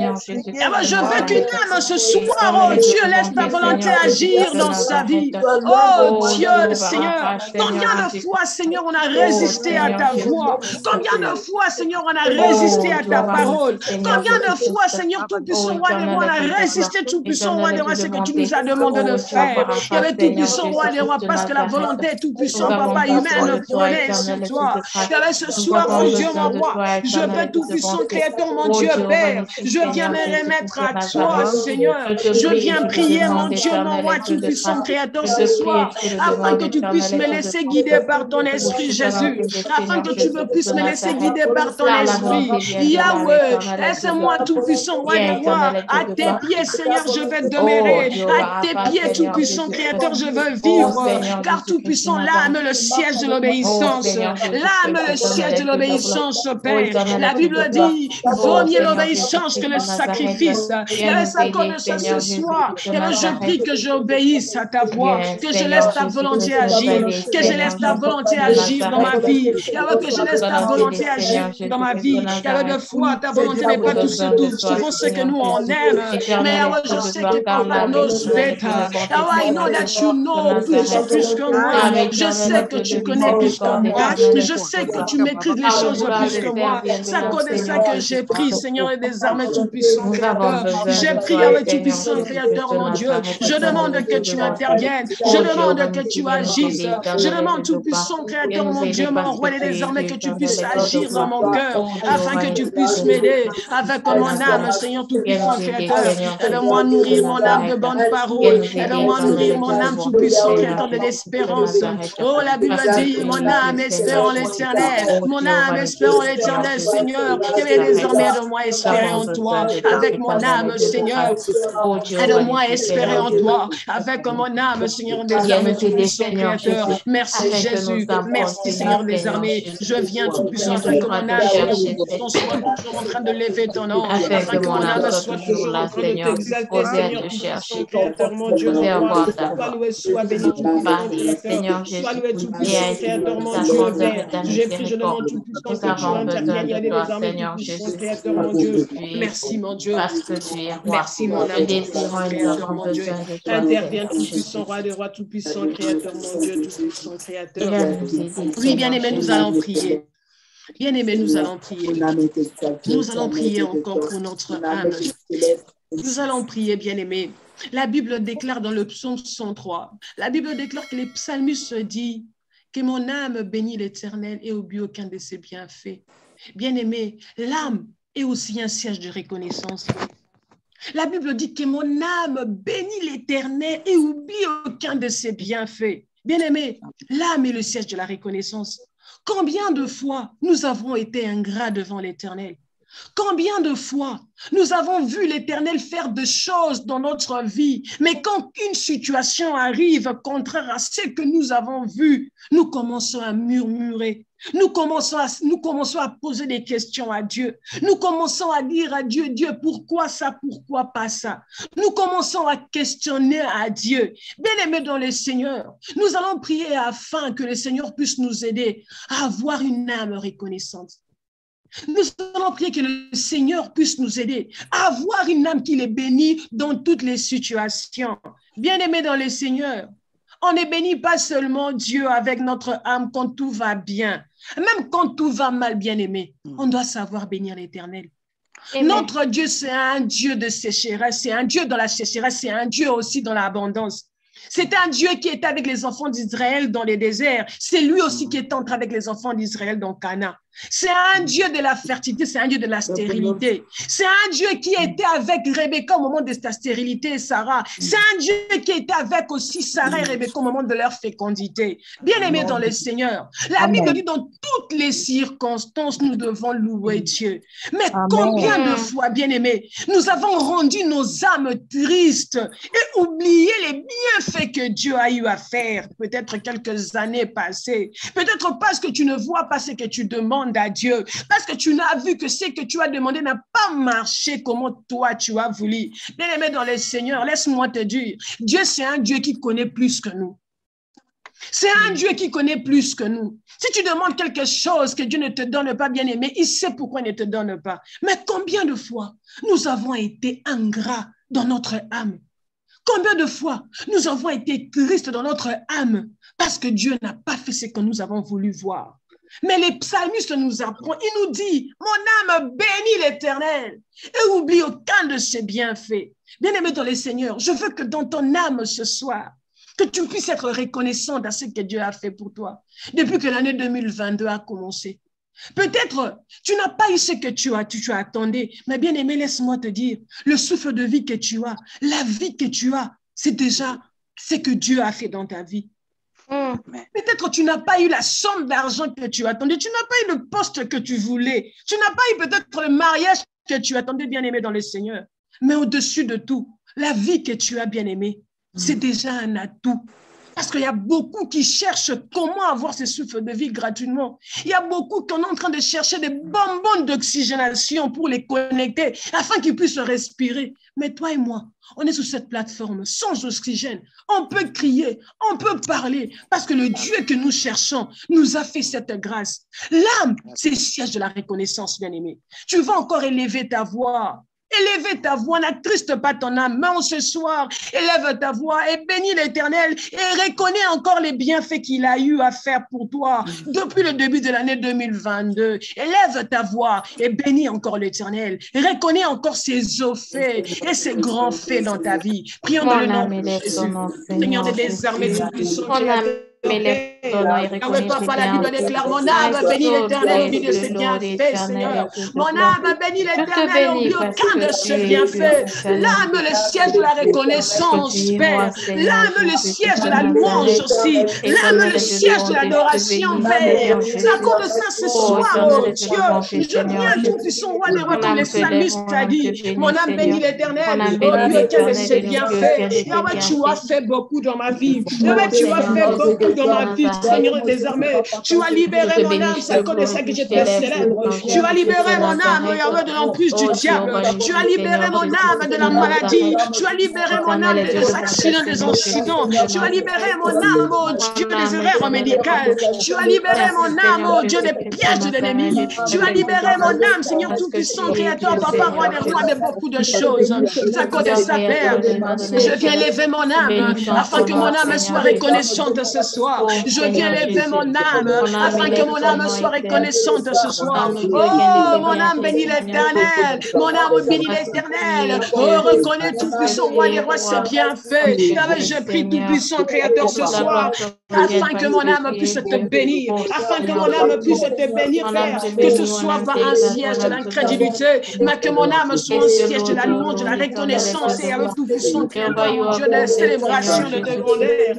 Je veux qu'une âme ce soir, oh Dieu, laisse ta volonté agir dans sa vie. Oh Dieu, Seigneur, combien de fois, Seigneur, on a résisté à ta voix? Combien de fois, Seigneur, on a résisté à ta parole? Combien de fois, Seigneur, Tout-Puissant, Roi des Rois, on a résisté, Tout-Puissant, Roi des Rois, ce que tu nous as demandé de faire. Il y avait Tout-Puissant, Roi des Rois, parce que la volonté Tout-Puissant, Papa, humaine prenait sur toi. Il y avait ce soir, mon Dieu, mon roi, je veux Tout-Puissant, Créateur, mon Dieu, Père, je viens me remettre à toi, Seigneur. Je viens prier, mon Dieu, mon roi, Tout-Puissant, Créateur, ce soir, afin que tu puisses me laisser guider par ton esprit, Jésus, afin que tu puisses me laisser guider par ton esprit. Yahweh, laisse-moi, Tout-Puissant, Roi des Rois, à tes pieds, Seigneur, je vais demeurer. À tes pieds, Tout-Puissant, Créateur, je veux vivre, car Tout-Puissant, l'âme, le siège de l'obéissance. L'âme, le siège de l'obéissance, Père. La Bible dit, vaut mieux l'obéissance que le sacrifice. Et ça connaît ça ce soir. Et je prie que j'obéisse à ta voix, que je laisse ta volonté agir, que je laisse ta volonté agir dans ma vie. Et que je laisse ta volonté agir dans ma vie. Et de fois, ta volonté n'est pas tout souvent ce que nous on aime. Mais je sais que tu knows better. I know that you know plus que moi. Je sais que tu connais plus que moi. Je sais que tu maîtrises les choses plus que moi. Ça connaît ça que j'ai pris, Seigneur, et des armées tout-puissant, Créateur. J'ai prié avec tout-puissant, Créateur, mon Dieu. Je demande que tu interviennes. Je demande que tu agisses. Je demande, tout-puissant, Créateur, mon Dieu, mon roi et des armées, que tu puisses agir dans mon cœur, afin que tu puisses m'aider avec mon âme, Seigneur, tout-puissant, Créateur. Aide-moi nourrir mon âme de bonnes paroles. Aide-moi nourrir mon âme, tout-puissant, Créateur, de l'espérance. Oh, la Bible dit, mon âme espère en l'éternel. Mon âme espère en l'éternel, Seigneur. Et désormais, aide-moi espérer en toi. Avec mon âme, Seigneur. Aide-moi espérer en toi. Avec mon âme, Seigneur, des armées, tout-puissant, Créateur. Merci, Jésus. Merci, Seigneur des armées. Je viens, tout-puissant, afin que mon âme soit toujours en train de lever ton nom. Afin que mon âme soit toujours en train de t'exalter, Seigneur, tout-puissant, Créateur, mon Dieu, mon roi. Sois loué, sois béni, tout-puissant, Créateur. Sois loué, tout-puissant, Créateur, mon Dieu, Père. J'ai pris, je demande, tout-puissant, que tu interviennes, il y a des armées, tout-puissant, Créateur, mon Dieu. Merci, mon Dieu. Merci, mon âme, tout-puissant, Créateur, mon Dieu. Interviens, tout-puissant, Roi des rois, tout-puissant, Créateur, mon Dieu, tout-puissant, Créateur. Oui, bien-aimé, nous allons prier. Bien-aimés, nous allons prier. Nous allons prier encore pour notre âme. Nous allons prier, bien-aimés. La Bible déclare dans le psaume 103, la Bible déclare que les psalmistes disent que mon âme bénit l'Éternel et oublie aucun de ses bienfaits. Bien-aimés, l'âme est aussi un siège de reconnaissance. La Bible dit que mon âme bénit l'Éternel et oublie aucun de ses bienfaits. Bien-aimés, l'âme est le siège de la reconnaissance. Combien de fois nous avons été ingrats devant l'Éternel? Combien de fois nous avons vu l'Éternel faire des choses dans notre vie, mais quand une situation arrive contraire à ce que nous avons vu, nous commençons à murmurer. Nous commençons à poser des questions à Dieu. Nous commençons à dire à Dieu, Dieu, pourquoi ça, pourquoi pas ça? Nous commençons à questionner à Dieu. Bien-aimés dans le Seigneur, nous allons prier afin que le Seigneur puisse nous aider à avoir une âme reconnaissante. Nous allons prier que le Seigneur puisse nous aider à avoir une âme qui est bénie dans toutes les situations. Bien-aimés dans le Seigneur, on ne bénit pas seulement Dieu avec notre âme quand tout va bien. Même quand tout va mal, bien-aimé, on doit savoir bénir l'Éternel. Notre Dieu, c'est un Dieu de sécheresse, c'est un Dieu dans la sécheresse, c'est un Dieu aussi dans l'abondance. C'est un Dieu qui était avec les enfants d'Israël dans les déserts. C'est lui aussi qui est entré avec les enfants d'Israël dans Canaan. C'est un Dieu de la fertilité, c'est un Dieu de la stérilité. C'est un Dieu qui était avec Rebecca au moment de sa stérilité et Sarah. C'est un Dieu qui était avec aussi Sarah et Rebecca au moment de leur fécondité. Bien-aimés dans le Seigneur, la Bible dit dans toutes les circonstances, nous devons louer Dieu. Mais combien de fois, bien-aimés, nous avons rendu nos âmes tristes et oublié les bienfaits que Dieu a eu à faire, peut-être quelques années passées. Peut-être parce que tu ne vois pas ce que tu demandes. demandes à Dieu, parce que tu n'as vu que ce que tu as demandé n'a pas marché comme toi tu as voulu. Bien-aimé dans le Seigneur, laisse-moi te dire, Dieu c'est un Dieu qui connaît plus que nous. C'est un Dieu qui connaît plus que nous. Si tu demandes quelque chose que Dieu ne te donne pas, bien aimé, il sait pourquoi il ne te donne pas. Mais combien de fois nous avons été ingrats dans notre âme? Combien de fois nous avons été tristes dans notre âme parce que Dieu n'a pas fait ce que nous avons voulu voir? Mais les psalmistes nous apprennent, il nous dit, mon âme bénit l'Éternel et oublie aucun de ses bienfaits. Bien-aimé dans le Seigneur, je veux que dans ton âme ce soir, que tu puisses être reconnaissant de ce que Dieu a fait pour toi depuis que l'année 2022 a commencé. Peut-être tu n'as pas eu ce que tu attendais, mais bien aimé, laisse-moi te dire, le souffle de vie que tu as, la vie que tu as, c'est déjà ce que Dieu a fait dans ta vie. Peut-être tu n'as pas eu la somme d'argent que tu attendais, tu n'as pas eu le poste que tu voulais, tu n'as pas eu peut-être le mariage que tu attendais, bien aimé dans le Seigneur, mais au-dessus de tout, la vie que tu as, bien aimé, c'est déjà un atout. Parce qu'il y a beaucoup qui cherchent comment avoir ce souffle de vie gratuitement. Il y a beaucoup qui sont en train de chercher des bonbons d'oxygénation pour les connecter afin qu'ils puissent respirer. Mais toi et moi, on est sur cette plateforme sans oxygène. On peut crier, on peut parler parce que le Dieu que nous cherchons nous a fait cette grâce. L'âme, c'est le siège de la reconnaissance, bien-aimé. Tu vas encore élever ta voix. Élève ta voix, n'attriste pas ton âme. Mais ce soir, élève ta voix et bénis l'Éternel et reconnais encore les bienfaits qu'il a eu à faire pour toi depuis le début de l'année 2022. Élève ta voix et bénis encore l'Éternel. Reconnais encore ses hauts faits et ses grands faits dans ta vie. Prions dans le nom de Jésus. Seigneur des armées, tout-puissant. Papa, la Bible déclare, mon âme bénit l'Éternel, oublie de ses bienfaits, Seigneur. Mon âme bénit l'Éternel, oublie aucun de ses bienfaits. L'âme, le siège de la reconnaissance, Père. L'âme, le siège de la louange aussi. L'âme, le siège de l'adoration, Père. C'est à cause de ça ce soir, oh Dieu. Je viens tout-puissant, roi des rois, comme le psalmiste a dit. Mon âme bénit l'Éternel, oublie aucun de ses bienfaits. Yahweh, tu as fait beaucoup dans ma vie. Yahweh, tu as fait beaucoup dans ma vie, Seigneur des armées. Tu as libéré mon âme, c'est comme ça que j'étais célèbre. Tu as libéré mon âme, Yahweh, de l'emprise du diable. Tu as libéré mon âme de la maladie. Tu as libéré mon âme des accidents, des incidents. Tu as libéré mon âme, oh Dieu, des erreurs médicales. Tu as libéré mon âme, oh Dieu, des pièges de l'ennemi. Tu as libéré mon âme, Seigneur Tout-Puissant, Créateur, Papa, Roi des rois, de beaucoup de choses. C'est à cause de ça, Père. Je viens lever mon âme afin que mon âme soit reconnaissante ce soir. Je viens lever mon âme afin que mon âme soit reconnaissante ce soir. Oh, mon âme bénit l'Éternel. Mon âme bénit l'Éternel. Oh, reconnais Tout-Puissant, Roi des rois, c'est bien fait. Je prie Tout-Puissant, Créateur, ce soir, afin que mon âme puisse te bénir, afin que mon âme puisse te bénir, Père, que ce soit pas un siège de l'incrédulité, mais que mon âme soit un siège de la louange, de la reconnaissance et avec Tout-Puissant, Créateur, Dieu de célébration, de grandeur.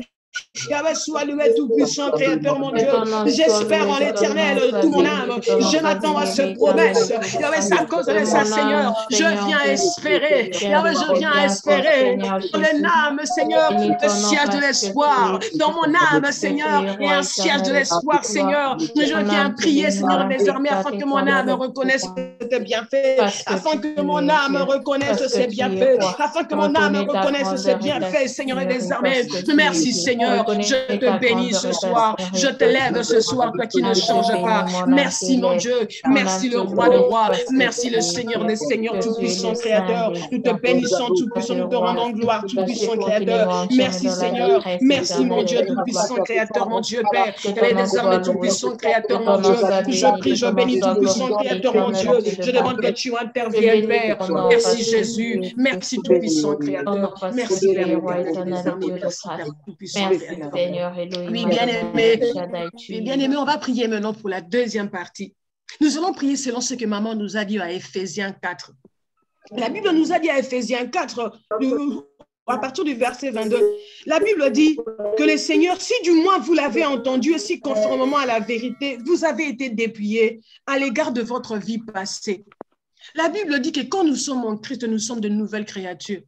Yahweh, sois loué tout-puissant, Créateur, mon Dieu. J'espère en l'Éternel de tout mon âme. Je m'attends à cette promesse. Yahweh, c'est à cause de ça, Seigneur. Je viens espérer. Yahweh, je viens espérer. Dans l'âme, Seigneur, le siège de l'espoir. Dans mon âme, Seigneur, et un siège de l'espoir, Seigneur. Je viens prier, Seigneur, désormais, afin que mon âme reconnaisse tes bienfaits. Afin que mon âme reconnaisse ses bienfaits. Afin que mon âme reconnaisse ses bienfaits, Seigneur, et des armées. Merci, Seigneur. Je te bénis ce soir, je te lève ce soir, toi qui ne changes pas. Merci mon Dieu, merci le roi des rois, merci le Seigneur des seigneurs, tout-puissant Créateur. Nous te bénissons, tout-puissant, nous te rendons gloire, tout-puissant Créateur. Merci Seigneur, merci mon Dieu, tout-puissant Créateur, mon Dieu Père. Elle est désormais tout-puissant Créateur, mon Dieu. Je prie, je bénis, tout-puissant Créateur, mon Dieu. Je demande que tu interviennes, Père. Merci Jésus, merci tout-puissant Créateur. Merci Père, tout-puissant. Seigneur, oui, bien-aimé, on va prier maintenant pour la deuxième partie. Nous allons prier selon ce que maman nous a dit à Éphésiens 4. La Bible nous a dit à Éphésiens 4, à partir du verset 22, la Bible dit que le Seigneur, si du moins vous l'avez entendu et si conformément à la vérité, vous avez été dépouillés à l'égard de votre vie passée. La Bible dit que quand nous sommes en Christ, nous sommes de nouvelles créatures.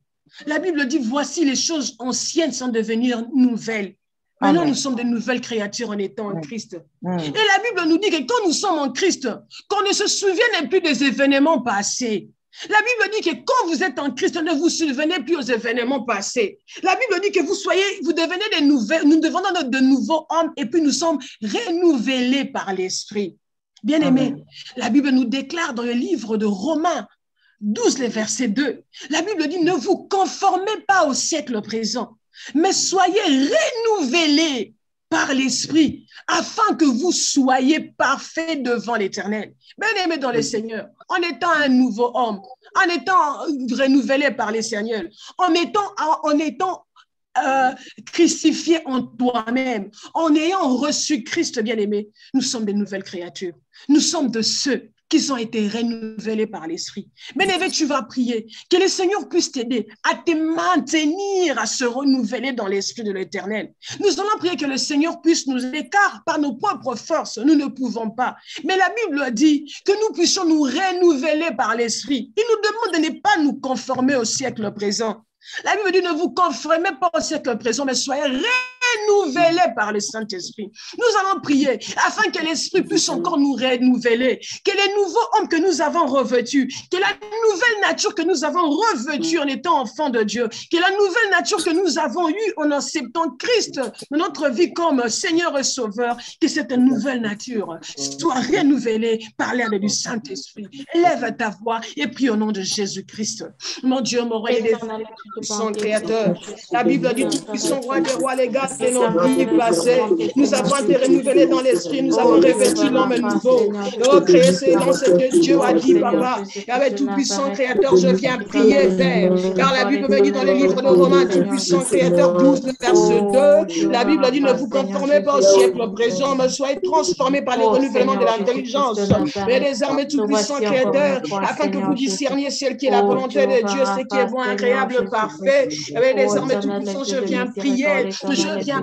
La Bible dit, voici les choses anciennes sont devenues nouvelles. Maintenant, nous sommes de nouvelles créatures en étant en Christ. Et la Bible nous dit que quand nous sommes en Christ, qu'on ne se souvienne plus des événements passés. La Bible dit que quand vous êtes en Christ, ne vous souvenez plus aux événements passés. La Bible dit que vous devenez nous devenons de nouveaux hommes et puis nous sommes renouvelés par l'Esprit. Bien-aimés, la Bible nous déclare dans le livre de Romains 12, le verset 2, la Bible dit, ne vous conformez pas au siècle présent, mais soyez renouvelés par l'Esprit, afin que vous soyez parfaits devant l'Éternel. Bien-aimés dans le Seigneur, en étant un nouveau homme, en étant renouvelé par le Seigneur, en étant crucifié en toi-même, en ayant reçu Christ, bien-aimé, nous sommes des nouvelles créatures. Nous sommes de ceux qui ont été renouvelés par l'Esprit. Bien-aimé, tu vas prier que le Seigneur puisse t'aider à te maintenir, à se renouveler dans l'Esprit de l'Éternel. Nous allons prier que le Seigneur puisse nous aider, car par nos propres forces, nous ne pouvons pas. Mais la Bible dit que nous puissions nous renouveler par l'Esprit. Il nous demande de ne pas nous conformer au siècle présent. La Bible dit, ne vous conformez pas au siècle présent, mais soyez renouvelés par le Saint-Esprit. Nous allons prier afin que l'Esprit puisse encore nous renouveler, que les nouveaux hommes que nous avons revêtus, que la nouvelle nature que nous avons revêtue en étant enfants de Dieu, que la nouvelle nature que nous avons eue en acceptant Christ dans notre vie comme Seigneur et Sauveur, que cette nouvelle nature soit renouvelée par l'aide du Saint-Esprit. Lève ta voix et prie au nom de Jésus-Christ. Mon Dieu, mon roi, puissant créateur. La Bible dit tout puissant roi des rois, les gars de nos vies passées. Nous avons été renouvelés dans l'esprit, nous avons revêtu l'homme nouveau. Oh, créé, c'est dans ce que Dieu a dit, papa. Et avec tout puissant créateur, je viens prier, Père. Car la Bible me dit dans le livre de Romains, tout puissant créateur 12, verset 2, la Bible dit, ne vous conformez pas au siècle présent, mais soyez transformés par le renouvellement de l'intelligence. Mais désormais, tout puissant créateur, afin que vous discerniez celle qui est la volonté de Dieu, ce qui est bon, agréable, parfait. Et désormais, tout puissant, je viens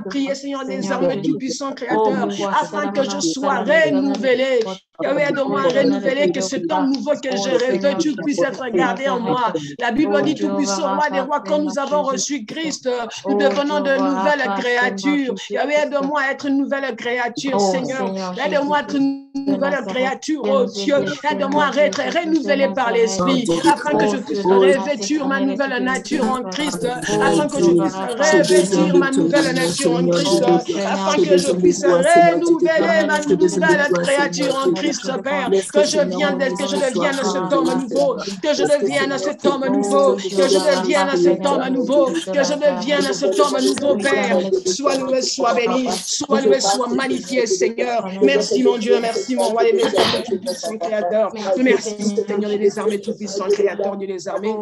prier, Seigneur, désormais, tout puissant créateur, afin que je sois renouvelé. Aide-moi à renouveler, que ce temps nouveau que j'ai revêtu puisse être gardé en moi. La Bible dit, tout puissant roi des rois, quand nous avons reçu Christ, nous devenons de nouvelles créatures. Aide-moi à être une nouvelle créature, Seigneur. Aide-moi à être une nouvelle créature, oh Dieu. Aide-moi à être renouvelé par l'Esprit, afin que je puisse revêtir ma nouvelle nature en Christ, afin que je puisse revêtir ma nouvelle nature en Christ, afin que je puisse renouveler ma nouvelle créature en Christ, Père, que je devienne cet homme nouveau, que je devienne cet homme nouveau, que je devienne cet homme nouveau, que je devienne cet homme nouveau, Père. Sois loué, sois béni, sois loué, sois magnifié, Seigneur. Merci, mon Dieu, merci, mon roi, les armées tout-puissant créateur. Merci, Seigneur, les armées tout-puissant créateur, Dieu des armées.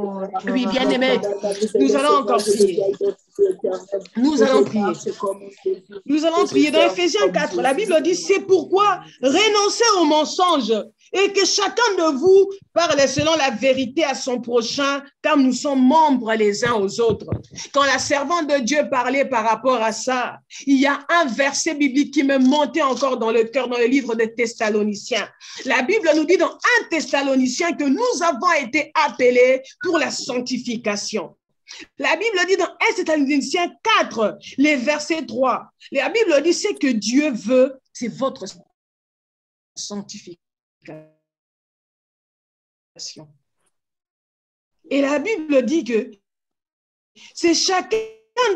Oui, bien aimé, nous allons encore prier. Nous allons prier. Nous allons prier. Dans Ephésiens 4, la Bible dit, c'est pourquoi renoncez au mensonge et que chacun de vous parle selon la vérité à son prochain, comme nous sommes membres les uns aux autres. Quand la servante de Dieu parlait par rapport à ça, il y a un verset biblique qui me montait encore dans le cœur dans le livre des Thessaloniciens. La Bible nous dit dans 1 Thessaloniciens que nous avons été appelés pour la sanctification. La Bible dit dans 1 Thessaloniciens 4, les versets 3, la Bible dit c'est que Dieu veut, c'est votre sanctification. Et la Bible dit que c'est chacun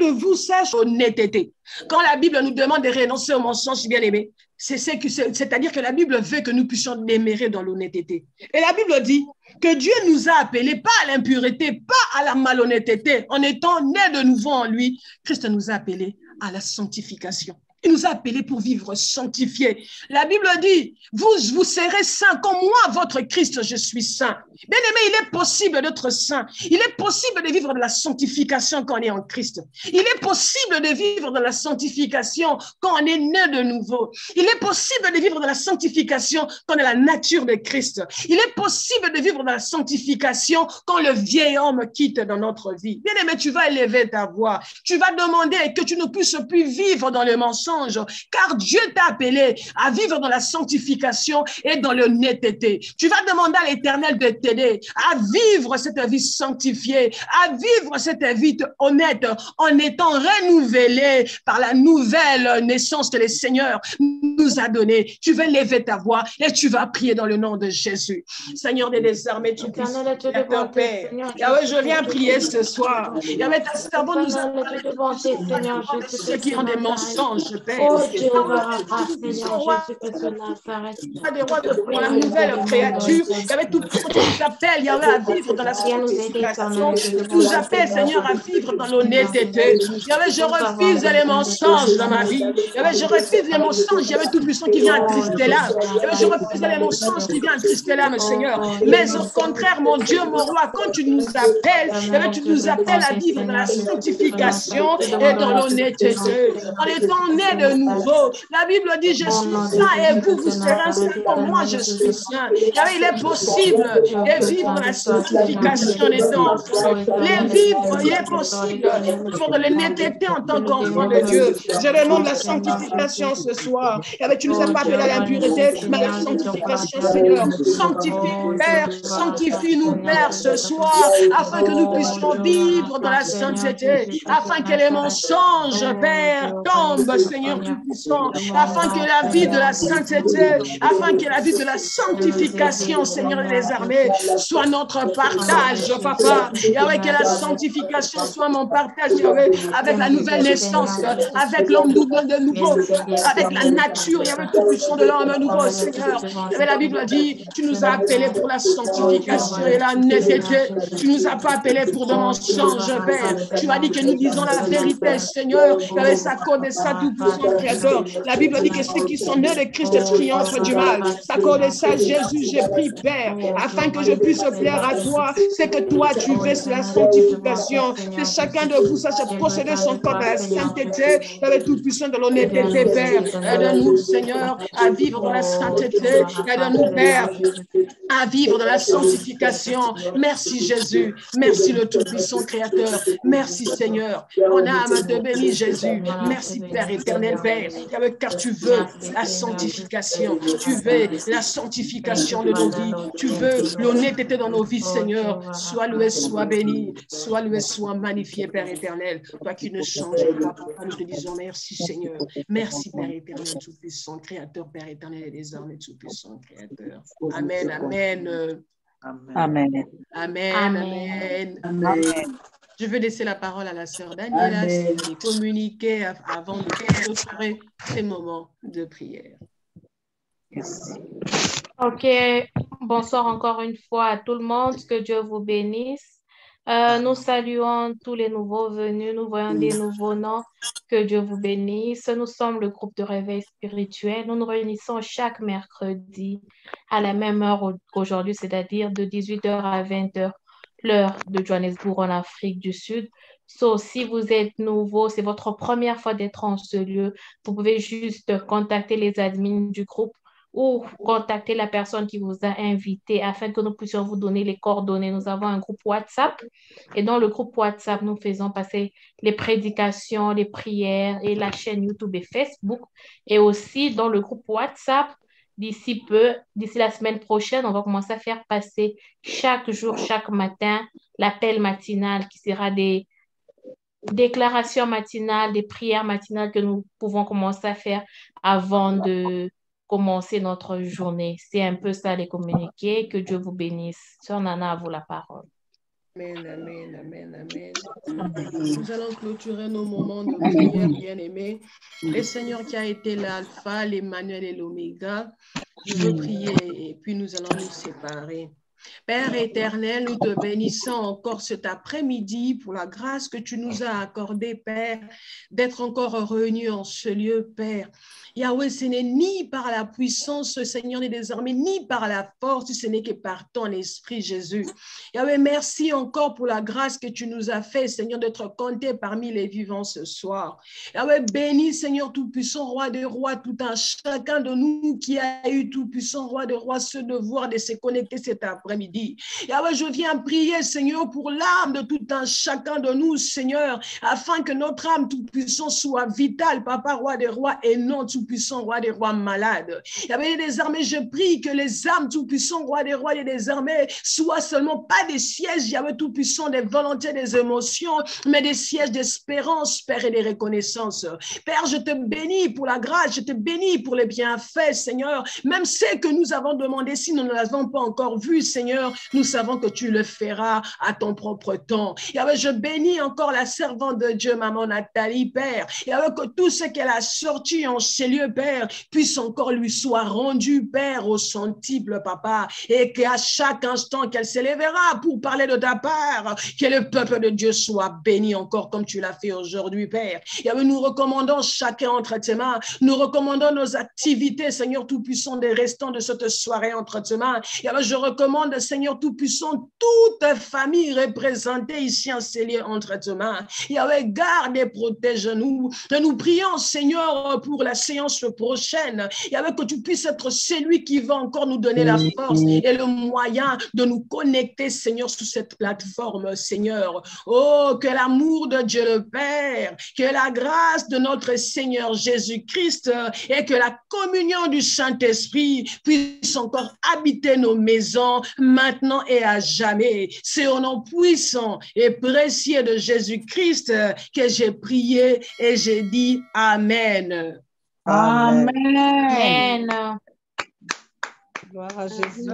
de vous sache honnêteté. Quand la Bible nous demande de renoncer au mensonge, bien aimé, c'est-à-dire que la Bible veut que nous puissions demeurer dans l'honnêteté. Et la Bible dit que Dieu nous a appelés pas à l'impureté, pas à la malhonnêteté. En étant nés de nouveau en lui, Christ nous a appelés à la sanctification. Il nous a appelés pour vivre sanctifiés. La Bible dit, vous serez saints comme moi, votre Christ, je suis saint. Bien aimé, il est possible d'être saint. Il est possible de vivre de la sanctification quand on est en Christ. Il est possible de vivre de la sanctification quand on est né de nouveau. Il est possible de vivre de la sanctification quand on a la nature de Christ. Il est possible de vivre de la sanctification quand le vieil homme quitte dans notre vie. Bien aimé, tu vas élever ta voix. Tu vas demander que tu ne puisses plus vivre dans le mensonge. mensonge, car Dieu t'a appelé à vivre dans la sanctification et dans l'honnêteté. Tu vas demander à l'Éternel de t'aider à vivre cette vie sanctifiée, à vivre cette vie honnête en étant renouvelé par la nouvelle naissance que le Seigneur nous a donnée. Tu vas lever ta voix et tu vas prier dans le nom de Jésus. Seigneur des armées, tu puisses, Père. Yahweh, je viens prier ce soir. Yahweh, ta servante nous a parlé de ceux qui ont des mensonges, Père. Oh Dieu, pour la nouvelle créature, Yahweh, tout ce qui nous appelle, Yahweh, à vivre dans la sanctification, nous appelle, Seigneur, à vivre dans l'honnêteté. Yahweh, je refuse les mensonges dans ma vie. Yahweh, je refuse les mensonges, Yahweh, tout puissant qui vient attrister l'âme. Yahweh, je refuse les mensonges qui viennent attrister l'âme, Seigneur. Mais au contraire, mon Dieu, mon roi, quand tu nous appelles, Yahweh, tu nous appelles à vivre dans la sanctification et dans l'honnêteté. En étant né de nouveau, la Bible dit, je suis saint et vous serez saint comme moi, je suis saint. Yahweh, il est possible de vivre dans la sanctification des enfants. Les vivre, il est possible pour de l'honnêteté en tant qu'enfant de Dieu. Je demande la sanctification ce soir. Yahweh, tu nous as pas appelé à l'impureté, mais à la sanctification, Seigneur. Sanctifie, Père, sanctifie-nous, Père, ce soir, afin que nous puissions vivre dans la sainteté, afin que les mensonges, Père, tombent, Seigneur Tout-Puissant, afin que la vie de la sainteté, afin que la vie de la sanctification, Seigneur des armées, soit notre partage, Papa. Yahweh, que la sanctification soit mon partage, Yahweh, avec la nouvelle naissance, avec l'homme de nouveau, avec la nature, Yahweh, Tout-Puissant de l'homme nouveau, Seigneur. Yahweh, la Bible dit, tu nous as appelés pour la sanctification et la nécessité. Tu nous as pas appelés pour de mensonges, Père. Tu as dit que nous disons la vérité, Seigneur. Yahweh, ça code ça Tout-Puissant Créateur. La Bible dit que ceux qui sont nés de Christ triomphent du mal. Ça code ça, Jésus, j'ai pris, Père, afin que je puisse plaire à toi. C'est que toi, tu veux la sanctification. Que chacun de vous sache posséder son corps à la sainteté, avec Tout-Puissant de l'honnêteté, Père. Aide-nous, Seigneur, à vivre dans la sainteté. Aide-nous, Père, à vivre dans la sanctification. Merci, Jésus. Merci, le Tout-Puissant Créateur. Merci, Seigneur. Mon âme te bénit, Jésus. Merci, Père éternel, Père, car tu veux la sanctification. Tu veux la sanctification de nos vies. Tu veux l'honnêteté dans nos vies, Seigneur. Sois loué, sois béni. Sois loué, sois magnifié, Père éternel. Toi qui ne changes pas, Papa, nous te disons merci, Seigneur. Merci, Père éternel, Tout-Puissant Créateur, Père éternel et des armées, Tout-Puissant Créateur. Amen, amen. Amen. Amen. Amen. Amen. Je veux laisser la parole à la sœur Daniela qui communiquer avant de clôturer ces moments de prière. Merci. Ok, bonsoir encore une fois à tout le monde, que Dieu vous bénisse. Nous saluons tous les nouveaux venus, nous voyons des nouveaux noms, que Dieu vous bénisse. Nous sommes le groupe de réveil spirituel. Nous nous réunissons chaque mercredi à la même heure qu'aujourd'hui, c'est-à-dire de 18h à 20h, l'heure de Johannesburg en Afrique du Sud. Si vous êtes nouveau, c'est votre première fois d'être en ce lieu, vous pouvez juste contacter les admins du groupe ou contacter la personne qui vous a invité afin que nous puissions vous donner les coordonnées. Nous avons un groupe WhatsApp et dans le groupe WhatsApp, nous faisons passer les prédications, les prières et la chaîne YouTube et Facebook. Et aussi dans le groupe WhatsApp, d'ici la semaine prochaine, on va commencer à faire passer chaque jour, chaque matin, l'appel matinal qui sera des déclarations matinales, des prières matinales que nous pouvons commencer à faire avant de commencer notre journée. C'est un peu ça les communiqués. Que Dieu vous bénisse. Sœur Nana, à vous la parole. Amen, amen, amen, amen. Nous allons clôturer nos moments de prière, bien-aimés. Le Seigneur qui a été l'alpha, l'Emmanuel et l'oméga, je veux prier et puis nous allons nous séparer. Père éternel, nous te bénissons encore cet après-midi pour la grâce que tu nous as accordée, Père, d'être encore réunis en ce lieu, Père. Yahweh, ce n'est ni par la puissance, Seigneur, des armées, ni par la force, ce n'est que par ton esprit, Jésus. Yahweh, merci encore pour la grâce que tu nous as fait, Seigneur, d'être compté parmi les vivants ce soir. Yahweh, bénis, Seigneur Tout-Puissant, Roi des rois, tout un chacun de nous qui a eu Tout-Puissant, Roi des rois, ce devoir de se connecter cet après-midi. après-midi. Yahweh, je viens prier, Seigneur, pour l'âme de tout un chacun de nous, Seigneur, afin que notre âme tout-puissant soit vitale, Papa, roi des rois, et non tout-puissant, roi des rois malade. Yahweh, désormais, je prie que les âmes tout-puissants, roi des rois et des armées, soient seulement pas des sièges, Yahweh, tout-puissant, des volontés, des émotions, mais des sièges d'espérance, Père, et des reconnaissances. Père, je te bénis pour la grâce, je te bénis pour les bienfaits, Seigneur. Même ce que nous avons demandé, si nous ne l'avons pas encore vu, Seigneur, nous savons que tu le feras à ton propre temps. Yahweh, je bénis encore la servante de Dieu, maman Nathalie, Père. Yahweh, que tout ce qu'elle a sorti en ces lieux, Père, puisse encore lui soit rendu, Père, au centuple, Papa, et qu'à chaque instant qu'elle s'élèvera pour parler de ta part, que le peuple de Dieu soit béni encore comme tu l'as fait aujourd'hui, Père. Yahweh, nous recommandons chacun entre tes mains, nous recommandons nos activités, Seigneur Tout-Puissant, des restants de cette soirée entre tes mains. Yahweh, je recommande, Seigneur Tout-Puissant, toute famille représentée ici en ces lieux entre tes mains. Yahweh, garde et protège-nous. Nous prions, Seigneur, pour la séance prochaine. Yahweh, que tu puisses être celui qui va encore nous donner la force et le moyen de nous connecter, Seigneur, sur cette plateforme, Seigneur. Oh, que l'amour de Dieu le Père, que la grâce de notre Seigneur Jésus-Christ et que la communion du Saint-Esprit puisse encore habiter nos maisons maintenant et à jamais. C'est au nom puissant et précieux de Jésus-Christ que j'ai prié et j'ai dit Amen. Amen. Amen. Gloire à Jésus.